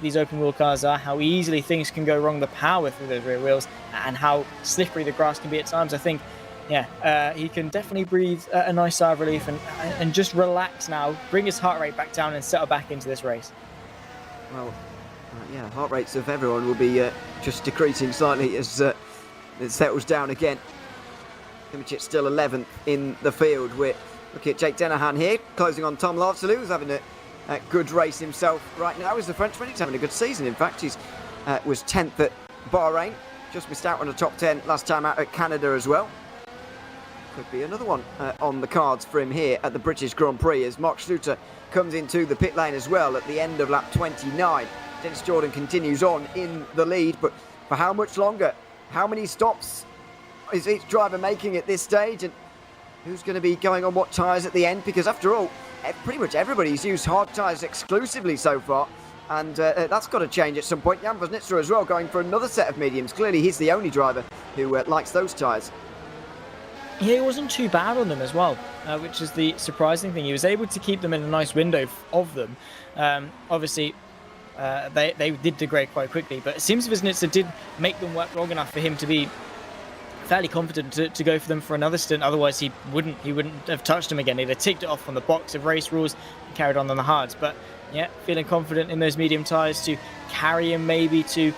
these open wheel cars are, how easily things can go wrong, the power through those rear wheels, and how slippery the grass can be at times. I think he can definitely breathe a nice sigh of relief and just relax now, bring his heart rate back down and settle back into this race. Well, yeah, heart rates of everyone will be just decreasing slightly as it settles down again. Simicic still 11th in the field. We're looking at Jake Dennehan here, closing on Tom Lartelu, who's having a good race himself right now. Is the Frenchman? He's having a good season. In fact, he's was 10th at Bahrain, just missed out on the top 10 last time out at Canada as well. Could be another one on the cards for him here at the British Grand Prix as Mark Schluter comes into the pit lane as well at the end of lap 29. Dennis Jordan continues on in the lead, but for how much longer? How many stops is each driver making at this stage, and who's going to be going on what tyres at the end? Because after all, pretty much everybody's used hard tyres exclusively so far, and that's got to change at some point. Jan Vosnitzer as well going for another set of mediums. Clearly he's the only driver who likes those tyres. Yeah, he wasn't too bad on them as well, which is the surprising thing. He was able to keep them in a nice window of them. Obviously, they did degrade quite quickly, but it seems Vosnitzer did make them work long enough for him to be fairly confident to go for them for another stint. Otherwise, he wouldn't have touched them again. He'd have ticked it off on the box of race rules and carried on the hards. But yeah, feeling confident in those medium tyres to carry him maybe to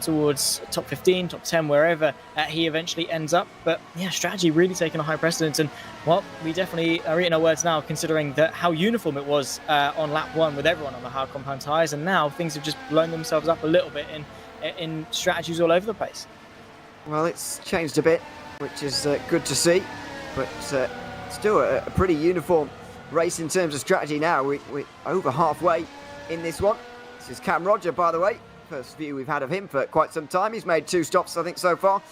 towards top 15, top 10, wherever he eventually ends up. But yeah, strategy really taking a high precedence, and well, we definitely are eating our words now, considering that how uniform it was on lap 1 with everyone on the hard compound tyres, and now things have just blown themselves up a little bit in strategies all over the place. Well, it's changed a bit, which is good to see, but still a pretty uniform race in terms of strategy now. We're over halfway in this one. This is Cam Roger, by the way. First view we've had of him for quite some time. He's made 2 stops, I think, so far.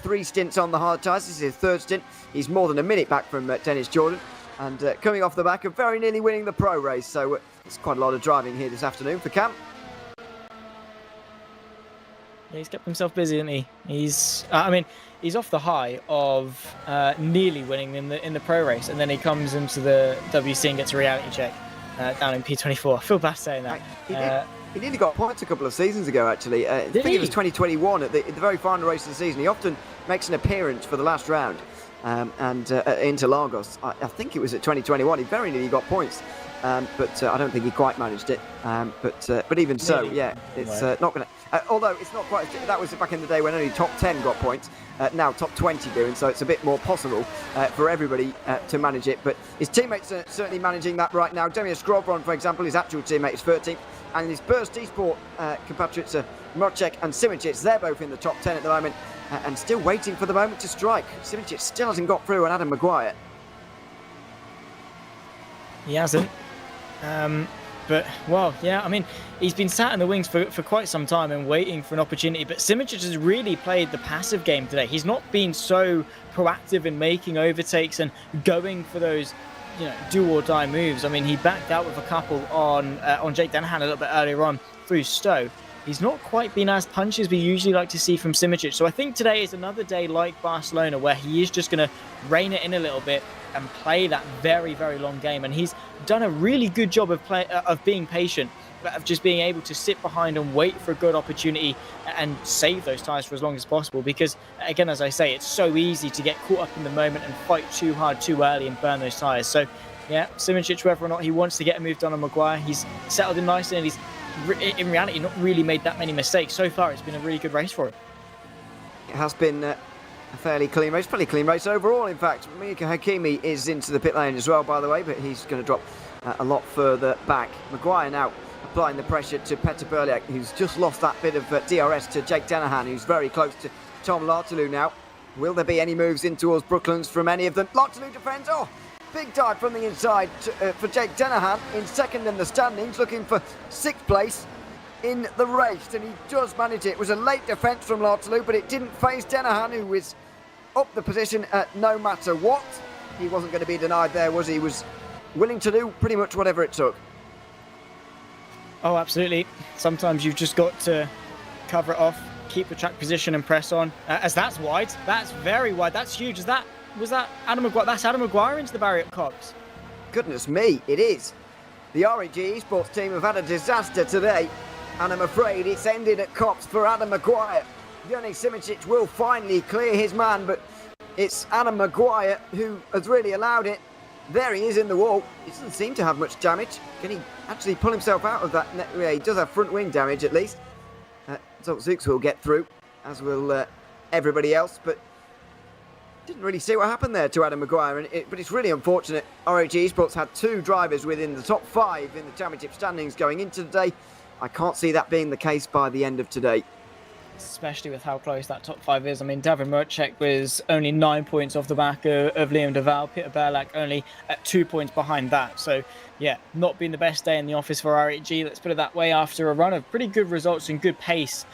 3 stints on the hard tyres. This is his 3rd stint. He's more than a minute back from Dennis Jordan. And coming off the back of very nearly winning the pro race. So it's quite a lot of driving here this afternoon for Cam. Yeah, he's kept himself busy, hasn't he? He's off the high of nearly winning in the pro race, and then he comes into the WC and gets a reality check down in P24. I feel bad saying that. He nearly got points a couple of seasons ago, actually. I think it was 2021 at the very final race of the season. He often makes an appearance for the last round and into Lagos. I think it was at 2021. He very nearly got points, but I don't think he quite managed it. But even so, yeah, it's not going to... although it's not quite... That was back in the day when only top 10 got points. Now top 20 do, and so it's a bit more possible for everybody to manage it. But his teammates are certainly managing that right now. Demir Skrovron, for example, his actual teammate is 13th. And his Burst Esport compatriots are Mrocek and Simicic. They're both in the top 10 at the moment and still waiting for the moment to strike. Simicic still hasn't got through on Adam Maguire. He hasn't. But, well, yeah, I mean, he's been sat in the wings for quite some time and waiting for an opportunity. But Simicic has really played the passive game today. He's not been so proactive in making overtakes and going for those, do or die moves. I mean, he backed out with a couple on Jake Dennehan a little bit earlier on through Stowe. He's not quite been as punchy as we usually like to see from Simicic. So I think today is another day like Barcelona where he is just going to rein it in a little bit and play that very, very long game. And he's done a really good job of being patient, of just being able to sit behind and wait for a good opportunity and save those tyres for as long as possible. Because, again, as I say, it's so easy to get caught up in the moment and fight too hard too early and burn those tyres. So, yeah, Simicic, whether or not he wants to get a move done on Maguire, he's settled in nicely and he's, in reality, not really made that many mistakes. So far, it's been a really good race for him. It has been a fairly clean race overall, in fact. Mika Hakimi is into the pit lane as well, by the way, but he's going to drop a lot further back. Maguire now applying the pressure to Petr Berliak, who's just lost that bit of DRS to Jake Dennehan, who's very close to Tom Lartelu now. Will there be any moves in towards Brooklands from any of them? Lartelu defends. Oh, big dive from the inside for Jake Dennehan in 2nd in the standings, looking for 6th place in the race, and he does manage it. It was a late defence from Lartelu, but it didn't faze Dennehan, who was up the position no matter what. He wasn't going to be denied there, was he? He was willing to do pretty much whatever it took. Oh, absolutely. Sometimes you've just got to cover it off, keep the track position and press on. As that's wide. That's very wide. That's huge. Was that Adam Maguire? That's Adam Maguire into the barrier at Cops. Goodness me, it is. The REG Esports team have had a disaster today, and I'm afraid it's ended at Cops for Adam Maguire. Yannick Simicic will finally clear his man, but it's Adam Maguire who has really allowed it. There he is in the wall. He doesn't seem to have much damage. Can he actually pull himself out of that? Yeah, he does have front wing damage at least. So Zooks will get through, as will everybody else, but didn't really see what happened there to Adam Maguire, but it's really unfortunate. ROG Esports had 2 drivers within the top 5 in the championship standings going into today. I can't see that being the case by the end of today. Especially with how close that top 5 is. I mean, Davin Murchek was only 9 points off the back of Liam Duval. Peter Berlak only at 2 points behind that. So, yeah, not been the best day in the office for RHG, let's put it that way, after a run of pretty good results and good pace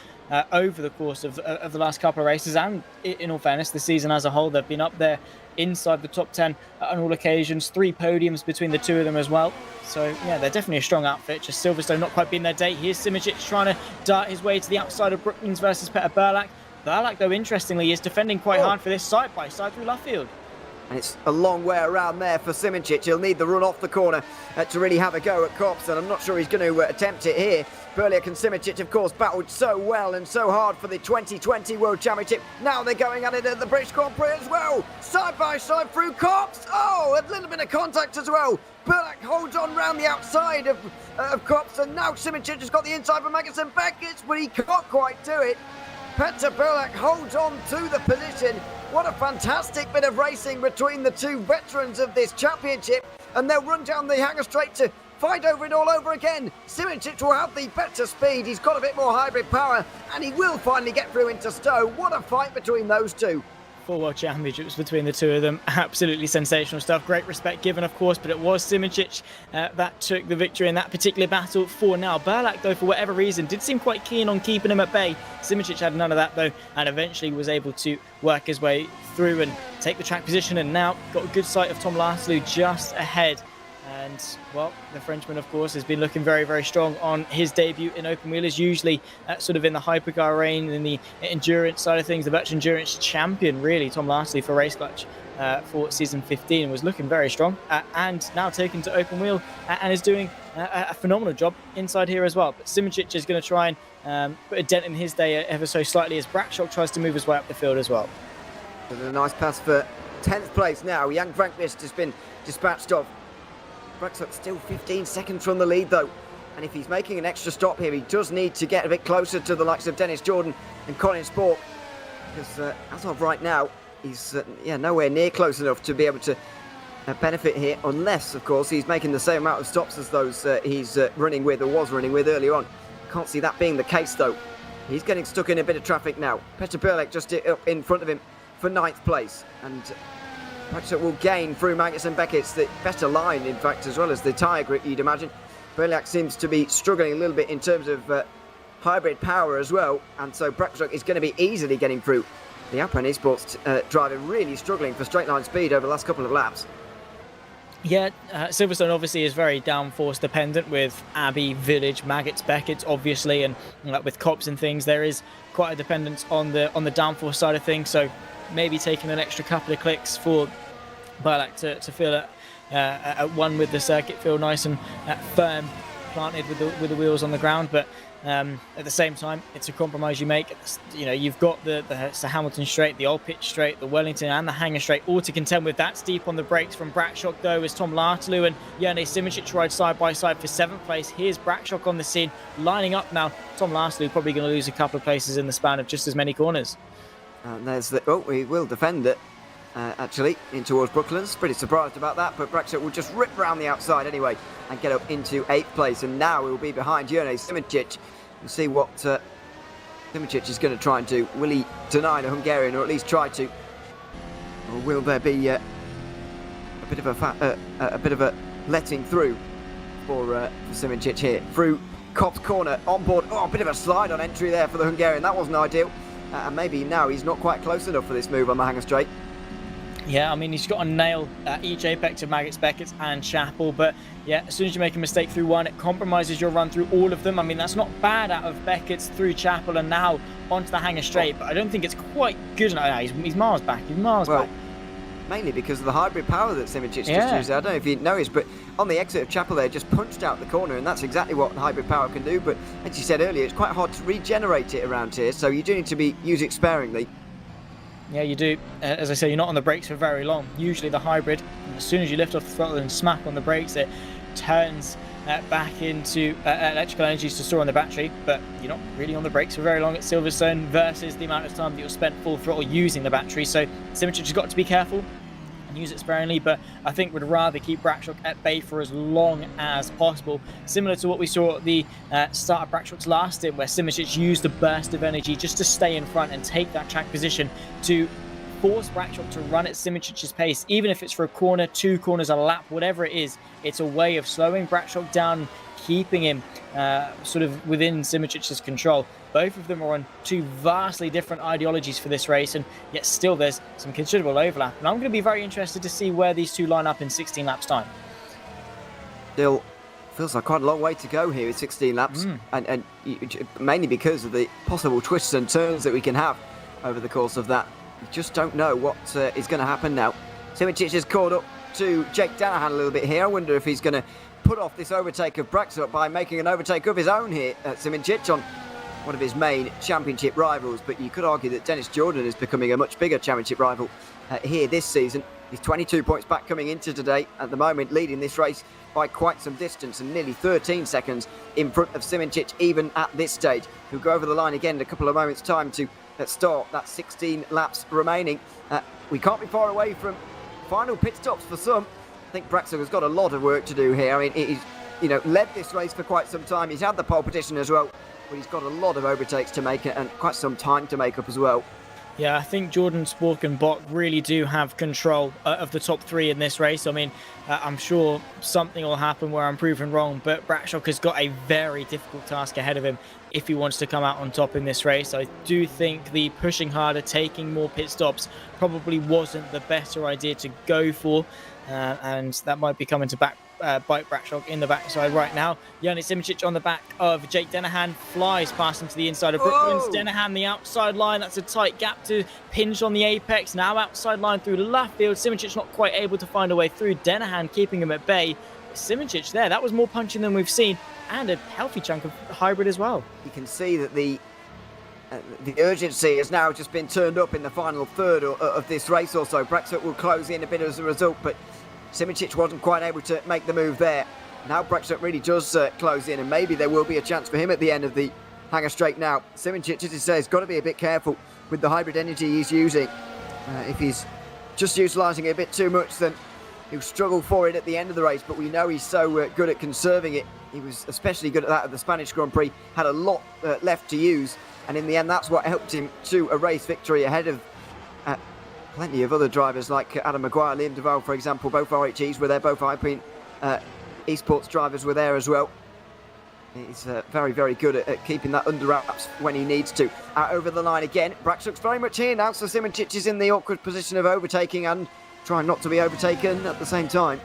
over the course of the last couple of races. And in all fairness, the season as a whole, they've been up there inside the top 10 on all occasions. 3 podiums between the 2 of them as well. So, yeah, they're definitely a strong outfit. Just Silverstone not quite being their day. Here's Simičić trying to dart his way to the outside of Brooklands versus Peter Berlak. Berlak, though, interestingly, is defending quite hard for this side-by-side through Luffield. And it's a long way around there for Simičić. He'll need the run off the corner to really have a go at Kops, and I'm not sure he's going to attempt it here. Berliak and Simičić, of course, battled so well and so hard for the 2020 World Championship. Now they're going at it at the British Grand Prix as well. Side by side through Kops. Oh, a little bit of contact as well. Berliak holds on round the outside of Kops, and now Simičić has got the inside for Magnussen Beckett, but he can't quite do it. Petter Berliak holds on to the position. What a fantastic bit of racing between the 2 veterans of this championship, and they'll run down the hangar straight to fight over it all over again. Simičić will have the better speed. He's got a bit more hybrid power, and he will finally get through into Stowe. What a fight between those 2. 4 World Championships between the 2 of them. Absolutely sensational stuff. Great respect given, of course, but it was Simičić that took the victory in that particular battle for now. Berlak, though, for whatever reason, did seem quite keen on keeping him at bay. Simičić had none of that, though, and eventually was able to work his way through and take the track position, and now got a good sight of Tom Laslu just ahead. And, well, the Frenchman, of course, has been looking very, very strong on his debut in open wheelers, usually sort of in the hypercar reign, in the endurance side of things, the virtual endurance champion, really, Tom Lashley for Race Clutch for season 15, was looking very strong, and now taken to open wheel and is doing a phenomenal job inside here as well. But Simičić is going to try and put a dent in his day ever so slightly as Brakshock tries to move his way up the field as well. A nice pass for 10th place now. Jan Vrankvist has been dispatched off. Brakshock still 15 seconds from the lead, though. And if he's making an extra stop here, he does need to get a bit closer to the likes of Dennis Jordan and Colin Spork. Because as of right now, he's nowhere near close enough to be able to benefit here. Unless, of course, he's making the same amount of stops as those he's running with or was running with earlier on. Can't see that being the case, though. He's getting stuck in a bit of traffic now. Petter Berlak just up in front of him for 9th place. And Brakshock will gain through Magnussen Beckett's the better line, in fact, as well as the tyre grip, you'd imagine. Berliak seems to be struggling a little bit in terms of hybrid power as well, and so Brakshock is going to be easily getting through. The Alpine Esports driver really struggling for straight line speed over the last couple of laps. Yeah, Silverstone obviously is very downforce dependent with Abbey, Village, Maggots, Beckett, obviously, and with Kops and things, there is quite a dependence on the downforce side of things. So maybe taking an extra couple of clicks for Berlak to feel at one with the circuit, feel nice and firm, planted with the wheels on the ground. But at the same time, it's a compromise you make. You've got the Hamilton straight, the Old Pitch straight, the Wellington and the Hangar straight, all to contend with. That's deep on the brakes from Brakshock, though, as Tom Lartelu and Jerne Simičić ride side by side for 7th place. Here's Brakshock on the scene, lining up now. Tom Lartelu probably going to lose a couple of places in the span of just as many corners. And there's he will defend it, actually, in towards Brooklands. Pretty surprised about that, but Brakshock will just rip round the outside anyway and get up into 8th place. And now he will be behind Jerne Simičić. We'll see what Simičić is going to try and do. Will he deny the Hungarian, or at least try to? Or will there be a bit of a letting through for Simičić here? Through Kops corner, on board. Oh, a bit of a slide on entry there for the Hungarian. That wasn't ideal. And maybe now he's not quite close enough for this move on the Hangar straight. Yeah, I mean, he's got to nail each apex of Maggots, Beckett and Chapel. But yeah, as soon as you make a mistake through one, it compromises your run through all of them. I mean, that's not bad out of Beckett's through Chapel and now onto the Hangar straight. But I don't think it's quite good enough. He's miles back. He's miles back. Mainly because of the hybrid power that Simičić just used. I don't know if you noticed, but on the exit of Chapel there, just punched out the corner, and that's exactly what hybrid power can do. But as you said earlier, it's quite hard to regenerate it around here, so you do need to use it sparingly. Yeah, you do. As I say, you're not on the brakes for very long. Usually the hybrid, as soon as you lift off the throttle and smack on the brakes, it turns back into electrical energies to store on the battery, but you're not really on the brakes for very long at Silverstone versus the amount of time that you'll spend full throttle using the battery. So Simičić has got to be careful and use it sparingly, but I think would rather keep Bradshaw at bay for as long as possible, similar to what we saw at the start of Bradshaw's last stint, where Simičić used a burst of energy just to stay in front and take that track position to force Bradshaw to run at Simičić's pace, even if it's for a corner, 2 corners, a lap, whatever it is. It's a way of slowing Bradshaw down, keeping him sort of within Simičić's control. Both of them are on 2 vastly different ideologies for this race, and yet still there's some considerable overlap. And I'm going to be very interested to see where these 2 line up in 16 laps time. Still feels like quite a long way to go here with 16 laps, and mainly because of the possible twists and turns that we can have over the course of that. We just don't know what is going to happen now. Simičić has caught up to Jake Danahan a little bit here. I wonder if he's going to put off this overtake of Bradshaw by making an overtake of his own here at Simičić on one of his main championship rivals, but you could argue that Dennis Jordan is becoming a much bigger championship rival here this season. He's 22 points back coming into today, at the moment leading this race by quite some distance and nearly 13 seconds in front of Simičić even at this stage. He'll go over the line again in a couple of moments time to start that 16 laps remaining. We can't be far away from final pit stops for some. I think Bradshaw has got a lot of work to do here. I mean, he's led this race for quite some time. He's had the pole position as well, but he's got a lot of overtakes to make and quite some time to make up as well. Yeah, I think Jordan, Spork and Bok really do have control of the top 3 in this race. I mean, I'm sure something will happen where I'm proven wrong, but Bradshaw has got a very difficult task ahead of him if he wants to come out on top in this race. I do think the pushing harder, taking more pit stops probably wasn't the better idea to go for, and that might be coming to bite Bradshaw in the backside right now. Yannick Simičić on the back of Jake Danahan, flies past him to the inside of Brooklands. Danahan the outside line, that's a tight gap to pinch on the apex. Now outside line through the left field. Simičić not quite able to find a way through. Danahan keeping him at bay. Simičić there, that was more punching than we've seen, and a healthy chunk of hybrid as well. You can see that the urgency has now just been turned up in the final third of this race or so. Bradshaw will close in a bit as a result, but Simičić wasn't quite able to make the move there. Now Bradshaw really does close in, and maybe there will be a chance for him at the end of the hanger straight now. Simičić, as he says, got to be a bit careful with the hybrid energy he's using. If he's just utilising it a bit too much, then he'll struggle for it at the end of the race, but we know he's so good at conserving it. He was especially good at that at the Spanish Grand Prix, had a lot left to use, and in the end that's what helped him to a race victory ahead of plenty of other drivers like Adam Maguire, Liam Duval, for example. Both RHEs were there, both Alpine Esports drivers were there as well. He's very, very good at keeping that under wraps when he needs to. Out over the line again. Bradshaw's very much here now, so Simičić is in the awkward position of overtaking and trying not to be overtaken at the same time.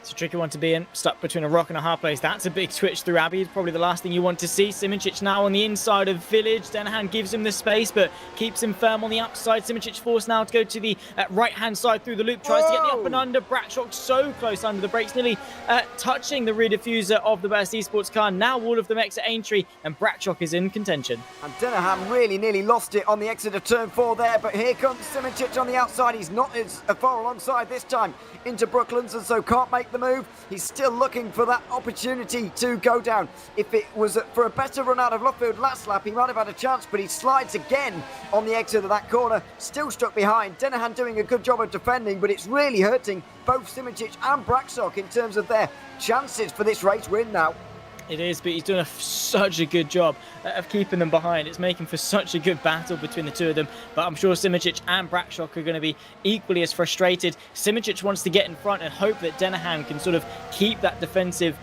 It's a tricky one to be in, stuck between a rock and a hard place. That's a big switch through Abbey. It's probably the last thing you want to see. Simičić now on the inside of Village. Danahan gives him the space, but keeps him firm on the outside. Simičić forced now to go to the right-hand side through the loop. Tries to get the up and under. Bradshaw so close under the brakes, nearly touching the rear diffuser of the best esports car. Now all of them exit Aintree, and Bradshaw is in contention. And Danahan really nearly lost it on the exit of turn 4 there, but here comes Simičić on the outside. He's not as far alongside this time into Brooklands, and so can't make the move. He's still looking for that opportunity to go down. If it was for a better run out of Luffield last lap, he might have had a chance, but he slides again on the exit of that corner, still stuck behind. Danahan doing a good job of defending, but it's really hurting both Simičić and Bradshaw in terms of their chances for this race win now. It is, but he's doing such a good job of keeping them behind. It's making for such a good battle between the two of them. But I'm sure Simičić and Bradshaw are going to be equally as frustrated. Simičić wants to get in front and hope that Danahan can sort of keep that defensive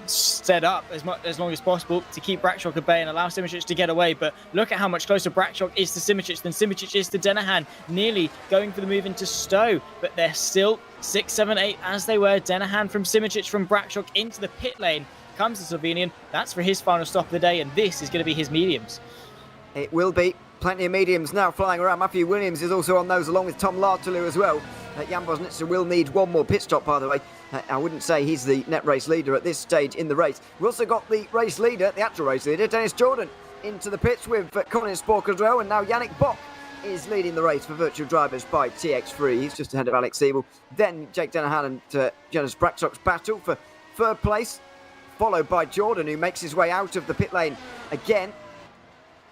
set up as long as possible to keep Bradshaw at bay and allow Simičić to get away. But look at how much closer Bradshaw is to Simičić than Simičić is to Danahan, nearly going for the move into Stowe, but they're still 6, 7, 8 as they were. Danahan from Simičić from Bradshaw into the pit lane. Comes the Slovenian. That's for his final stop of the day, and this is going to be his mediums. It will be. Plenty of mediums now flying around. Matthew Williams is also on those, along with Tom Lartulu as well. Jan Bosnitzer will need one more pit stop, by the way. I wouldn't say he's the net race leader at this stage in the race. We've also got the actual race leader, Dennis Jordan, into the pits with Colin Spork as well, and now Yannick Bok is leading the race for virtual drivers by TX3. He's just ahead of Alex Siebel. Then Jake Dennehan and Jonas Braxtock's battle for third place, followed by Jordan, who makes his way out of the pit lane again.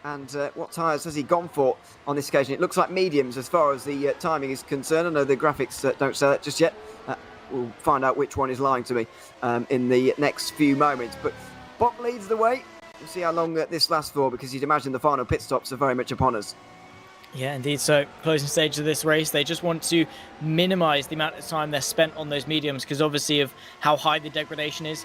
And what tyres has he gone for on this occasion? It looks like mediums as far as the timing is concerned. I know the graphics don't say that just yet. We'll find out which one is lying to me in the next few moments. But Bob leads the way. We'll see how long this lasts for, because you'd imagine the final pit stops are very much upon us. Yeah, indeed. So, closing stage of this race, they just want to minimise the amount of time they're spent on those mediums, because obviously of how high the degradation is.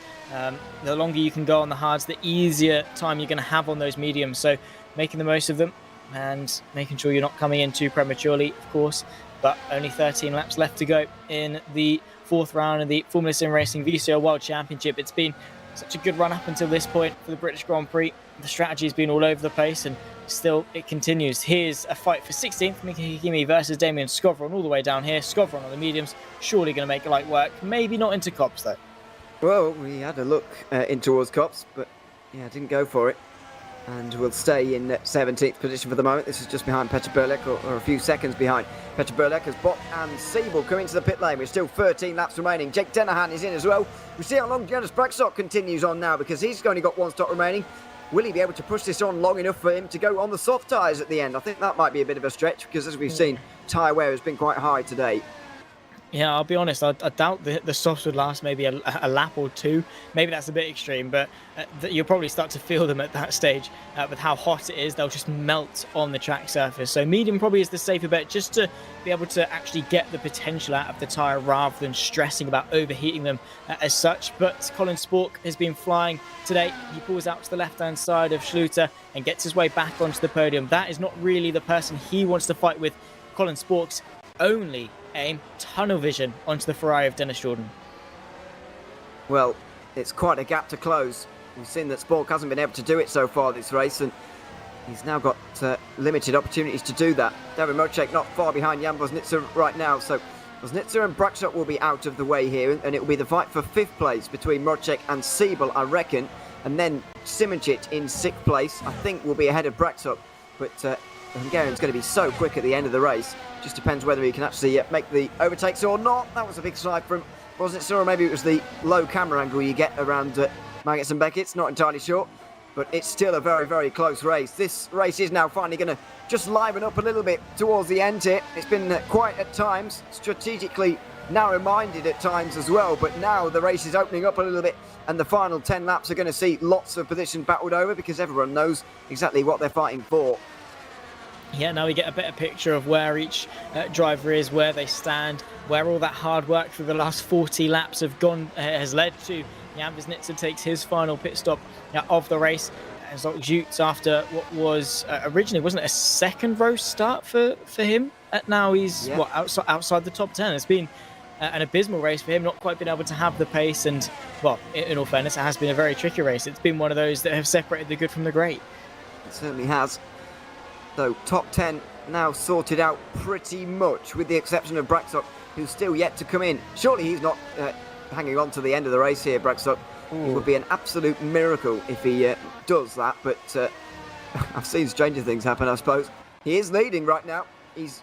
The longer you can go on the hards, the easier time you're going to have on those mediums. So, making the most of them and making sure you're not coming in too prematurely, of course. But only 13 laps left to go in the fourth round of the Formula SimRacing VCO World Championship. It's been such a good run up until this point for the British Grand Prix. The strategy has been all over the place, and still it continues. Here's a fight for 16th, Miki Hikimi versus Damien Skovron all the way down here. Skovron on the mediums, surely going to make light work. Maybe not into Cops though. Well, we had a look in towards Cops, but yeah, didn't go for it. And we'll stay in 17th position for the moment. This is just behind Petr Burlek, or a few seconds behind Petr Burlek, as Bot and Siebel come into the pit lane. With still 13 laps remaining. Jake Dennehan is in as well. We'll see how long Jonas Braxtock continues on now, because he's only got one stop remaining. Will he be able to push this on long enough for him to go on the soft tyres at the end? I think that might be a bit of a stretch, because as we've seen, tyre wear has been quite high today. Yeah, I'll be honest, I doubt the softs would last maybe a lap or two. Maybe that's a bit extreme, but you'll probably start to feel them at that stage. With how hot it is, they'll just melt on the track surface. So medium probably is the safer bet, just to be able to actually get the potential out of the tyre rather than stressing about overheating them as such. But Colin Spork has been flying today. He pulls out to the left-hand side of Schluter and gets his way back onto the podium. That is not really the person he wants to fight with. Colin Spork's only aim, tunnel vision onto the Ferrari of Dennis Jordan. Well, it's quite a gap to close. We've seen that Spork hasn't been able to do it so far this race, and he's now got limited opportunities to do that. David Mocek not far behind Jan Woznitzer right now, so Woznitzer and Braxtock will be out of the way here, and it will be the fight for 5th place between Mocek and Siebel, I reckon, and then Simoncic in 6th place, I think, will be ahead of Braxtock, but the Hungarian's going to be so quick at the end of the race. Just depends whether he can actually make the overtakes or not. That was a big slide from Woznitzer, or maybe it was the low camera angle you get around Maggots and Beckett's, not entirely sure. But it's still a very, very close race. This race is now finally going to just liven up a little bit towards the end here. It's been quite at times, strategically narrow-minded at times as well, but now the race is opening up a little bit, and the final 10 laps are going to see lots of position battled over, because everyone knows exactly what they're fighting for. Yeah, now we get a better picture of where each driver is, where they stand, where all that hard work through the last 40 laps has led to. Jan Woznitzer takes his final pit stop of the race. And Zoltjut, after what was originally, wasn't it a second row start for him? Now he's outside the top 10. It's been an abysmal race for him, not quite been able to have the pace. And, well, in all fairness, it has been a very tricky race. It's been one of those that have separated the good from the great. It certainly has. So, top 10 now sorted out pretty much, with the exception of Braxtock, who's still yet to come in. Surely he's not hanging on to the end of the race here, Braxtock. It would be an absolute miracle if he does that, but I've seen stranger things happen, I suppose. He is leading right now. He's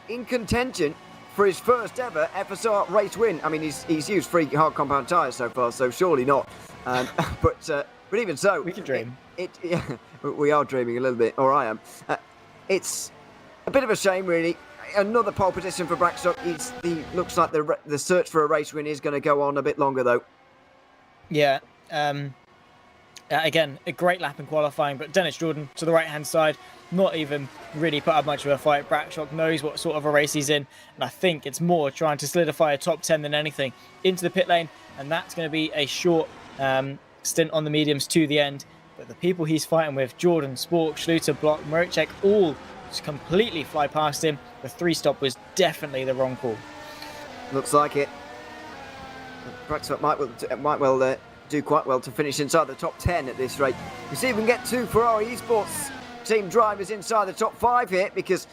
in contention for his first ever FSR race win. I mean, he's used 3 hard compound tyres so far, so surely not. But even so... We can dream. We are dreaming a little bit, or I am. It's a bit of a shame, really. Another pole position for Braxtock. Looks like the search for a race win is going to go on a bit longer, though. Yeah. Again, a great lap in qualifying, but Dennis Jordan to the right-hand side, not even really put up much of a fight. Braxtock knows what sort of a race he's in, and I think it's more trying to solidify a top 10 than anything into the pit lane, and that's going to be a short stint on the mediums to the end. But the people he's fighting with, Jordan, Spork, Schluter, Block, Muricek, all just completely fly past him. The 3-stop was definitely the wrong call. Looks like it. Braxtock might well do quite well to finish inside the top 10 at this rate. We see if we can get 2 Ferrari Esports team drivers inside the top 5 here, because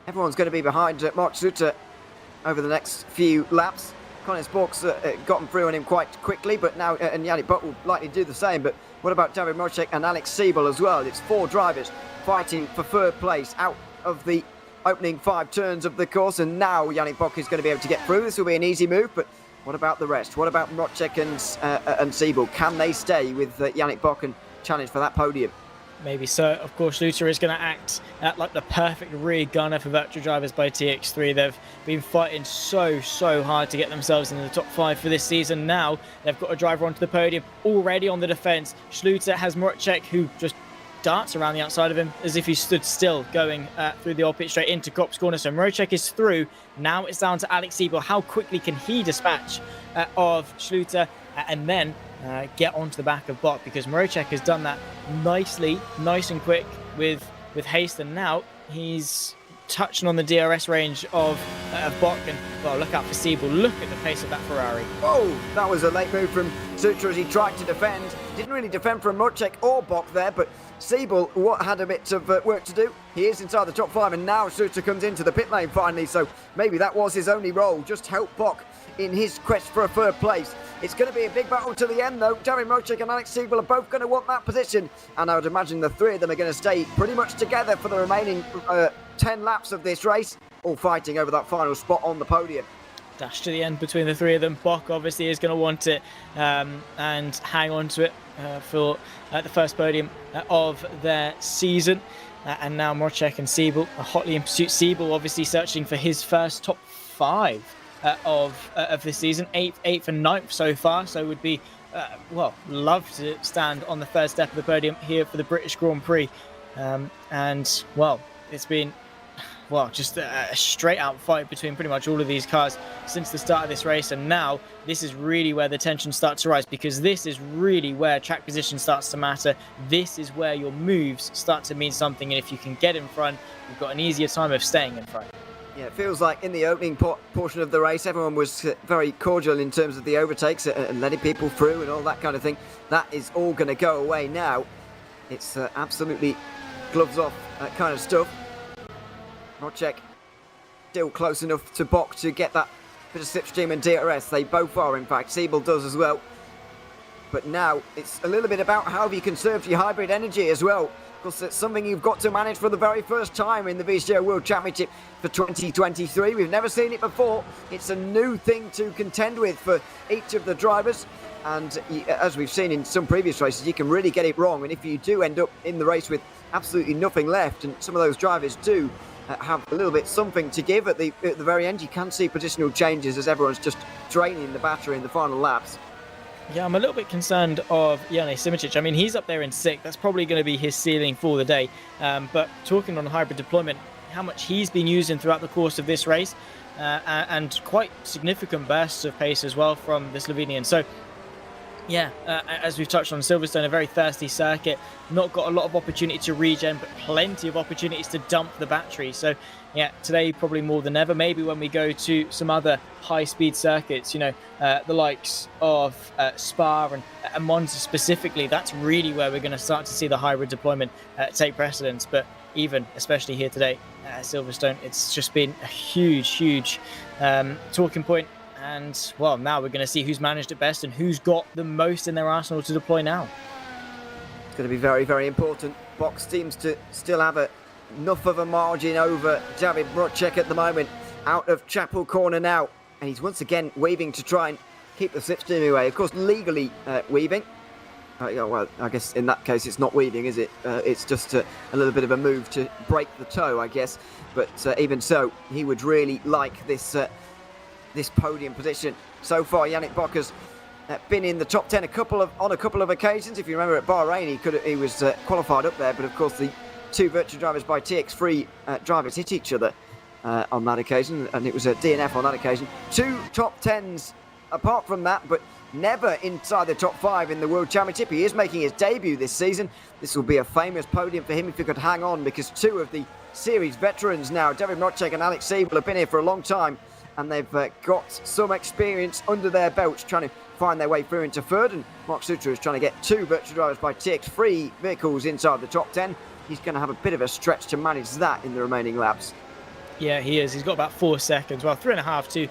everyone's going to be behind Mark Schluter over the next few laps. Colin Spork's gotten through on him quite quickly, but now, and Yannick Butt will likely do the same. But what about David Mocek and Alex Siebel as well? It's 4 drivers fighting for 3rd place out of the opening 5 turns of the course, and now Yannick Bock is going to be able to get through. This will be an easy move, but what about the rest? What about Mrocek and Siebel? Can they stay with Yannick Bock and challenge for that podium? Maybe so. Of course, Schluter is going to act like the perfect rear gunner for virtual drivers by TX3. They've been fighting so hard to get themselves into the top 5 for this season. Now they've got a driver onto the podium already on the defence. Schluter has Mrocek, who just darts around the outside of him as if he stood still, going through the old pit straight into Kopp's corner. So Mrocek is through. Now it's down to Alex Siebel. How quickly can he dispatch of Schluter and then get onto the back of Bock, because Mrocek has done that nicely, nice and quick with haste, and now he's touching on the DRS range of Bock. And well, look out for Siebel. Look at the pace of that Ferrari. Oh, that was a late move from Sutra as he tried to defend. Didn't really defend from Mrocek or Bock there, but Siebel had a bit of work to do. He is inside the top 5, and now Sutra comes into the pit lane finally, so maybe that was his only role, just help Bock in his quest for a 3rd place. It's going to be a big battle to the end, though. David Mrocek and Alex Siebel are both going to want that position, and I would imagine the 3 of them are going to stay pretty much together for the remaining 10 laps of this race, all fighting over that final spot on the podium. Dash to the end between the 3 of them. Bock obviously is going to want it and hang on to it for the first podium of their season. And now Mrocek and Siebel are hotly in pursuit. Siebel obviously searching for his first top 5 of this season, 8th and 9th so far. So would be, love to stand on the first step of the podium here for the British Grand Prix. And, well, it's been, just a straight out fight between pretty much all of these cars since the start of this race. And now this is really where the tension starts to rise, because this is really where track position starts to matter. This is where your moves start to mean something. And if you can get in front, you've got an easier time of staying in front. Yeah, it feels like in the opening portion of the race, everyone was very cordial in terms of the overtakes and letting people through and all that kind of thing. That is all going to go away now. It's absolutely gloves off kind of stuff. Mrocek still close enough to Bock to get that bit of slipstream and DRS. They both are, in fact. Siebel does as well. But now it's a little bit about how you conserve your hybrid energy as well. Because it's something you've got to manage for the very first time in the VCO World Championship for 2023. We've never seen it before. It's a new thing to contend with for each of the drivers. And as we've seen in some previous races, you can really get it wrong. And if you do end up in the race with absolutely nothing left, and some of those drivers do have a little bit something to give at the very end, you can see positional changes as everyone's just draining the battery in the final laps. Yeah, I'm a little bit concerned of Yannick Simicic. I mean, he's up there in 6th. That's probably going to be his ceiling for the day. But talking on hybrid deployment, how much he's been using throughout the course of this race, and quite significant bursts of pace as well from the Slovenian. So, yeah, as we've touched on, Silverstone, a very thirsty circuit. Not got a lot of opportunity to regen, but plenty of opportunities to dump the battery. So, yeah, today probably more than ever. Maybe when we go to some other high-speed circuits, the likes of Spa and Monza specifically, that's really where we're going to start to see the hybrid deployment take precedence. But even, especially here today at Silverstone, it's just been a huge talking point. And, well, now we're going to see who's managed it best and who's got the most in their arsenal to deploy now. It's going to be very important. Bock seems to still have enough of a margin over David Mrocek at the moment. Out of Chapel Corner now. And he's once again weaving to try and keep the slipstream away. Of course, legally weaving. Well, I guess in that case it's not weaving, is it? It's just a little bit of a move to break the toe, I guess. But even so, he would really like this podium position. So far, Yannick Bock has been in the top 10 on a couple of occasions. If you remember at Bahrain, he was qualified up there, but of course the 2 virtual drivers by TX3 drivers hit each other on that occasion, and it was a DNF on that occasion. 2 top 10s apart from that, but never inside the top 5 in the World Championship. He is making his debut this season. This will be a famous podium for him if he could hang on, because 2 of the series veterans now, David Mrocek and Alex Siebel, have been here for a long time, and they've got some experience under their belts trying to find their way through into 3rd. And Mark Sutra is trying to get 2 virtual drivers by TX3 vehicles inside the top 10. He's going to have a bit of a stretch to manage that in the remaining laps. Yeah, he is. He's got about 4 seconds. Well, 3.5 to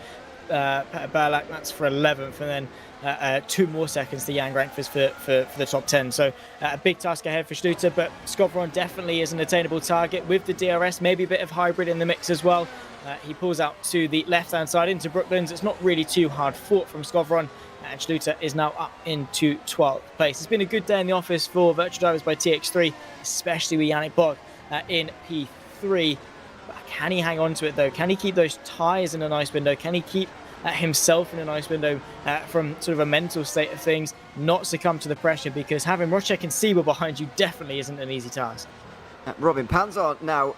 Berlak, that's for 11th, and then 2 more seconds to Jan Grankvist for the top 10. So a big task ahead for Schluter, but Skowron definitely is an attainable target with the DRS, maybe a bit of hybrid in the mix as well. He pulls out to the left-hand side into Brooklands. It's not really too hard fought from Skowron, and Schluter is now up into 12th place. It's been a good day in the office for Virtual Drivers by TX3, especially with Yannick Bog in P3. Can he hang on to it though? Can he keep those tyres in a nice window? Can he keep himself in a nice window from sort of a mental state of things, not succumb to the pressure? Because having Rocek and Siebel behind you definitely isn't an easy task. Robin Panzer now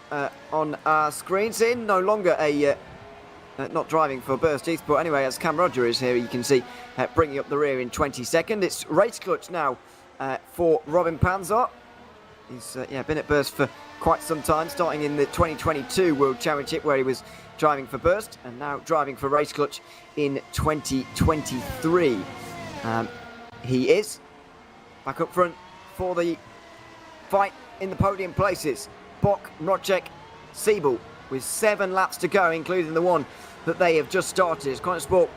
on our screens, in no longer a not driving for Burst Esports anyway, as Cam Roger is here, you can see bringing up the rear in 22nd. It's race clutch now for Robin Panzer. He's been at Burst for quite some time, starting in the 2022 World Championship where he was driving for Burst, and now driving for Race Clutch in 2023. He is back up front for the fight in the podium places. Bock, Rocek, Siebel with 7 laps to go, including the one that they have just started. As Sport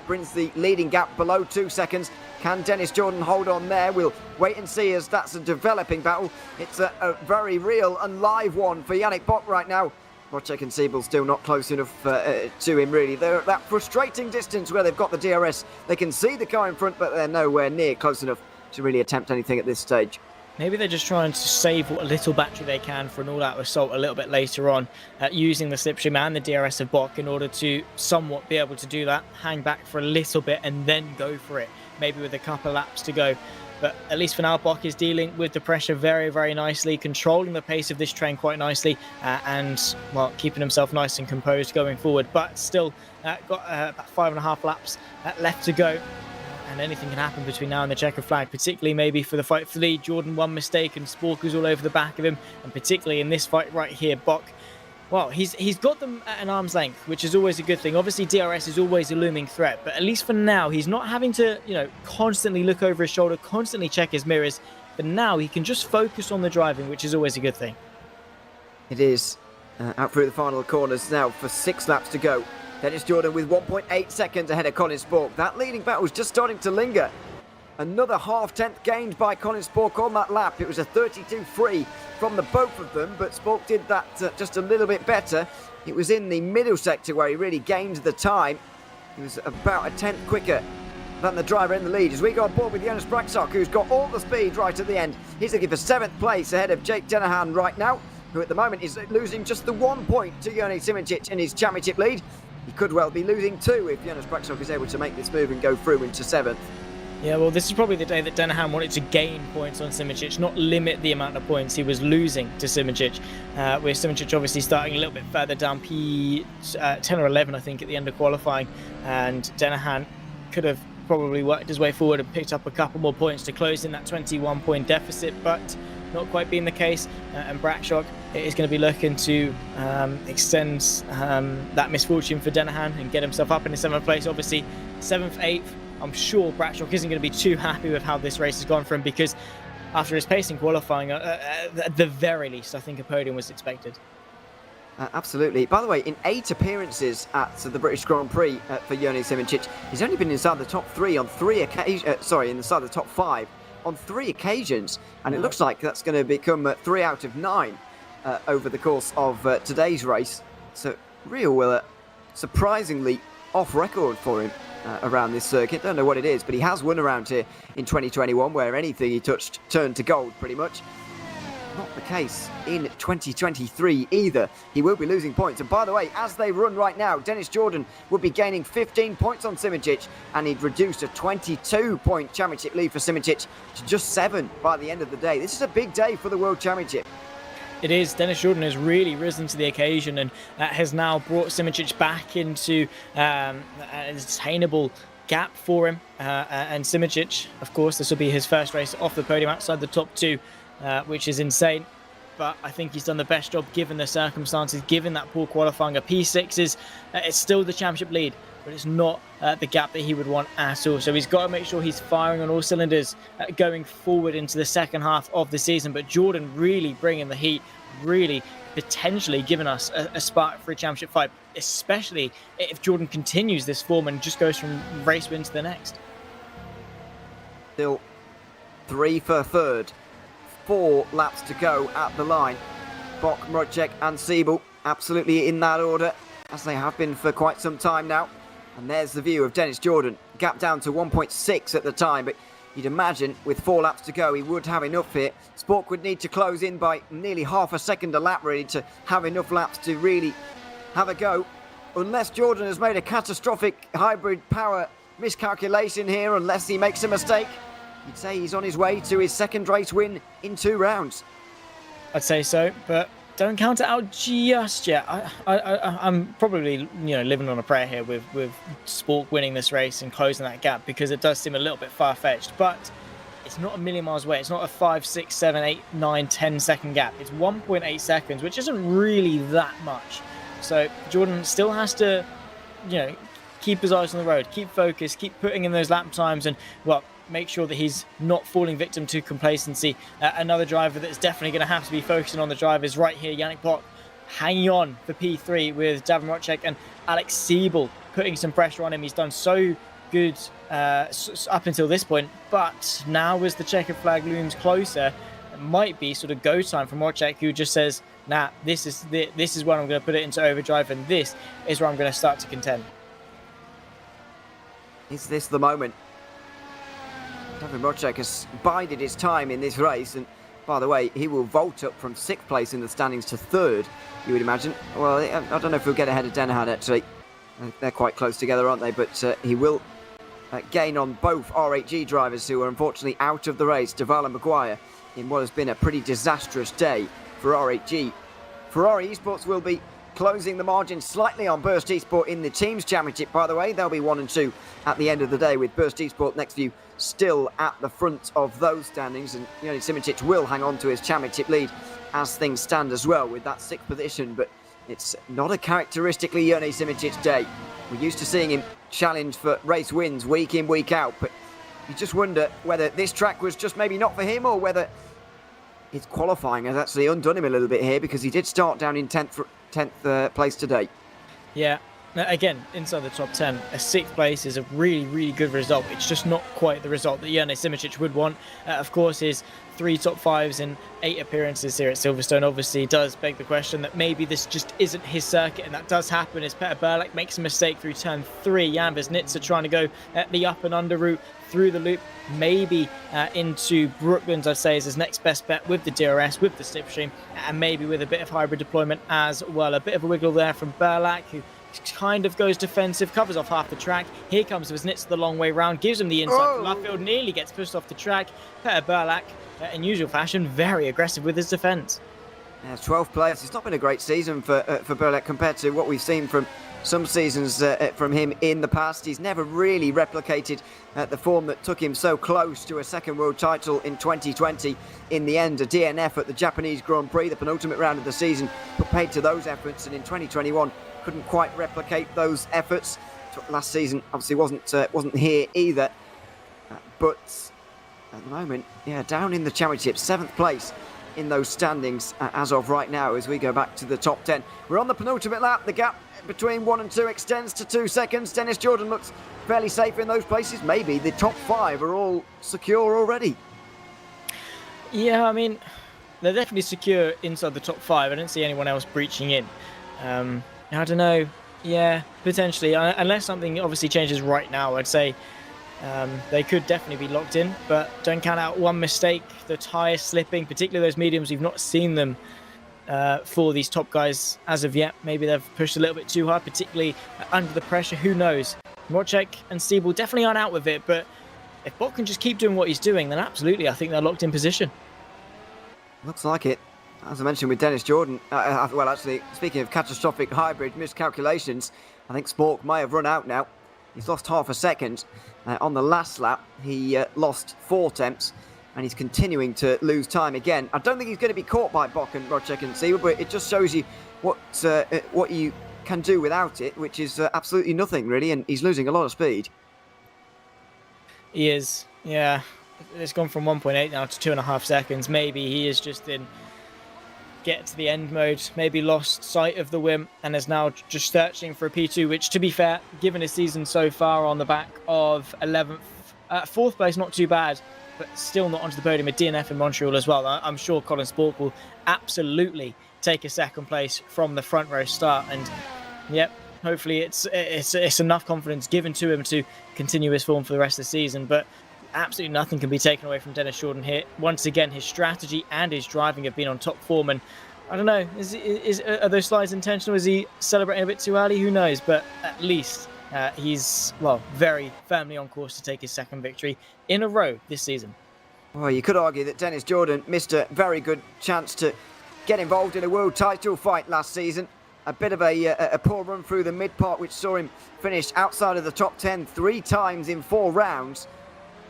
brings the leading gap below 2 seconds. Can Dennis Jordan hold on there? We'll wait and see, as that's a developing battle. It's a very real and live one for Yannick Bock right now. Rocek and Siebel still not close enough to him, really. They're at that frustrating distance where they've got the DRS. They can see the car in front, but they're nowhere near close enough to really attempt anything at this stage. Maybe they're just trying to save what little battery they can for an all-out assault a little bit later on, using the slipstream and the DRS of Bock in order to somewhat be able to do that, hang back for a little bit and then go for it, maybe with a couple of laps to go. But at least for now, Bock is dealing with the pressure very, very nicely, controlling the pace of this train quite nicely, and, well, keeping himself nice and composed going forward. But still got about 5.5 laps left to go. And anything can happen between now and the checker flag, particularly maybe for the fight for the lead. Jordan, one mistake and Spork is all over the back of him, and particularly in this fight right here, Bock, well, he's got them at an arm's length, which is always a good thing. Obviously, DRS is always a looming threat, but at least for now, he's not having to, constantly look over his shoulder, constantly check his mirrors. But now he can just focus on the driving, which is always a good thing. It is out through the final corners now for 6 laps to go. Dennis Jordan with 1.8 seconds ahead of Colin Spork. That leading battle is just starting to linger. Another half-tenth gained by Colin Spork on that lap. It was a 32.3 from the both of them, but Spork did that just a little bit better. It was in the middle sector where he really gained the time. He was about a tenth quicker than the driver in the lead. As we go on board with Jonas Braxok, who's got all the speed right at the end. He's looking for 7th place ahead of Jake Denahan right now, who at the moment is losing just the 1 point to Joni Simoncic in his championship lead. He could well be losing 2 if Jonas Braxok is able to make this move and go through into 7th. Yeah, well, this is probably the day that Denahan wanted to gain points on Simoncic, not limit the amount of points he was losing to Simoncic. With Simoncic obviously starting a little bit further down, P10 or 11, I think, at the end of qualifying. And Denahan could have probably worked his way forward and picked up a couple more points to close in that 21-point deficit, but not quite being the case. And Braxok is going to be looking to extend that misfortune for Denahan and get himself up in the 7th place. Obviously, 7th, 8th. I'm sure Braxok isn't going to be too happy with how this race has gone for him, because after his pace in qualifying, at the very least, I think a podium was expected. Absolutely. By the way, in 8 appearances at the British Grand Prix for Joni Simoncic, he's only been inside the top 3 on 3 occasions. Inside the top 5 on 3 occasions, and it looks like that's going to become 3 out of 9 over the course of today's race. So, real surprisingly off record for him around this circuit. Don't know what it is, but he has won around here in 2021, where anything he touched turned to gold, pretty much. Not the case in 2023 either. He will be losing points. And by the way, as they run right now, Dennis Jordan would be gaining 15 points on Simoncic, and he'd reduced a 22-point championship lead for Simoncic to just 7 by the end of the day. This is a big day for the World Championship. It is. Dennis Jordan has really risen to the occasion and has now brought Simoncic back into an attainable gap for him. And Simoncic, of course, this will be his first race off the podium outside the top 2, which is insane. But I think he's done the best job given the circumstances, given that poor qualifying. A P6 it's still the championship lead, but it's not the gap that he would want at all. So he's got to make sure he's firing on all cylinders going forward into the second half of the season. But Jordan really bringing the heat, really potentially given us a spark for a championship fight, especially if Jordan continues this form and just goes from race win to the next. Still 3 for third. 4 laps to go at the line. Bock, Mrocek and Siebel absolutely in that order, as they have been for quite some time now. And there's the view of Dennis Jordan. Gap down to 1.6 at the time, but you'd imagine with 4 laps to go he would have enough here. Spork would need to close in by nearly half a second a lap really to have enough laps to really have a go. Unless Jordan has made a catastrophic hybrid power miscalculation here, unless he makes a mistake, you'd say he's on his way to his second race win in 2 rounds. I'd say so, but don't count it out just yet. I'm probably, living on a prayer here with Spork winning this race and closing that gap, because it does seem a little bit far-fetched, but it's not a million miles away. It's not a 5, 6, 7, 8, 9, 10 second gap. It's 1.8 seconds, which isn't really that much. So Jordan still has to, keep his eyes on the road, keep focused, keep putting in those lap times, and, well, make sure that he's not falling victim to complacency. Another driver that's definitely going to have to be focusing on the drive is right here, Yannick Bock, hanging on for P3 with Davin Mrocek and Alex Siebel putting some pressure on him. He's done so good up until this point, but now as the checkered flag looms closer, it might be sort of go time for Mrocek, who just says, nah, this is when I'm going to put it into overdrive, and this is where I'm going to start to contend. Is this the moment? Davin Mrocek has bided his time in this race, and by the way, he will vault up from 6th place in the standings to 3rd, you would imagine. Well, I don't know if he'll get ahead of Denahad, actually. They're quite close together, aren't they? But he will gain on both RHG drivers who are unfortunately out of the race, Duval and Maguire, in what has been a pretty disastrous day for RHG. Ferrari Esports will be closing the margin slightly on Burst Esport in the Teams Championship, by the way. They'll be 1 and 2 at the end of the day, with Burst Esport next view still at the front of those standings, and Ioannis Simičić will hang on to his championship lead as things stand as well with that 6th position. But it's not a characteristically Ioannis Simičić day. We're used to seeing him challenge for race wins week in, week out, but you just wonder whether this track was just maybe not for him, or whether his qualifying has actually undone him a little bit here, because he did start down in 10th place today. Yeah, again, inside the top 10, a 6th place is a really, really good result. It's just not quite the result that Ioannis Simičić would want. Of course, his 3 top 5s in 8 appearances here at Silverstone obviously does beg the question that maybe this just isn't his circuit, and that does happen as Peter Burlak makes a mistake through turn 3. Jan Vesnitsa trying to go at the up and under route through the loop, maybe into Brooklands, I'd say, is his next best bet with the DRS, with the slipstream, and maybe with a bit of hybrid deployment as well. A bit of a wiggle there from Burlak, who kind of goes defensive, covers off half the track. Here comes Vesnitsa the long way round, gives him the inside from left field, nearly gets pushed off the track. Peter Burlak, in usual fashion, very aggressive with his defence. Yeah, 12th place. It's not been a great season for Burlak compared to what we've seen from some seasons from him in the past. He's never really replicated the form that took him so close to a second world title in 2020. In the end, a DNF at the Japanese Grand Prix, the penultimate round of the season, put paid to those efforts, and in 2021 couldn't quite replicate those efforts. Last season obviously wasn't here either, but at the moment, yeah, down in the championship, 7th place in those standings as of right now as we go back to the top 10. We're on the penultimate lap. The gap between 1 and 2 extends to 2 seconds. Dennis Jordan looks fairly safe in those places. Maybe the top 5 are all secure already. Yeah, I mean, they're definitely secure inside the top 5. I don't see anyone else breaching in. I don't know. Yeah, potentially. Unless something obviously changes right now, I'd say they could definitely be locked in. But don't count out one mistake. The tyres slipping, particularly those mediums. We've not seen them for these top guys as of yet. Maybe they've pushed a little bit too hard, particularly under the pressure. Who knows? Mrocek and Siebel definitely aren't out with it. But if Bock can just keep doing what he's doing, then absolutely, I think they're locked in position. Looks like it. As I mentioned with Dennis Jordan, well, actually, speaking of catastrophic hybrid miscalculations, I think Spork may have run out now. He's lost half a second. On the last lap, he lost 4 attempts, and he's continuing to lose time again. I don't think he's going to be caught by Bock and Mrocek and Siebel, but it just shows you what you can do without it, which is absolutely nothing, really, and he's losing a lot of speed. He is, yeah. It's gone from 1.8 now to 2.5 seconds. Maybe he is just in get to the end mode, maybe lost sight of the win, and is now just searching for a P2, which, to be fair, given his season so far on the back of 11th, 4th place, not too bad, but still not onto the podium with DNF in Montreal as well. I'm sure Colin Spork will absolutely take a second place from the front row start, and yep, hopefully it's enough confidence given to him to continue his form for the rest of the season. But absolutely nothing can be taken away from Dennis Jordan here. Once again, his strategy and his driving have been on top form, and I don't know, are those slides intentional? Is he celebrating a bit too early? Who knows? But at least he's, well, very firmly on course to take his second victory in a row this season. Well, you could argue that Dennis Jordan missed a very good chance to get involved in a world title fight last season. A bit of a poor run through the mid-part, which saw him finish outside of the top 10 3 times in 4 rounds.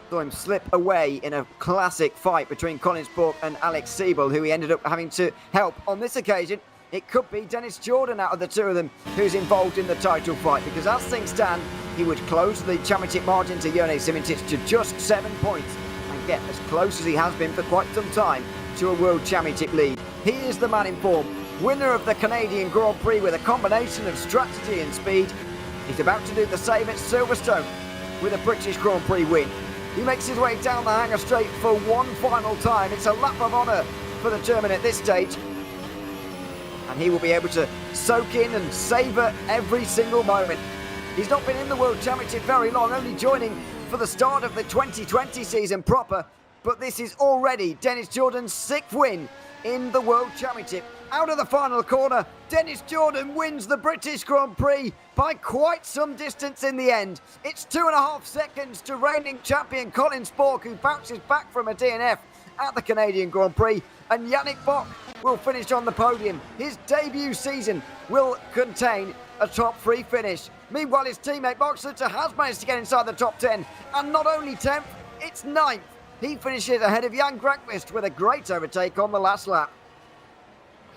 Saw him slip away in a classic fight between Colin Spork and Alex Siebel, who he ended up having to help. On this occasion, it could be Dennis Jordan out of the two of them who's involved in the title fight, because as things stand, he would close the championship margin to Jone Simincic to just 7 points and get as close as he has been for quite some time to a World Championship lead. He is the man in form, winner of the Canadian Grand Prix with a combination of strategy and speed. He's about to do the same at Silverstone with a British Grand Prix win. He makes his way down the hangar straight for one final time. It's a lap of honour for the German at this stage. And he will be able to soak in and savour every single moment. He's not been in the World Championship very long, only joining for the start of the 2020 season proper. But this is already Dennis Jordan's 6th win in the World Championship. Out of the final corner, Dennis Jordan wins the British Grand Prix by quite some distance in the end. It's 2.5 seconds to reigning champion Colin Spork, who bounces back from a DNF at the Canadian Grand Prix, and Yannick Bock will finish on the podium. His debut season will contain a top 3 finish. Meanwhile, his teammate Boxlitter has managed to get inside the top 10, and not only 10th, it's 9th. He finishes ahead of Jan Grankvist with a great overtake on the last lap.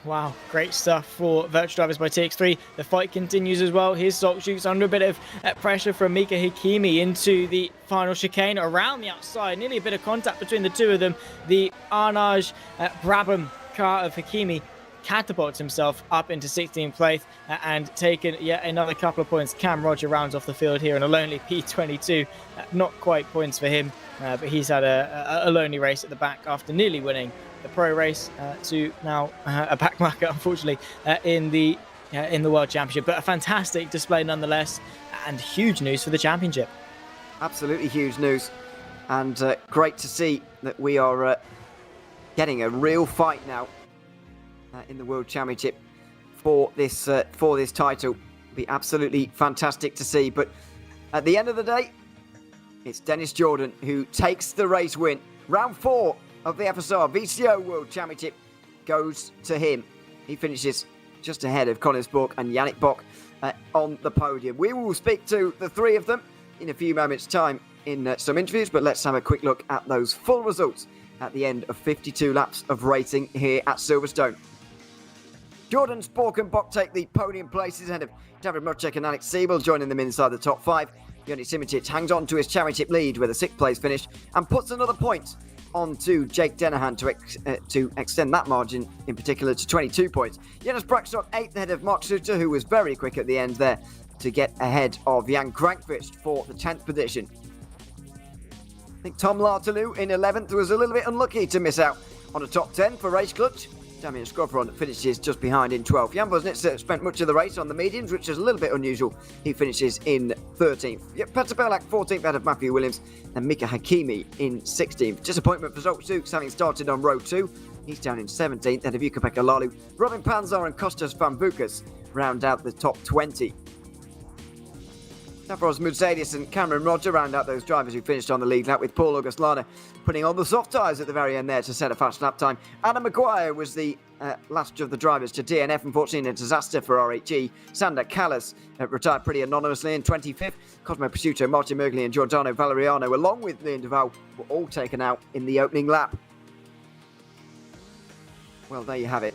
Wow, great stuff for Virtual Drivers by TX3. The fight continues as well. Here's Solchuk's under a bit of pressure from Mika Hakimi into the final chicane around the outside. Nearly a bit of contact between the two of them. The Arnage Brabham car of Hakimi catapults himself up into 16th place and taken yet another couple of points. Cam Roger rounds off the field here in a lonely P22. Not quite points for him, but he's had a lonely race at the back after nearly winning the pro race to now a backmarker, unfortunately, in the World Championship. But a fantastic display nonetheless, and huge news for the championship. Absolutely huge news, and great to see that we are getting a real fight now in the World Championship for this title. Be absolutely fantastic to see. But at the end of the day, it's Dennis Jordan who takes the race win. Round 4 of the FSR VCO World Championship goes to him. He finishes just ahead of Colin Spork and Yannick Bock on the podium. We will speak to the 3 of them in a few moments' time in some interviews, but let's have a quick look at those full results at the end of 52 laps of racing here at Silverstone. Jordan, Spork and Bock take the podium places ahead of David Mutchek and Alex Siebel, joining them inside the top 5. Jone Simincic hangs on to his championship lead with a 6th place finish and puts another point on to Jake Dennehan to extend that margin in particular to 22 points. Jonas Braxton 8th ahead of Mark Suter, who was very quick at the end there to get ahead of Jan Grankvist for the 10th position. I think Tom Lartalou in 11th was a little bit unlucky to miss out on a top 10 for Race Clutch. Damian Skrovron finishes just behind in 12th. Jan Bosnitzer spent much of the race on the mediums, which is a little bit unusual. He finishes in 13th. Yep, Petr Belak 14th out of Matthew Williams, and Mika Hakimi in 16th. Disappointment for Zoltzuks having started on row 2. He's down in 17th out of Jukka-Pekka Lalu. Robin Panzar and Kostas Van Vukas round out the top 20. Stavros Mouzadis and Cameron Roger round out those drivers who finished on the lead lap, with Paul August Lana putting on the soft tyres at the very end there to set a fast lap time. Adam Maguire was the last of the drivers to DNF, unfortunately in a disaster for RHE. Sander Callas retired pretty anonymously in 25th. Cosmo Prosciutto, Martin Mergli and Giordano Valeriano, along with Liam Duval, were all taken out in the opening lap. Well, there you have it.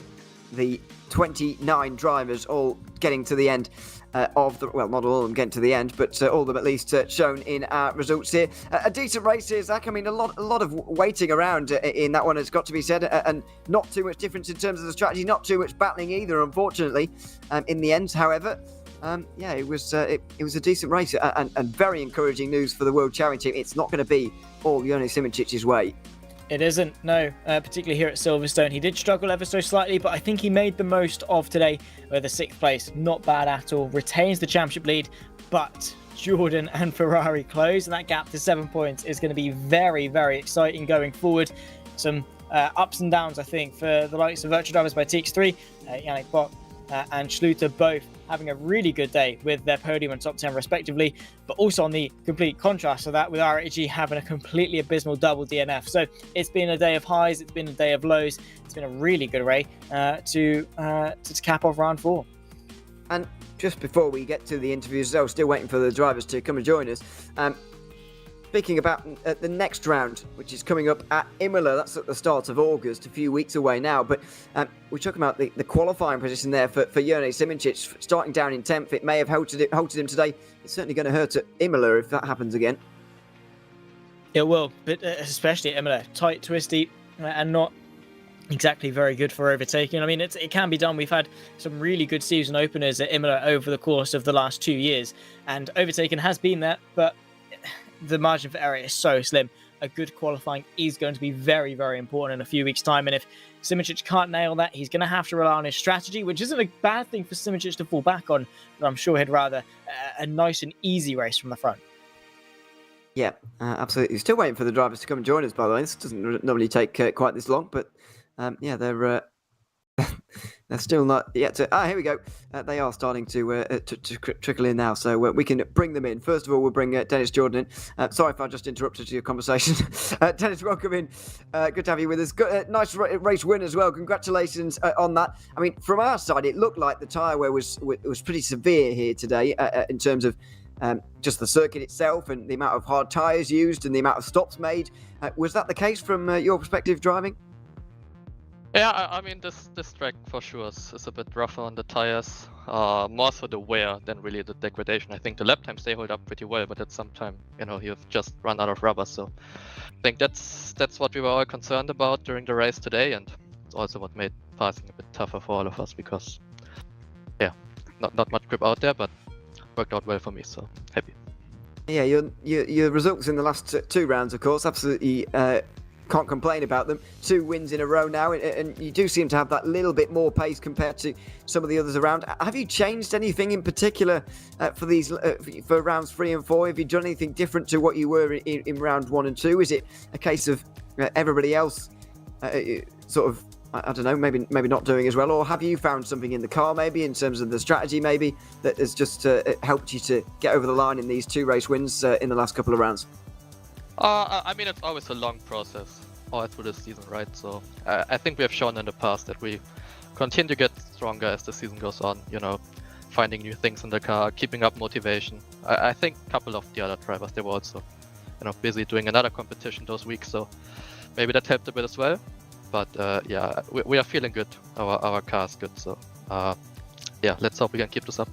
The 29 drivers all getting to the end of the, well, not all of them getting to the end, but all of them at least shown in our results here. A decent race here, Zach. I mean, a lot of waiting around in that one has got to be said, and not too much difference in terms of the strategy, not too much battling either, unfortunately, in the end. However, it was a decent race and very encouraging news for the World Championship. It's not going to be all Jone Simicic's way. It isn't, no, particularly here at Silverstone. He did struggle ever so slightly, but I think he made the most of today with a 6th place. Not bad at all. Retains the championship lead, but Jordan and Ferrari close, and that gap to 7 points is going to be very, very exciting going forward. Some ups and downs, I think, for the likes of Virtual Drivers by TX3, Yannick Bock and Schluter both having a really good day with their podium and top 10 respectively, but also on the complete contrast of that with RHG having a completely abysmal double DNF. So it's been a day of highs, it's been a day of lows. It's been a really good race to cap off round 4. And just before we get to the interviews, I was still waiting for the drivers to come and join us. Speaking about the next round, which is coming up at Imola, that's at the start of August, a few weeks away now. But we're talking about the qualifying position there for Jone Simicic, starting down in 10th. It may have halted him today. It's certainly going to hurt at Imola if that happens again. It will, but especially at Imola, tight, twisty, and not exactly very good for overtaking. I mean, it can be done. We've had some really good season openers at Imola over the course of the last 2 years, and overtaking has been there, but the margin for error is so slim. A good qualifying is going to be very, very important in a few weeks' time. And if Simicic can't nail that, he's going to have to rely on his strategy, which isn't a bad thing for Simicic to fall back on. But I'm sure he'd rather a nice and easy race from the front. Yeah, absolutely. Still waiting for the drivers to come and join us, by the way. This doesn't normally take quite this long, but they're still not yet to... here we go. They are starting to trickle in now, so we can bring them in. First of all, we'll bring Dennis Jordan in. Sorry if I just interrupted your conversation. Dennis, welcome in. Good to have you with us. Good, nice race win as well. Congratulations on that. I mean, from our side, it looked like the tyre wear was pretty severe here today in terms of just the circuit itself and the amount of hard tyres used and the amount of stops made. Was that the case from your perspective driving? Yeah, I mean, this track for sure is a bit rougher on the tires, more so the wear than really the degradation. I think the lap times, they hold up pretty well, but at some time, you've just run out of rubber. So I think that's what we were all concerned about during the race today, and it's also what made passing a bit tougher for all of us because, not much grip out there, but worked out well for me, so happy. Yeah, your results in the last 2 rounds, of course, absolutely... can't complain about them. 2 wins in a row now, and you do seem to have that little bit more pace compared to some of the others around. Have you changed anything in particular for these for rounds 3 and 4? Have you done anything different to what you were in round 1 and 2? Is it a case of everybody else sort of, I don't know, maybe not doing as well, or have you found something in the car maybe in terms of the strategy maybe that has just helped you to get over the line in these 2 race wins in the last couple of rounds? I mean, it's always a long process all through the season, right? So I think we have shown in the past that we continue to get stronger as the season goes on, finding new things in the car, keeping up motivation. I think a couple of the other drivers, they were also, busy doing another competition those weeks, so maybe that helped a bit as well. But we are feeling good. Our car is good, so let's hope we can keep this up.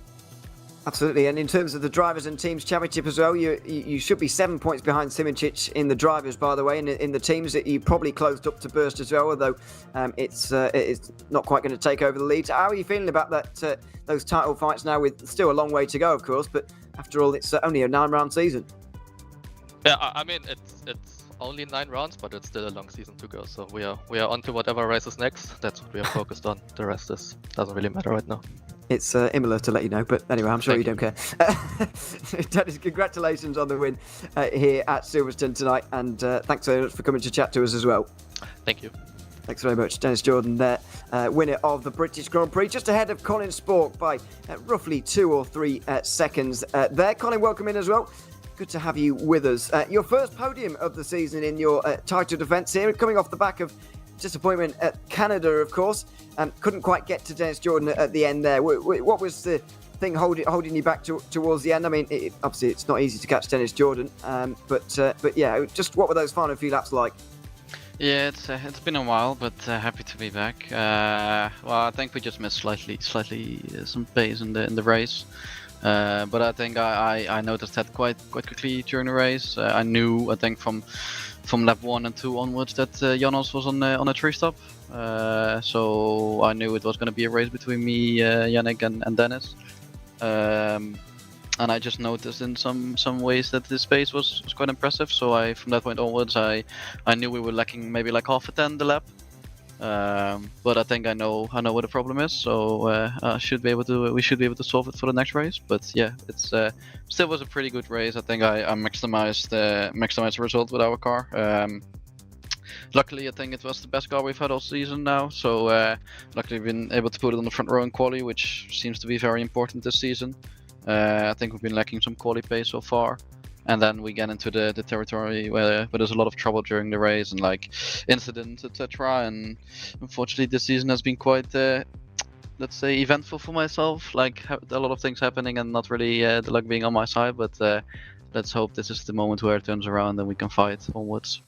Absolutely, and in terms of the Drivers and Teams Championship as well, you should be 7 points behind Simicic in the drivers, by the way, and in the teams that you probably closed up to burst as well, although it's not quite going to take over the lead. How are you feeling about that? Those title fights now, with still a long way to go, of course, but after all, it's only a 9-round season. Yeah, I mean, it's only 9 rounds, but it's still a long season to go. So we are on to whatever race is next. That's what we are focused on. The rest doesn't really matter right now. It's Imola, to let you know, but anyway, I'm sure you don't care. Dennis, congratulations on the win here at Silverstone tonight, and thanks very much for coming to chat to us as well. Thank you. Thanks very much. Dennis Jordan there, winner of the British Grand Prix, just ahead of Colin Spork by roughly 2 or 3 seconds there. Colin, welcome in as well. Good to have you with us. Your first podium of the season in your title defence here, coming off the back of disappointment at Canada, of course. Couldn't quite get to Dennis Jordan at the end there. What was the thing holding you back towards the end? I mean, obviously it's not easy to catch Dennis Jordan, but yeah, just what were those final few laps like? Yeah, it's been a while, but happy to be back. Well, I think we just missed slightly some pace in the race. But I think I noticed that quite quickly during the race. I knew, I think from lap 1 and 2 onwards, that Janos was on a 3-stop. So I knew it was going to be a race between me, Yannick, and Dennis. And I just noticed in some ways that the pace was quite impressive. So from that point onwards, I knew we were lacking maybe like half a 10 the lap. But I think I know what the problem is, so we should be able to solve it for the next race. But yeah, it's still was a pretty good race. I think I maximized the result with our car. Luckily, I think it was the best car we've had all season now. So luckily, we've been able to put it on the front row in quali, which seems to be very important this season. I think we've been lacking some quali pace so far. And then we get into the territory where there's a lot of trouble during the race and like incidents, etc. And unfortunately, this season has been quite, let's say, eventful for myself. Like a lot of things happening and not really the luck being on my side. But let's hope this is the moment where it turns around and we can fight onwards.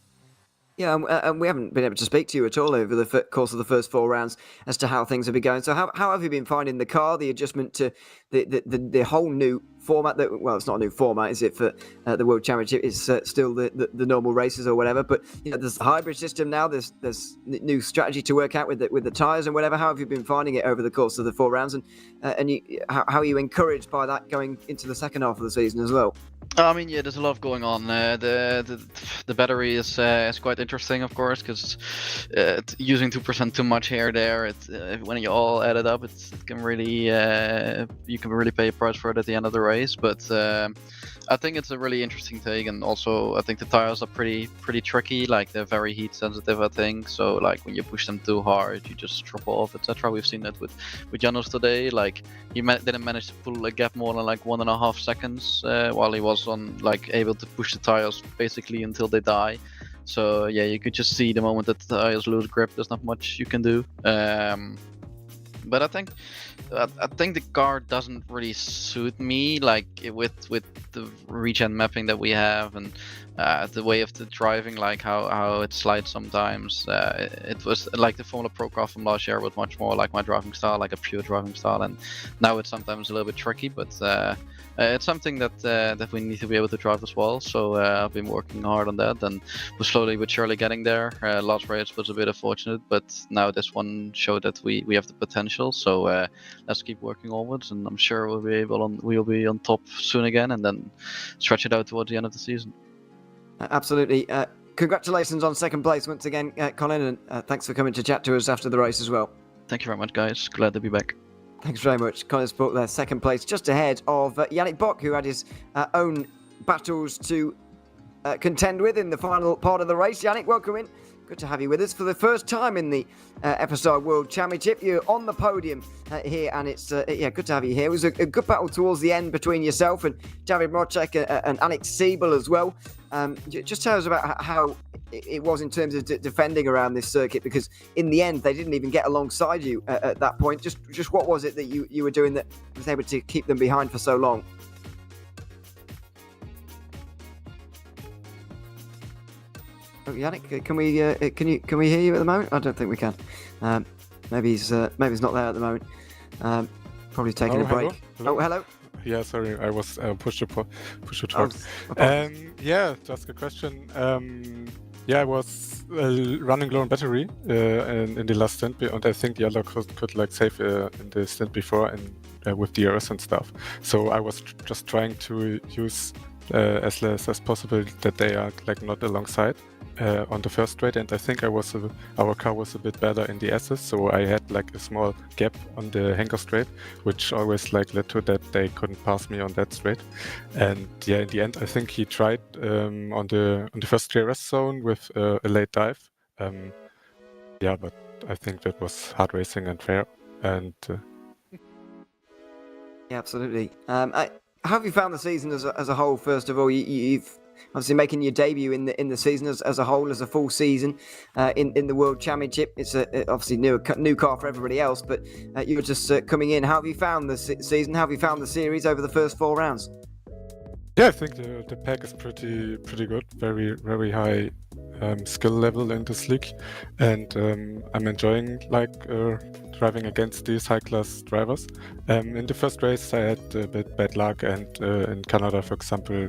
Yeah, and we haven't been able to speak to you at all over the course of the first 4 rounds as to how things have been going. So how have you been finding the car, the adjustment to the whole new format? Well, it's not a new format, is it, for the World Championship? It's still the normal races or whatever. But there's the hybrid system now. There's new strategy to work out with the tyres and whatever. How have you been finding it over the course of the 4 rounds? And how are you encouraged by that going into the second half of the season as well? I mean, yeah, there's a lot of going on. The battery is quite interesting, of course, because using 2% too much here there, when you all add it up, it can really you can really pay a price for it at the end of the race. But I think it's a really interesting take, and also I think the tires are pretty tricky. Like they're very heat sensitive, I think. So like when you push them too hard, you just drop off, etc. We've seen that with Janos today. Like he didn't manage to pull a gap more than like 1.5 seconds while he was able to push the tires basically until they die. So yeah, you could just see the moment that the tires lose grip, there's not much you can do. But I think the car doesn't really suit me, like with the regen mapping that we have and the way of the driving, like how it slides sometimes. It was like the Formula Pro car from last year was much more like my driving style, like a pure driving style, and now it's sometimes a little bit tricky, but it's something that we need to be able to drive as well. So I've been working hard on that, and we're slowly but surely getting there. Last race was a bit unfortunate, but now this one showed that we have the potential. So let's keep working onwards, and I'm sure we'll be on top soon again, and then stretch it out towards the end of the season. Absolutely. Congratulations on second place once again, Colin, and thanks for coming to chat to us after the race as well. Thank you very much, guys. Glad to be back. Thanks very much. Colin Sport there, second place, just ahead of Yannick Bock, who had his own battles to contend with in the final part of the race. Yannick, welcome in. Good to have you with us for the first time in the FSR World Championship. You're on the podium here, and it's good to have you here. It was a good battle towards the end between yourself and David Mrocek and Alex Siebel as well. Just tell us about how it was in terms of defending around this circuit, because in the end they didn't even get alongside you at that point. Just what was it that you were doing that was able to keep them behind for so long? Oh, Yannick, can we hear you at the moment? I don't think we can. Maybe he's not there at the moment. Probably taking a break. Hello? Oh, hello. Yeah, sorry, I was pushed to talk. Just a question. I was running low on battery in the last stint, and I think the other could like save in the stint before and with DRS and stuff. So I was just trying to use as less as possible that they are like not alongside on the first straight, and I think our car was a bit better in the S's, so I had like a small gap on the Henker straight, which always like led to that they couldn't pass me on that straight. And yeah, in the end, I think he tried on the first DRS zone with a late dive. But I think that was hard racing and fair. And yeah, absolutely. How have you found the season as a whole? First of all, you've obviously making your debut in the season as a whole, as a full season in the World Championship. It's obviously new car for everybody else, but you're just coming in. How have you found the season? How have you found the series over the first 4 rounds? yeah, I think the pack is pretty good. Very very high skill level in this league, and I'm enjoying like driving against these high-class drivers. In the first race, I had a bit bad luck, and in Canada, for example,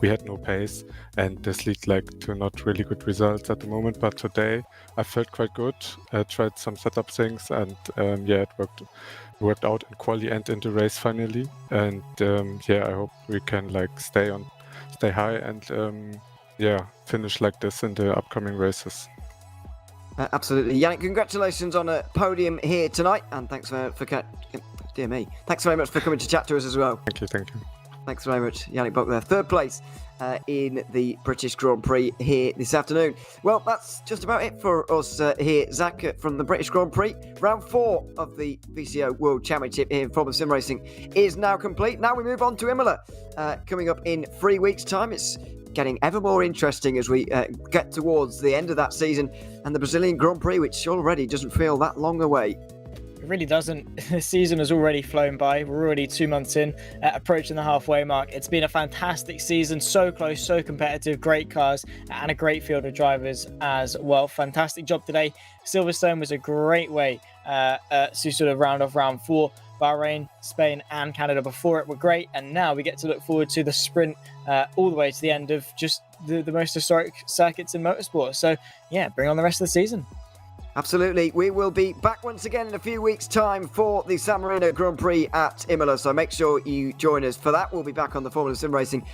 we had no pace, and this leads like to not really good results at the moment. But today, I felt quite good. I tried some setup things, and yeah, it worked out in quali and in the race finally. And yeah, I hope we can like stay high and yeah, finish like this in the upcoming races. Absolutely. Yannick, congratulations on a podium here tonight, and thanks dear me. Thanks very much for coming to chat to us as well. Thank you. Thanks very much, Yannick Buck there. Third place in the British Grand Prix here this afternoon. Well, that's just about it for us here, Zach, from the British Grand Prix. Round 4 of the VCO World Championship here in Formula SimRacing is now complete. Now we move on to Imola, coming up in 3 weeks' time. It's getting ever more interesting as we get towards the end of that season, and the Brazilian Grand Prix, which already doesn't feel that long away. It really doesn't. The season has already flown by. We're already 2 months in, approaching the halfway mark. It's been a fantastic season, so close, so competitive, great cars, and a great field of drivers as well. Fantastic job today. Silverstone was a great way to sort of round off round 4. Bahrain, Spain and Canada before it were great, and now we get to look forward to the sprint all the way to the end of just the most historic circuits in motorsport. So yeah, bring on the rest of the season. Absolutely. We will be back once again in a few weeks' time for the San Marino Grand Prix at Imola, so make sure you join us for that. We'll be back on the Formula SimRacing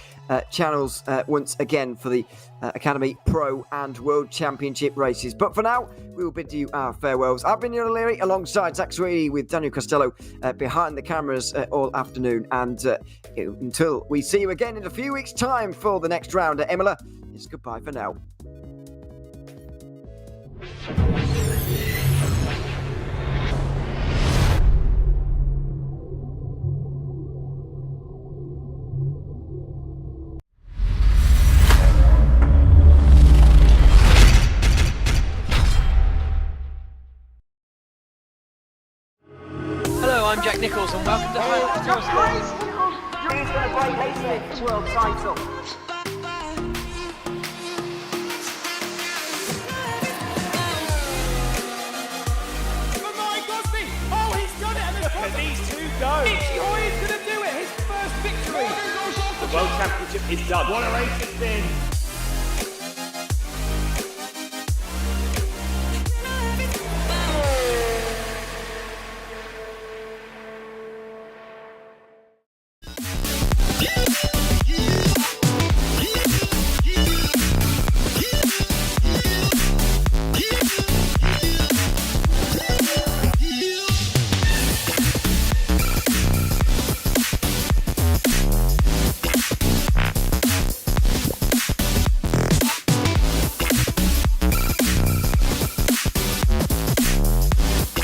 channels once again for the Academy Pro and World Championship races. But for now, we will bid you our farewells. I've been Neil O'Leary alongside Zach Sweeney with Daniel Costello behind the cameras all afternoon. And until we see you again in a few weeks' time for the next round at Imola, it's goodbye for now. Hello, I'm Jack Nichols and welcome to He's going to break Hastings' world title. For my Gosby! Oh, he's done it! And Look at these two go. Itchy Hoy is going to do it! His first victory! The World Championship is done. What a race it's been.